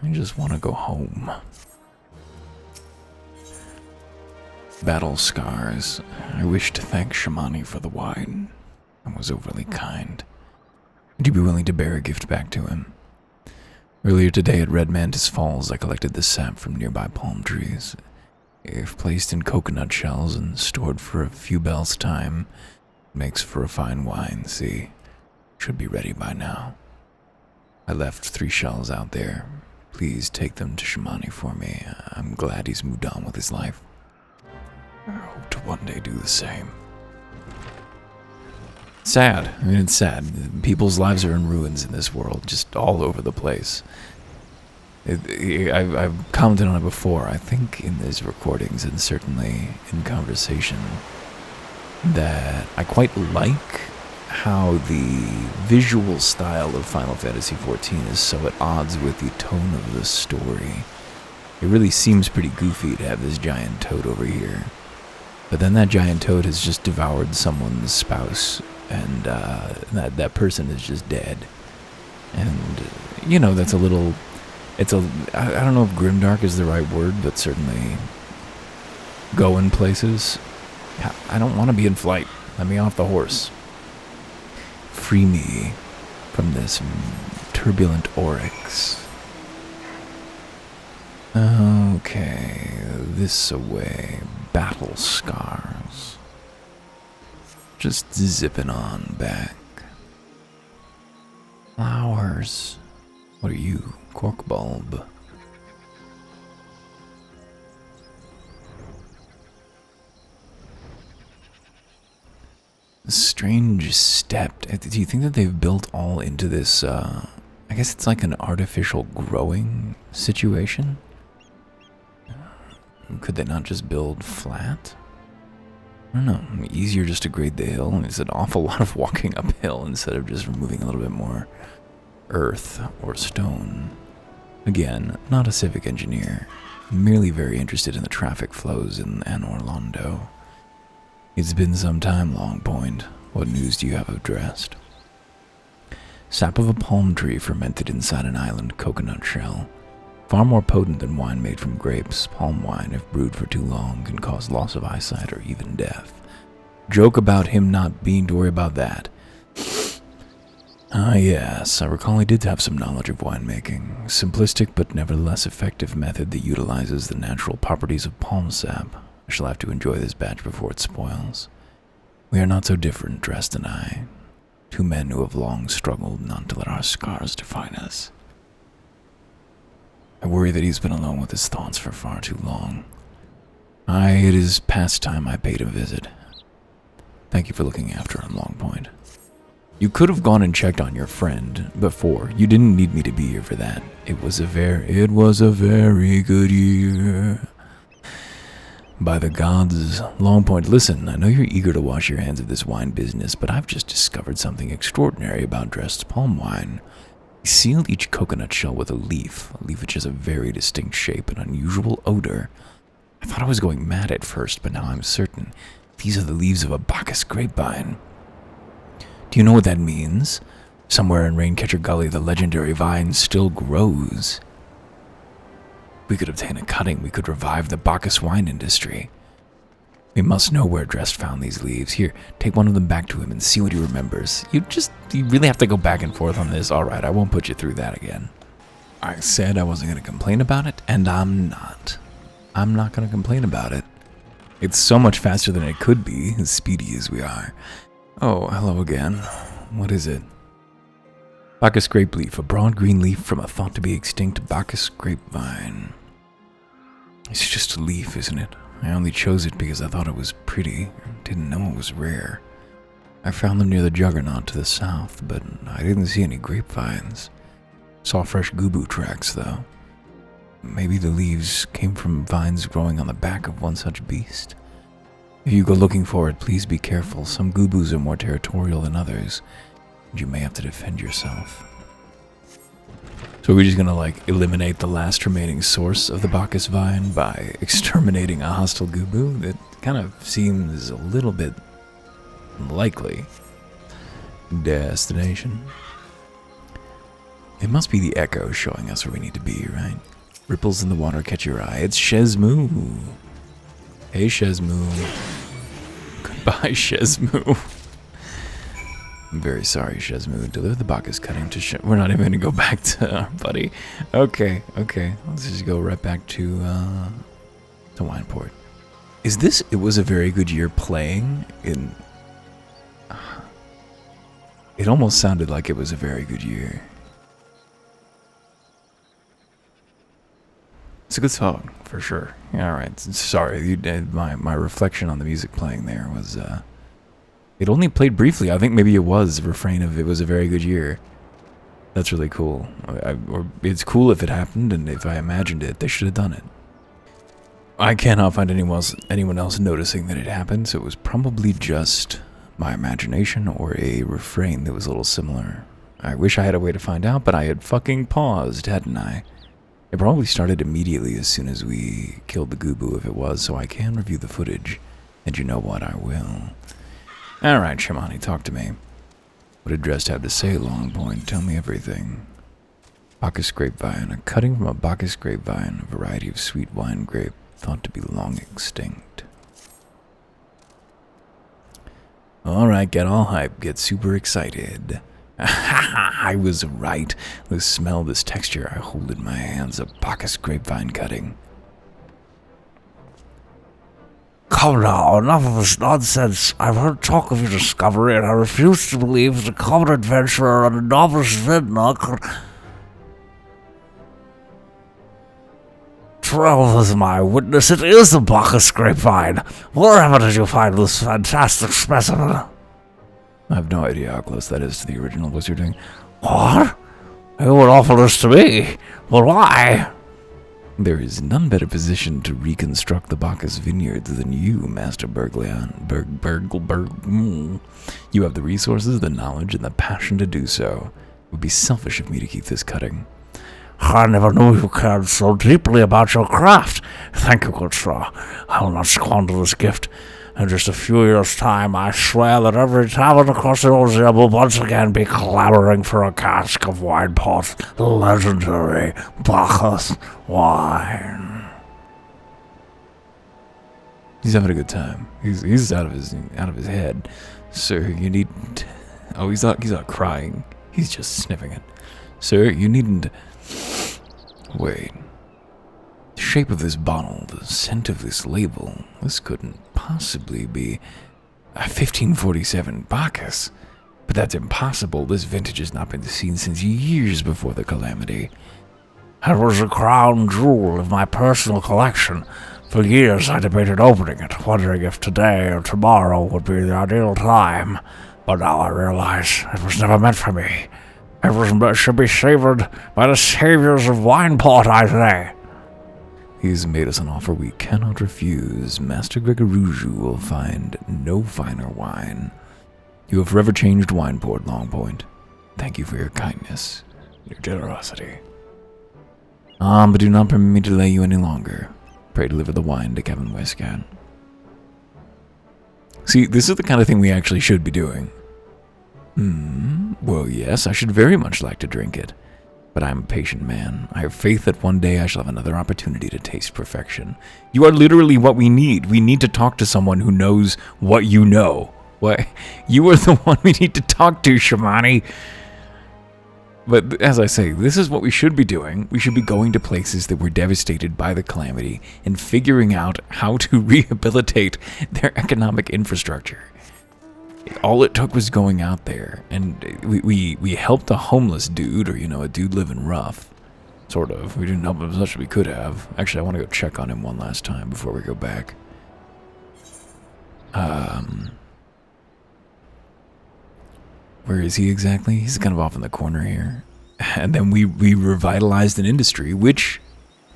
I just want to go home. Battle scars. I wish to thank Shamani for the wine. I was overly kind. Would you be willing to bear a gift back to him? Earlier today at Red Mantis Falls, I collected the sap from nearby palm trees. If placed in coconut shells and stored for a few bells' time, makes for a fine wine, see? Should be ready by now. I left 3 shells out there. Please take them to Shamani for me. I'm glad he's moved on with his life. I hope to one day do the same. Sad. I mean, it's sad. People's lives are in ruins in this world, just all over the place. I've commented on it before, I think in these recordings and certainly in conversation, that I quite like how the visual style of Final Fantasy XIV is so at odds with the tone of the story. It really seems pretty goofy to have this giant toad over here. But then that giant toad has just devoured someone's spouse, and that person is just dead. And, you know, that's a little It's a... I don't know if grimdark is the right word, but certainly going places. I don't want to be in flight. Let me off the horse. Free me from this turbulent oryx. Okay, this away. Battle scars. Just zipping on back. Flowers. What are you? Cork bulb. Strange step. Do you think that they've built all into this, I guess it's like an artificial growing situation? Could they not just build flat? I don't know. Easier just to grade the hill. It's an awful lot of walking uphill instead of just removing a little bit more earth or stone. Again, not a civic engineer. Merely very interested in the traffic flows in Orlando. It's been some time, Longpoint. What news do you have of Drest? Sap of a palm tree fermented inside an island coconut shell. Far more potent than wine made from grapes, palm wine, if brewed for too long, can cause loss of eyesight or even death. Joke about him not being to worry about that. Ah, yes, I recall he did have some knowledge of winemaking. Simplistic but nevertheless effective method that utilizes the natural properties of palm sap. I shall have to enjoy this batch before it spoils. We are not so different, Drest and I. Two men who have long struggled not to let our scars define us. I worry that he's been alone with his thoughts for far too long. It is past time I paid a visit. Thank you for looking after him, Longpoint. You could have gone and checked on your friend before. You didn't need me to be here for that. It was a very good year. By the gods, Longpoint, listen, I know you're eager to wash your hands of this wine business, but I've just discovered something extraordinary about Drest's palm wine. He sealed each coconut shell with a leaf which has a very distinct shape and unusual odor. I thought I was going mad at first, but now I'm certain. These are the leaves of a Bacchus grapevine. Do you know what that means? Somewhere in Raincatcher Gully, the legendary vine still grows. We could obtain a cutting, we could revive the Bacchus wine industry. We must know where Drest found these leaves. Here, take one of them back to him and see what he remembers. You really have to go back and forth on this. Alright, I won't put you through that again. I said I wasn't going to complain about it, and I'm not. I'm not going to complain about it. It's so much faster than it could be, as speedy as we are. Oh, hello again. What is it? Bacchus grape leaf, a broad green leaf from a thought-to-be extinct Bacchus grapevine. It's just a leaf, isn't it? I only chose it because I thought it was pretty. Didn't know it was rare. I found them near the Juggernaut to the south, but I didn't see any grapevines. Saw fresh gubu tracks, though. Maybe the leaves came from vines growing on the back of one such beast. If you go looking for it, please be careful. Some gubus are more territorial than others, and you may have to defend yourself. So we're just gonna, eliminate the last remaining source of the Bacchus vine by exterminating a hostile gubu? That kind of seems a little bit likely. Destination. It must be the echo showing us where we need to be, right? Ripples in the water catch your eye. It's Shezmoo. Hey, Shezmoo. Goodbye, Shezmoo. I'm very sorry, Shezmoo. Deliver the Bacchus cutting to We're not even going to go back to our buddy. Okay. Let's just go right back to Wineport. Is this It Was a Very Good Year playing in... It almost sounded like it was a very good year. It's a good song, for sure. Alright, sorry. My reflection on the music playing there was... It only played briefly. I think maybe it was a refrain of "It was a very good year." That's really cool. Or it's cool if it happened, and if I imagined it, they should have done it. I cannot find anyone else noticing that it happened, so it was probably just my imagination or a refrain that was a little similar. I wish I had a way to find out, but I had fucking paused, hadn't I? It probably started immediately as soon as we killed the gubu if it was, so I can review the footage. And you know what, I will. Alright, Shamani, talk to me. What did Drest have to say, Longpoint? Tell me everything. Bacchus grapevine. A cutting from a Bacchus grapevine, a variety of sweet wine grape thought to be long extinct. Alright, get all hype. Get super excited. I was right. This smell, this texture I hold in my hands, a Bacchus grapevine cutting.
Come now, enough of this nonsense. I've heard talk of your discovery, and I refuse to believe that a common adventurer and a novice vintner could... 12 is my witness. It is a Bacchus grapevine. Wherever did you find this fantastic specimen?
I have no idea how close that is to the original wizarding.
What? You would offer this to me, but why?
There is none better positioned to reconstruct the Bacchus vineyards than you, Master Berglion. You have the resources, the knowledge, and the passion to do so. It would be selfish of me to keep this cutting.
I never knew you cared so deeply about your craft. Thank you, good sir. I will not squander this gift. In just a few years' time, I swear that every tavern across the Ocean will once again be clamoring for a cask of wine pot, legendary Bacchus wine.
He's having a good time. He's out of his head. Sir, you need... Oh, he's not crying. He's just sniffing it. Sir, you needn't... Wait. The shape of this bottle, the scent of this label, this couldn't possibly be a 1547 Bacchus. But that's impossible. This vintage has not been seen since years before the calamity.
It was a crown jewel of my personal collection. For years I debated opening it, wondering if today or tomorrow would be the ideal time. But now I realize it was never meant for me. It should be savored by the saviors of wine pot, I say.
He's made us an offer we cannot refuse. Master Gregoruju will find no finer wine. You have forever changed Wineport, Longpoint. Thank you for your kindness, your generosity. But do not permit me to delay you any longer. Pray deliver the wine to Kevin Westcat. See, this is the kind of thing we actually should be doing. Well, yes, I should very much like to drink it. But I'm a patient man. I have faith that one day I shall have another opportunity to taste perfection. You are literally what we need. We need to talk to someone who knows what you know. What? You are the one we need to talk to, Shamani. But as I say, this is what we should be doing. We should be going to places that were devastated by the calamity and figuring out how to rehabilitate their economic infrastructure. All it took was going out there, and we helped a homeless dude, or, a dude living rough. Sort of. We didn't help him as much as we could have. Actually, I want to go check on him one last time before we go back. Where is he exactly? He's kind of off in the corner here. And then we revitalized an industry, which,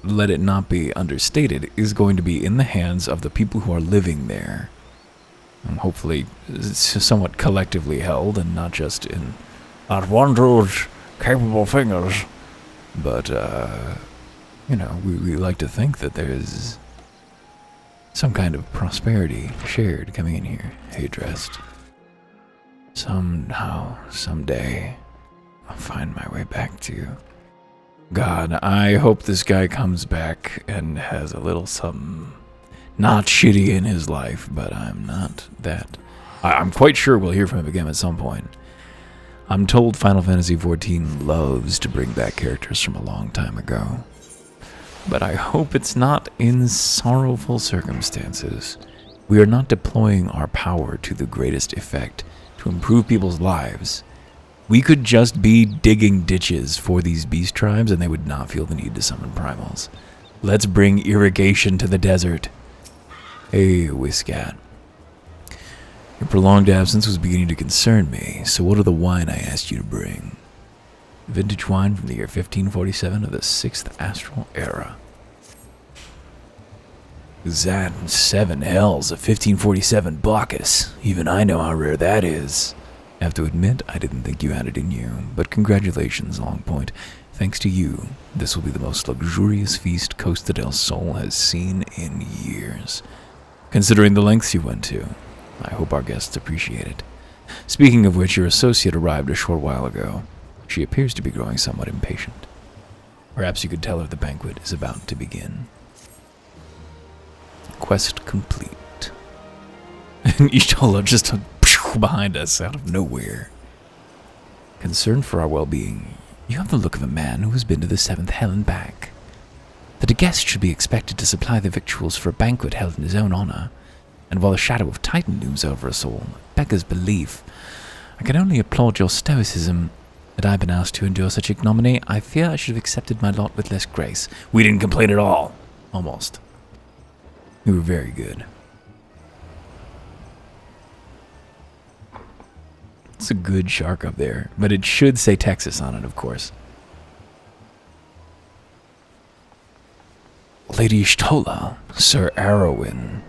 let it not be understated, is going to be in the hands of the people who are living there. And hopefully it's somewhat collectively held and not just in
that one dude's capable fingers.
But, we like to think that there's some kind of prosperity shared coming in here. Hey, dressed. Somehow, someday, I'll find my way back to you. God, I hope this guy comes back and has a little something not shitty in his life, but I'm not that. I'm quite sure we'll hear from him again at some point. I'm told Final Fantasy XIV loves to bring back characters from a long time ago. But I hope it's not in sorrowful circumstances. We are not deploying our power to the greatest effect to improve people's lives. We could just be digging ditches for these beast tribes and they would not feel the need to summon primals. Let's bring irrigation to the desert. Hey, Whiscat. Your prolonged absence was beginning to concern me, so what of the wine I asked you to bring? Vintage wine from the year 1547 of the 6th Astral Era. That 7 hells of 1547 Bacchus. Even I know how rare that is. I have to admit, I didn't think you had it in you, but congratulations, Longpoint. Thanks to you, this will be the most luxurious feast Costa del Sol has seen in years. Considering the lengths you went to, I hope our guests appreciate it. Speaking of which, your associate arrived a short while ago. She appears to be growing somewhat impatient. Perhaps you could tell her the banquet is about to begin. Quest complete. And Ishtola just behind us out of nowhere. Concerned for our well-being, you have the look of a man who has been to the seventh hell and back. That a guest should be expected to supply the victuals for a banquet held in his own honor, and while the shadow of Titan looms over us all, beggars belief. I can only applaud your stoicism. Had I been asked to endure such ignominy, I fear I should have accepted my lot with less grace. We didn't complain at all. Almost. We were very good. It's a good shark up there, but it should say Texas on it, of course. Lady Ishtola, Sir Arrowin.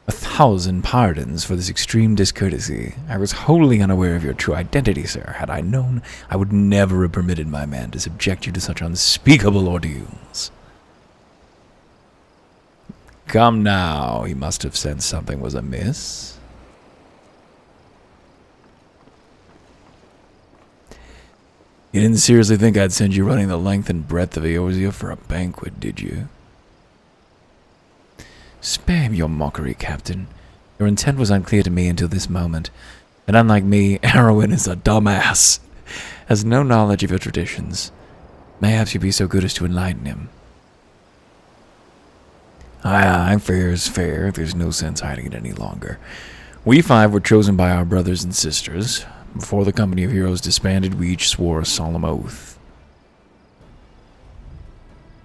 1,000 pardons for this extreme discourtesy. I was wholly unaware of your true identity, sir. Had I known, I would never have permitted my man to subject you to such unspeakable ordeals. Come now, he must have sensed something was amiss. You didn't seriously think I'd send you running the length and breadth of Eorzea for a banquet, did you? Spare your mockery, Captain. Your intent was unclear to me until this moment, and unlike me, Arrowin is a dumbass. Has no knowledge of your traditions. Mayhaps you be so good as to enlighten him. Aye, fair is fair. There's no sense hiding it any longer. We 5 were chosen by our brothers and sisters. Before the company of heroes disbanded, we each swore a solemn oath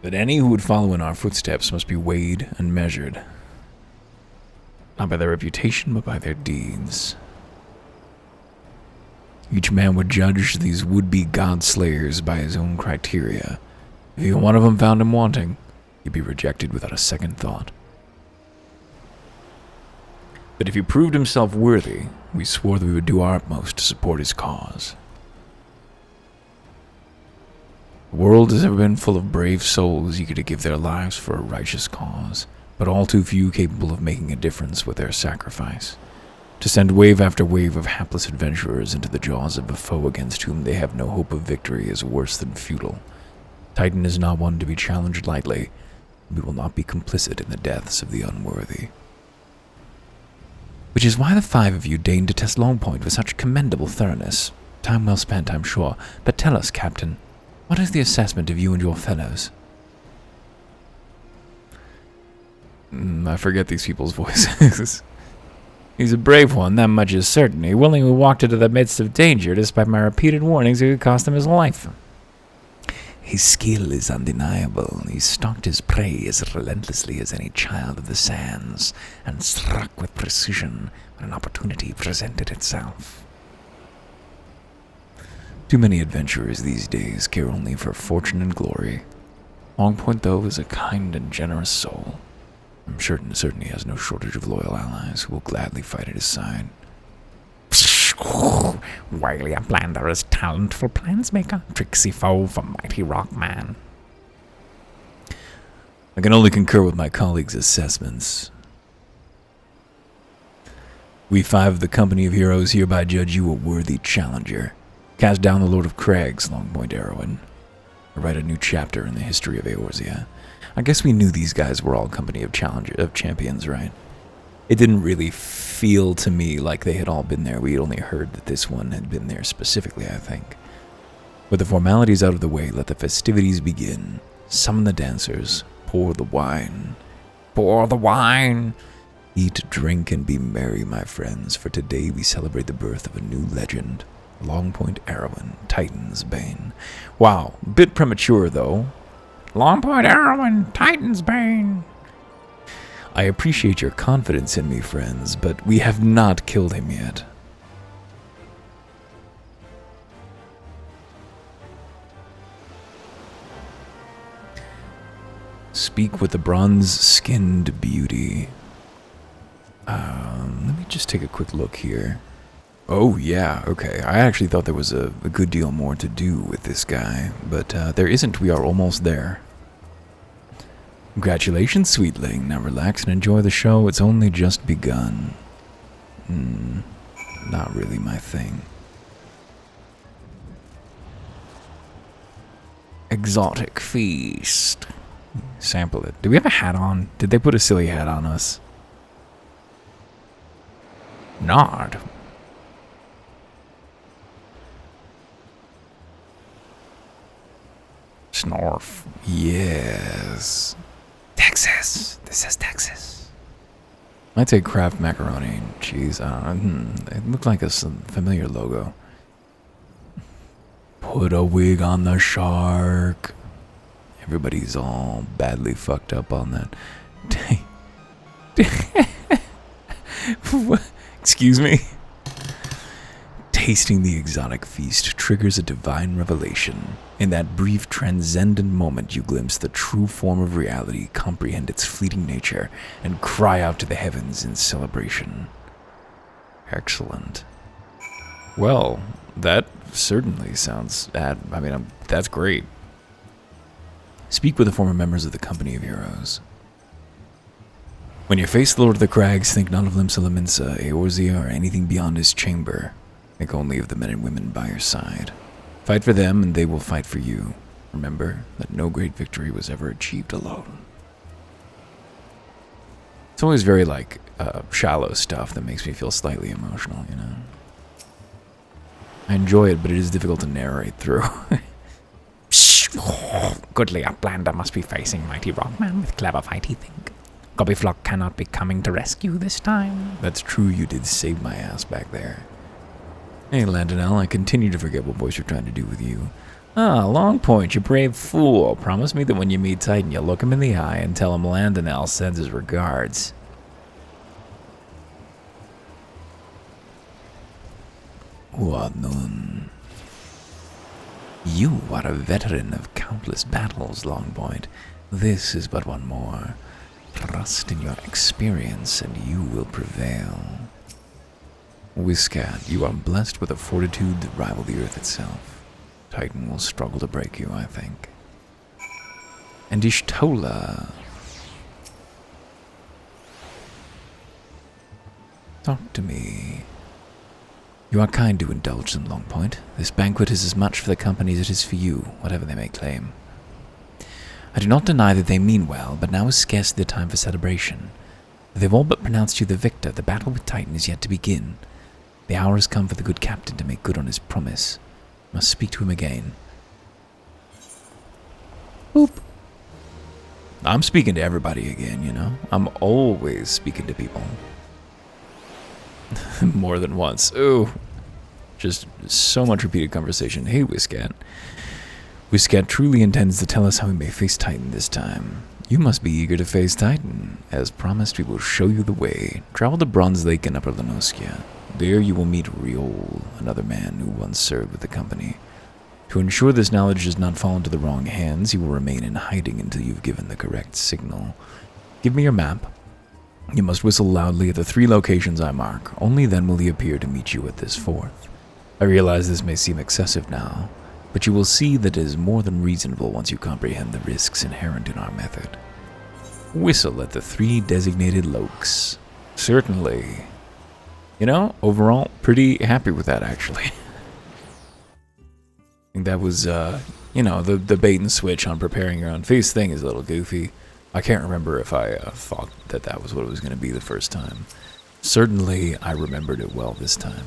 that any who would follow in our footsteps must be weighed and measured, not by their reputation, but by their deeds. Each man would judge these would-be god-slayers by his own criteria. If even one of them found him wanting, he'd be rejected without a second thought. But if he proved himself worthy, we swore that we would do our utmost to support his cause. The world has ever been full of brave souls eager to give their lives for a righteous cause, but all too few capable of making a difference with their sacrifice. To send wave after wave of hapless adventurers into the jaws of a foe against whom they have no hope of victory is worse than futile. Titan is not one to be challenged lightly. We will not be complicit in the deaths of the unworthy. Which is why the 5 of you deigned to test Longpoint with such commendable thoroughness. Time well spent, I'm sure. But tell us, Captain, what is the assessment of you and your fellows? I forget these people's voices. He's a brave one, that much is certain. He willingly walked into the midst of danger, despite my repeated warnings it could cost him his life. His skill is undeniable. He stalked his prey as relentlessly as any child of the sands, and struck with precision when an opportunity presented itself. Too many adventurers these days care only for fortune and glory. Longpoint, though, is a kind and generous soul. I'm certain he has no shortage of loyal allies who will gladly fight at his side.
Wily Uplander is talentful plansmaker, tricksy foe for mighty rockman.
I can only concur with my colleagues' assessments. We 5 of the company of heroes hereby judge you a worthy challenger. Cast down the Lord of Crags, Longpoint Arrowin, or write a new chapter in the history of Eorzea. I guess we knew these guys were all company of champions, right? It didn't really feel to me like they had all been there. We had only heard that this one had been there specifically, I think. With the formalities out of the way, let the festivities begin. Summon the dancers. Pour the wine.
Pour the wine!
Eat, drink, and be merry, my friends, for today we celebrate the birth of a new legend. Longpoint Arrowin, Titan's Bane. Wow, bit premature, though.
Longpoint Arrowin, Titan's Bane.
I appreciate your confidence in me, friends, but we have not killed him yet. Speak with the bronze-skinned beauty. Let me just take a quick look here. Oh, yeah, okay. I actually thought there was a good deal more to do with this guy, but there isn't. We are almost there. Congratulations, sweetling. Now relax and enjoy the show. It's only just begun. Not really my thing. exotic feast. Sample it. Do we have a hat on? Did they put a silly hat on us? Nard. Snorf. Yes. Texas. This says Texas. I'd say Kraft macaroni and cheese. It looked like a familiar logo. Put a wig on the shark. Everybody's all badly fucked up on that. Excuse me? Tasting the exotic feast triggers a divine revelation. In that brief, transcendent moment, you glimpse the true form of reality, comprehend its fleeting nature, and cry out to the heavens in celebration. Excellent. Well, that certainly sounds that's great. Speak with the former members of the Company of Heroes. When you face the Lord of the Crags, think not of Limsa Laminsa, Eorzea, or anything beyond his chamber. Think only of the men and women by your side. Fight for them, and they will fight for you. Remember that no great victory was ever achieved alone. It's always very, shallow stuff that makes me feel slightly emotional, you know? I enjoy it, but it is difficult to narrate through.
Goodly Uplander must be facing mighty Rockman with clever fighty think. Gobbyflock cannot be coming to rescue this time.
That's true, you did save my ass back there. Hey, Landonell, I continue to forget what boys are trying to do with you.
Ah, Long Point, you brave fool. Promise me that when you meet Titan, you'll look him in the eye and tell him Landonell sends his regards.
What nun? You are a veteran of countless battles, Longpoint. This is but one more. Trust in your experience, and you will prevail. Whiscat, you are blessed with a fortitude that rival the earth itself. Titan will struggle to break you, I think. And Ishtola. Talk to me. You are kind to indulge them, Longpoint. This banquet is as much for the company as it is for you, whatever they may claim. I do not deny that they mean well, but now is scarcely the time for celebration. They've all but pronounced you the victor. The battle with Titan is yet to begin. The hour has come for the good captain to make good on his promise. Must speak to him again. Boop. I'm speaking to everybody again, you know? I'm always speaking to people. More than once. Ooh. Just so much repeated conversation. Hey, Whiscat. Whiscat truly intends to tell us how we may face Titan this time. You must be eager to face Titan. As promised, we will show you the way. Travel to Bronze Lake in Upper Lenoskia. There you will meet Riol, another man who once served with the company. To ensure this knowledge does not fall into the wrong hands, he will remain in hiding until you've given the correct signal. Give me your map. You must whistle loudly at the 3 locations I mark. Only then will he appear to meet you at this 4th. I realize this may seem excessive now, but you will see that it is more than reasonable once you comprehend the risks inherent in our method. Whistle at the 3 designated lokes. Certainly. You know, overall, pretty happy with that, actually. I think that was, the bait and switch on preparing your own face thing is a little goofy. I can't remember if I thought that was what it was going to be the first time. Certainly, I remembered it well this time.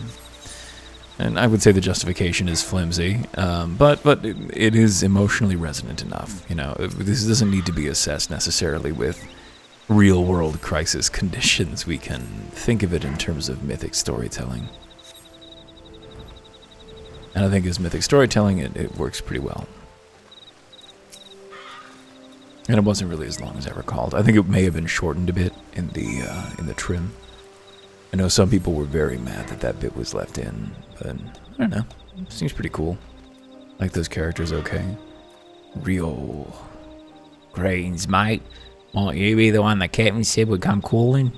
And I would say the justification is flimsy, but it is emotionally resonant enough. You know, this doesn't need to be assessed necessarily with real-world crisis conditions. We can think of it in terms of mythic storytelling. And I think as mythic storytelling, it works pretty well. And it wasn't really as long as I recalled. I think it may have been shortened a bit in the trim. I know some people were very mad that bit was left in, but I don't know. It seems pretty cool. Like those characters okay. Real.
Greetings, mate. Won't you be the one the captain said would come calling?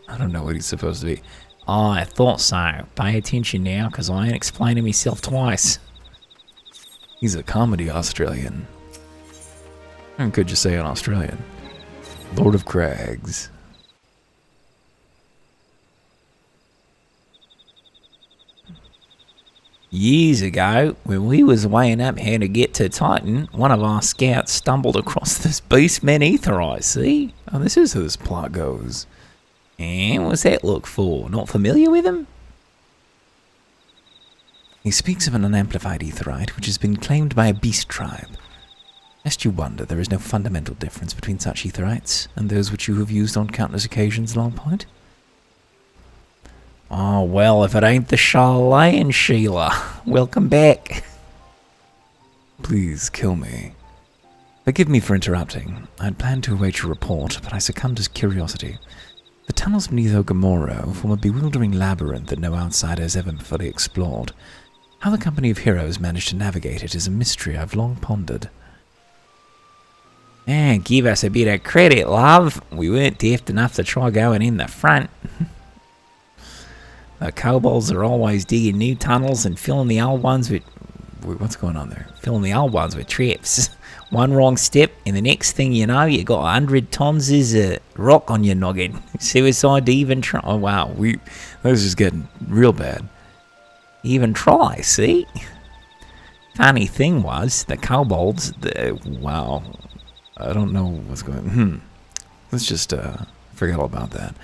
I don't know what he's supposed to be.
Oh, I thought so. Pay attention now, because I ain't explaining myself twice.
He's a comedy Australian. I could just say an Australian. Lord of Crags.
Years ago, when we was weighing up how to get to Titan, one of our scouts stumbled across this beastman Aetheryte, see?
Oh, this is how this plot goes.
And what's that look for? Not familiar with him?
He speaks of an unamplified Aetheryte which has been claimed by a beast tribe. Lest you wonder, there is no fundamental difference between such Aetherites and those which you have used on countless occasions, Longpoint.
Oh, well, if it ain't the Charlene Sheila. Welcome back.
Please kill me. Forgive me for interrupting. I'd planned to await your report, but I succumbed to curiosity. The tunnels beneath Ogamoro form a bewildering labyrinth that no outsider has ever fully explored. How the company of heroes managed to navigate it is a mystery I've long pondered.
Give us a bit of credit, love. We weren't daft enough to try going in the front. The kobolds are always digging new tunnels and filling the old ones with...
What's going on there?
Filling the old ones with traps. One wrong step, and the next thing you know, you got 100 tons of rock on your noggin. Suicide to even try.
Oh, wow. This is getting real bad.
Even try, see? Funny thing was, the kobolds...
Wow. I don't know what's going on. Let's just forget all about that.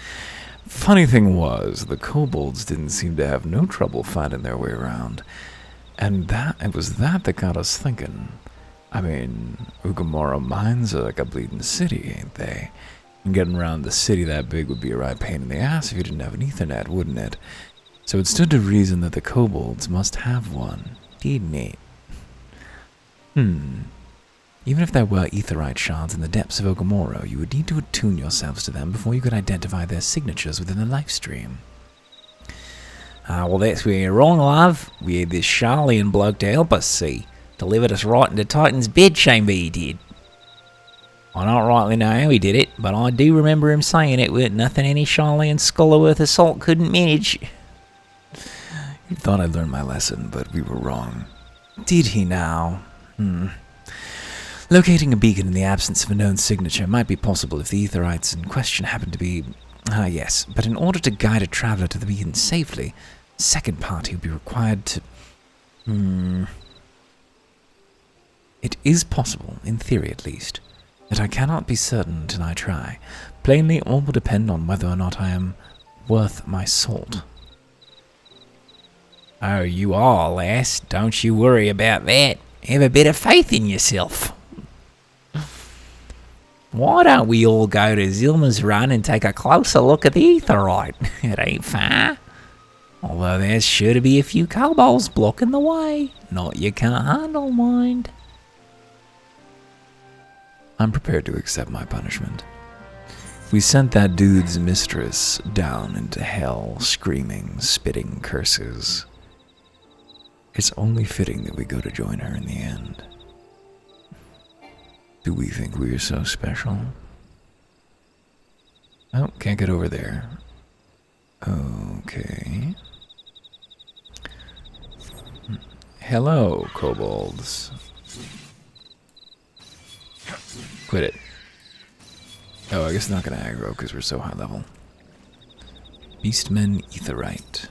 Funny thing was, the kobolds didn't seem to have no trouble finding their way around. And it was that got us thinking. I mean, Ugamoro mines are like a bleeding city, ain't they? And getting around the city that big would be a right pain in the ass if you didn't have an Ethernet, wouldn't it? So it stood to reason that the kobolds must have one, didn't it? Even if there were Aetherite shards in the depths of Ogamoro, you would need to attune yourselves to them before you could identify their signatures within the life stream.
Well, that's where you're wrong, love. We had this Charlian bloke to help us, see. Delivered us right into Titan's bedchamber, he did. I don't rightly know how he did it, but I do remember him saying it weren't nothing any Charlian scholar worth of salt couldn't manage.
You thought I'd learned my lesson, but we were wrong. Did he now? Locating a beacon in the absence of a known signature might be possible if the Aetherites in question happen to be... yes, but in order to guide a traveler to the beacon safely, a second party would be required to... It is possible, in theory at least, that I cannot be certain until I try. Plainly, all will depend on whether or not I am worth my salt.
Oh, you are, lass. Don't you worry about that. Have a bit of faith in yourself. Why don't we all go to Zilma's Run and take a closer look at the Aetherite? It ain't far. Although there's sure to be a few kobolds blocking the way. Not you can't handle, mind.
I'm prepared to accept my punishment. We sent that dude's mistress down into hell, screaming, spitting curses. It's only fitting that we go to join her in the end. Do we think we are so special? Oh, can't get over there. Okay. Hello, kobolds. Quit it. Oh, I guess it's not gonna aggro because we're so high level. Beastmen Aetherite.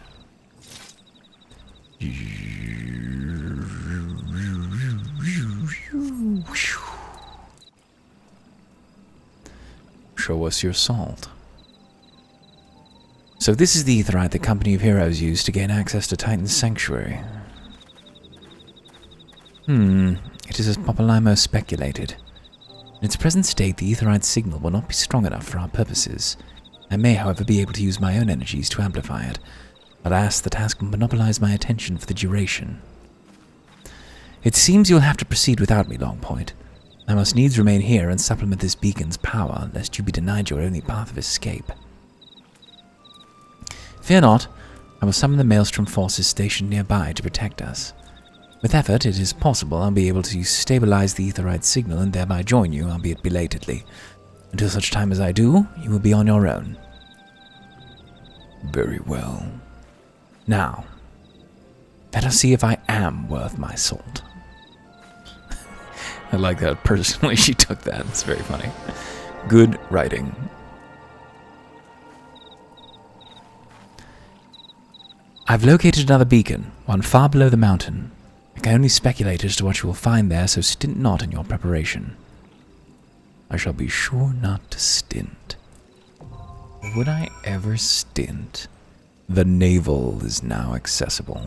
Show us your salt. So this is the Aetherite the Company of Heroes used to gain access to Titan's Sanctuary. It is as Popolimo speculated. In its present state, the Aetherite signal will not be strong enough for our purposes. I may, however, be able to use my own energies to amplify it. Alas, the task will monopolize my attention for the duration. It seems you'll have to proceed without me, Longpoint. I must needs remain here and supplement this beacon's power, lest you be denied your only path of escape. Fear not, I will summon the Maelstrom forces stationed nearby to protect us. With effort, it is possible I'll be able to stabilize the Aetherite signal and thereby join you, albeit belatedly. Until such time as I do, you will be on your own. Very well. Now, let us see if I am worth my salt. I like that personally she took that. It's very funny. Good writing. I've located another beacon, one far below the mountain. I can only speculate as to what you will find there, so stint not in your preparation. I shall be sure not to stint. Would I ever stint? The navel is now accessible.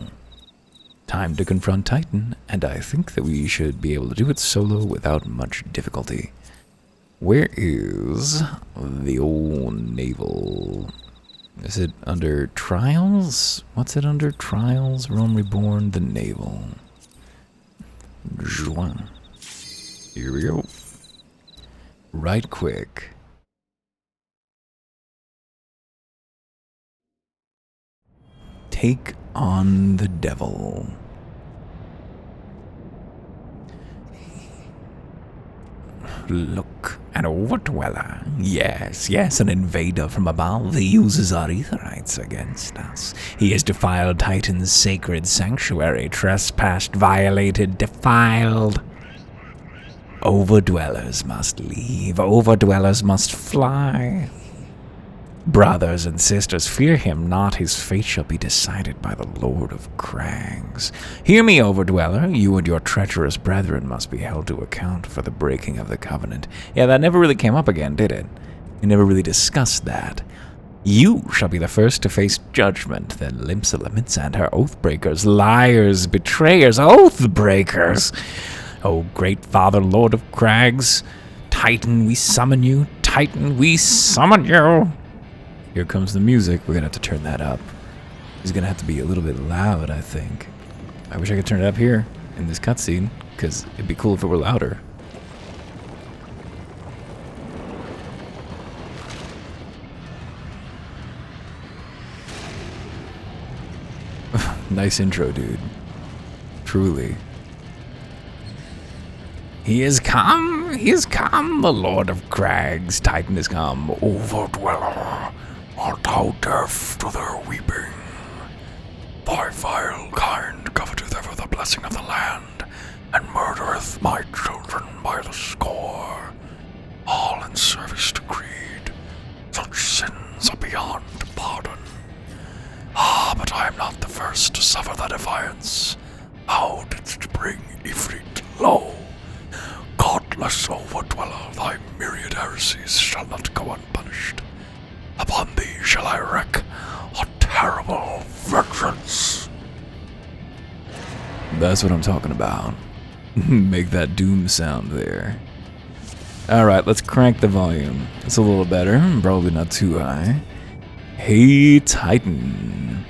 Time to confront Titan, and I think that we should be able to do it solo without much difficulty. Where is the old navel? Is it under Trials? What's it under? Trials, Rome Reborn, the navel. Juin. Here we go. Right quick. Take on the devil.
Look, an overdweller. Yes, an invader from above. He uses our Aetherites against us. He has defiled Titan's sacred sanctuary, trespassed, violated, defiled. Overdwellers must leave. Overdwellers must fly. Brothers and sisters, fear him not. His fate shall be decided by the Lord of Crags. Hear me, Overdweller. You and your treacherous brethren must be held to account for the breaking of the covenant. Yeah, that never really came up again, did it? We never really discussed that. You shall be the first to face judgment, then Limsa and her oathbreakers, liars, betrayers, oathbreakers. O great Father, Lord of Crags, Titan, we summon you. Titan, we summon you.
Here comes the music. We're gonna have to turn that up. It's gonna have to be a little bit loud, I think. I wish I could turn it up here in this cutscene, because it'd be cool if it were louder. Nice intro, dude. Truly.
He is come, the Lord of Crags. Titan is come, Overdweller. Art thou deaf to their weeping? Thy vile kind coveteth ever the blessing of the land, and murdereth my children by the score, all in service to greed. Such sins are beyond pardon. Ah, but I am not the first to suffer the defiance. Thou didst bring Ifrit low. Godless Overdweller, thy myriad heresies shall not go unpunished. Upon thee shall I wreak a terrible vengeance.
That's what I'm talking about. Make that doom sound there. Alright, let's crank the volume. It's a little better, probably not too high. Hey, Titan.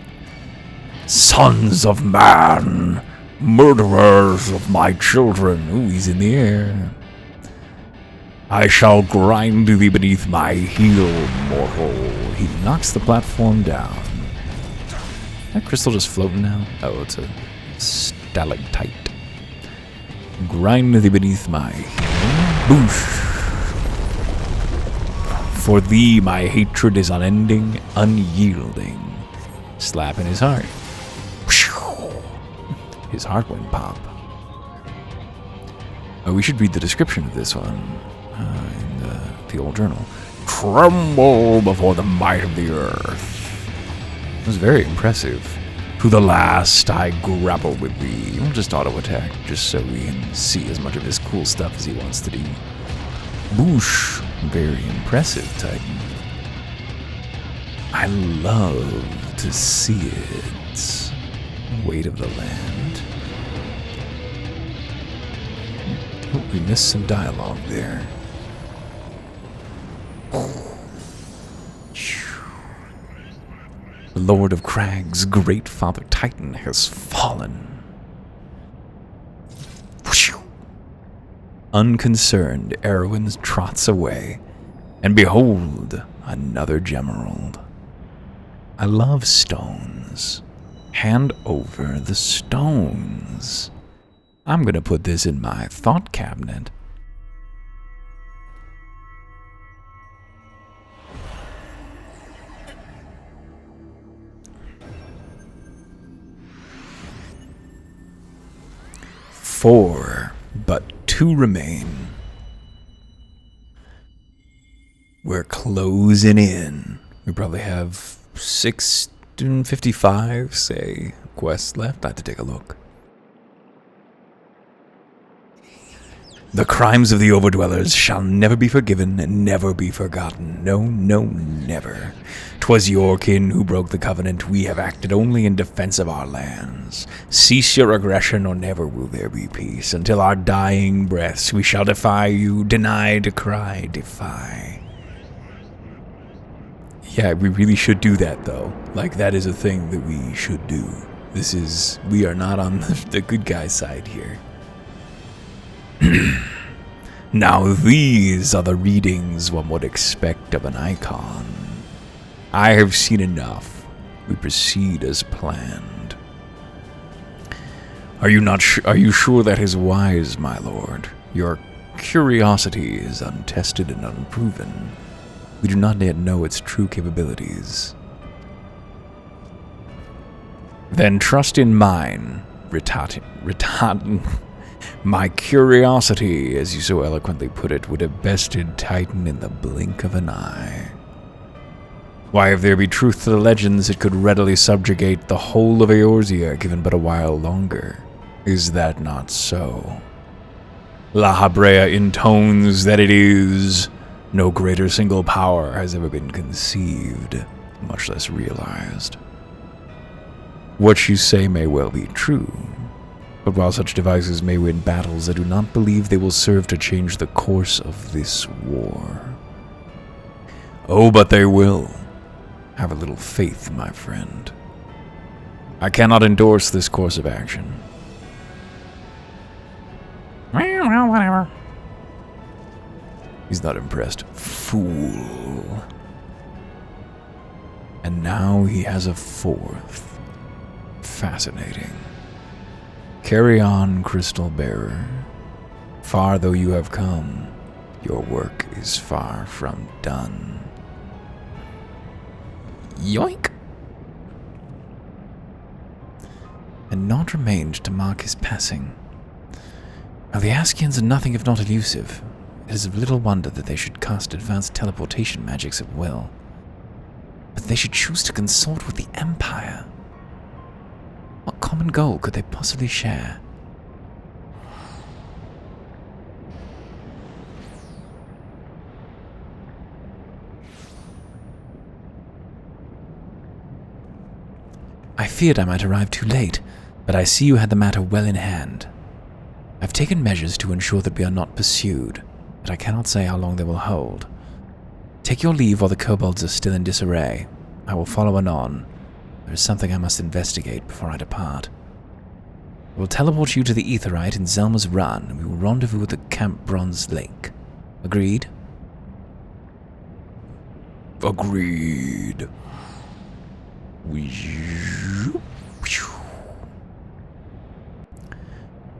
Sons of man, murderers of my children.
Ooh, he's in the air.
I shall grind thee beneath my heel, mortal.
He knocks the platform down. That crystal just floating now? Oh, it's a stalactite. Grind thee beneath my heel. Boosh. For thee my hatred is unending, unyielding. Slap in his heart. His heart went pop. Oh, we should read the description of this one in the old journal.
Tremble before the might of the earth.
It was very impressive.
To the last I grapple with thee.
We'll just auto attack, just so we can see as much of his cool stuff as he wants to do. Boosh. Very impressive, Titan. I love to see it. Weight of the land. Oh, we missed some dialogue there. The Lord of Crags, great Father Titan, has fallen. Unconcerned, Erwin trots away, and behold, another gemerald. I love stones. Hand over the stones. I'm gonna put this in my thought cabinet. Four, but two remain. We're closing in. We probably have 6 55, say, quests left. I have to take a look. The crimes of the Overdwellers shall never be forgiven and never be forgotten. No, no, never. 'Twas your kin who broke the covenant. We have acted only in defense of our lands. Cease your aggression, or never will there be peace. Until our dying breaths, we shall defy you, deny, decry, defy. Yeah, we really should do that, though. Like, that is a thing that we should do. We are not on the good guy side here. Now these are the readings one would expect of an icon. I have seen enough. We proceed as planned. Are you sure that is wise, my lord? Your curiosity is untested and unproven. We do not yet know its true capabilities. Then trust in mine, My curiosity, as you so eloquently put it, would have bested Titan in the blink of an eye. Why, if there be truth to the legends, it could readily subjugate the whole of Eorzea given but a while longer. Is that not so? La Habrea intones that it is. No greater single power has ever been conceived, much less realized. What you say may well be true. But while such devices may win battles, I do not believe they will serve to change the course of this war. Oh, but they will. Have a little faith, my friend. I cannot endorse this course of action.
Well, whatever.
He's not impressed. Fool. And now he has a fourth. Fascinating. Carry on, Crystal Bearer. Far though you have come, your work is far from done.
Yoink!
And naught remained to mark his passing. Now the Askians are nothing if not elusive. It is of little wonder that they should cast advanced teleportation magics at will. But they should choose to consort with the Empire. What common goal could they possibly share? I feared I might arrive too late, but I see you had the matter well in hand. I've taken measures to ensure that we are not pursued, but I cannot say how long they will hold. Take your leave while the kobolds are still in disarray. I will follow anon. There is something I must investigate before I depart. I will teleport you to the Aetheryte in Zelma's Run, and we will rendezvous at the Camp Bronze Lake. Agreed? Agreed.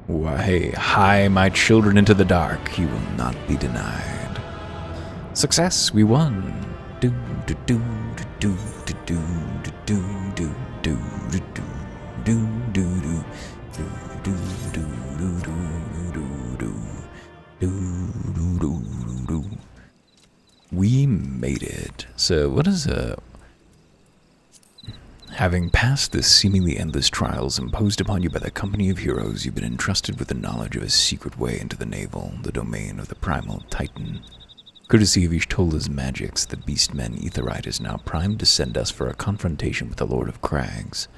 Why, hie my children into the dark. You will not be denied. Success, we won. Do do do do do do do do do do do do do. We made it. So what is having passed the seemingly endless trials imposed upon you by the company of heroes, you've been entrusted with the knowledge of a secret way into the navel, the domain of the primal Titan. Courtesy of Ishtola's magics, the Beastmen Aetheryte is now primed to send us for a confrontation with the Lord of Crags.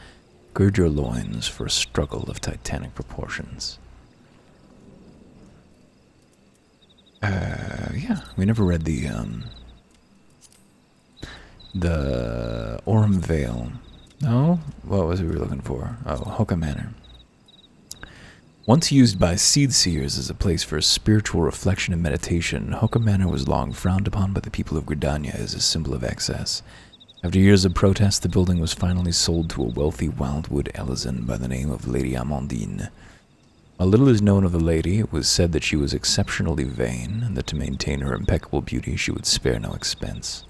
Gird your loins for a struggle of titanic proportions. Yeah, we never read the Orem Vale. No? What was it we were looking for? Oh, Hoka Manor. Once used by seed seers as a place for spiritual reflection and meditation, Hoka Manor was long frowned upon by the people of Gridania as a symbol of excess. After years of protest, the building was finally sold to a wealthy wildwood Elizan by the name of Lady Amandine. While little is known of the lady, it was said that she was exceptionally vain, and that to maintain her impeccable beauty she would spare no expense.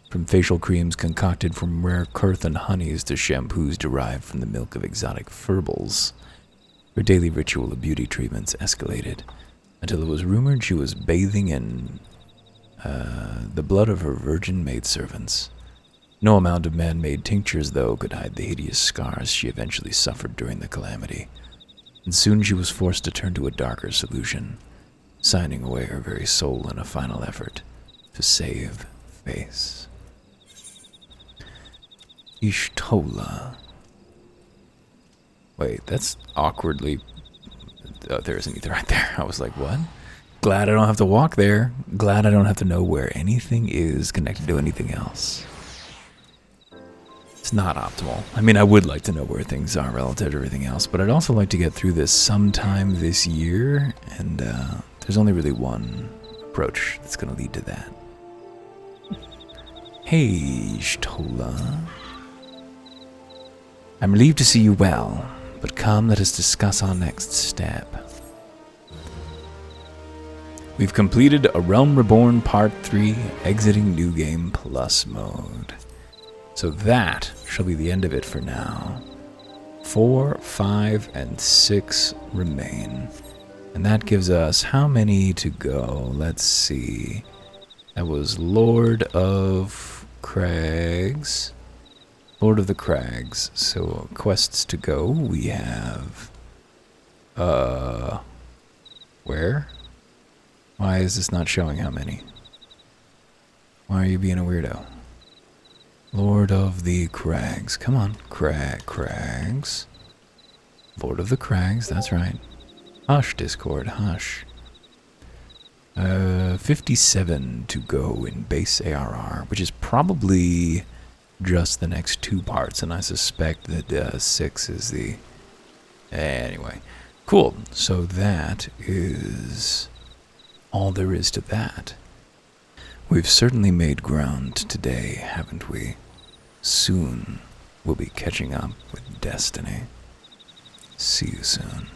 From facial creams concocted from rare Curthan honeys to shampoos derived from the milk of exotic furbals, her daily ritual of beauty treatments escalated, until it was rumored she was bathing in the blood of her virgin maidservants. No amount of man-made tinctures, though, could hide the hideous scars she eventually suffered during the calamity, and soon she was forced to turn to a darker solution, signing away her very soul in a final effort to save face. Ishtola. Wait, that's awkwardly... Oh, there's an ether right there. I was like, what? Glad I don't have to walk there. Glad I don't have to know where anything is connected to anything else. It's not optimal. I mean, I would like to know where things are relative to everything else, but I'd also like to get through this sometime this year, and there's only really one approach that's going to lead to that. Hey, Shtola. I'm relieved to see you well, but come, let us discuss our next step. We've completed A Realm Reborn Part 3, exiting New Game Plus mode. So that shall be the end of it for now. 4, 5, and 6 remain. And that gives us how many to go? Let's see. That was Lord of Crags. Lord of the Crags. So quests to go. We have... Where? Why is this not showing how many? Why are you being a weirdo? Lord of the Crags. Come on. Crags. Lord of the Crags, that's right. Hush, Discord, hush. 57 to go in base ARR, which is probably just the next 2 parts, and I suspect that 6 is the... Anyway. Cool. So that is all there is to that. We've certainly made ground today, haven't we? Soon we'll be catching up with Destiny. See you soon.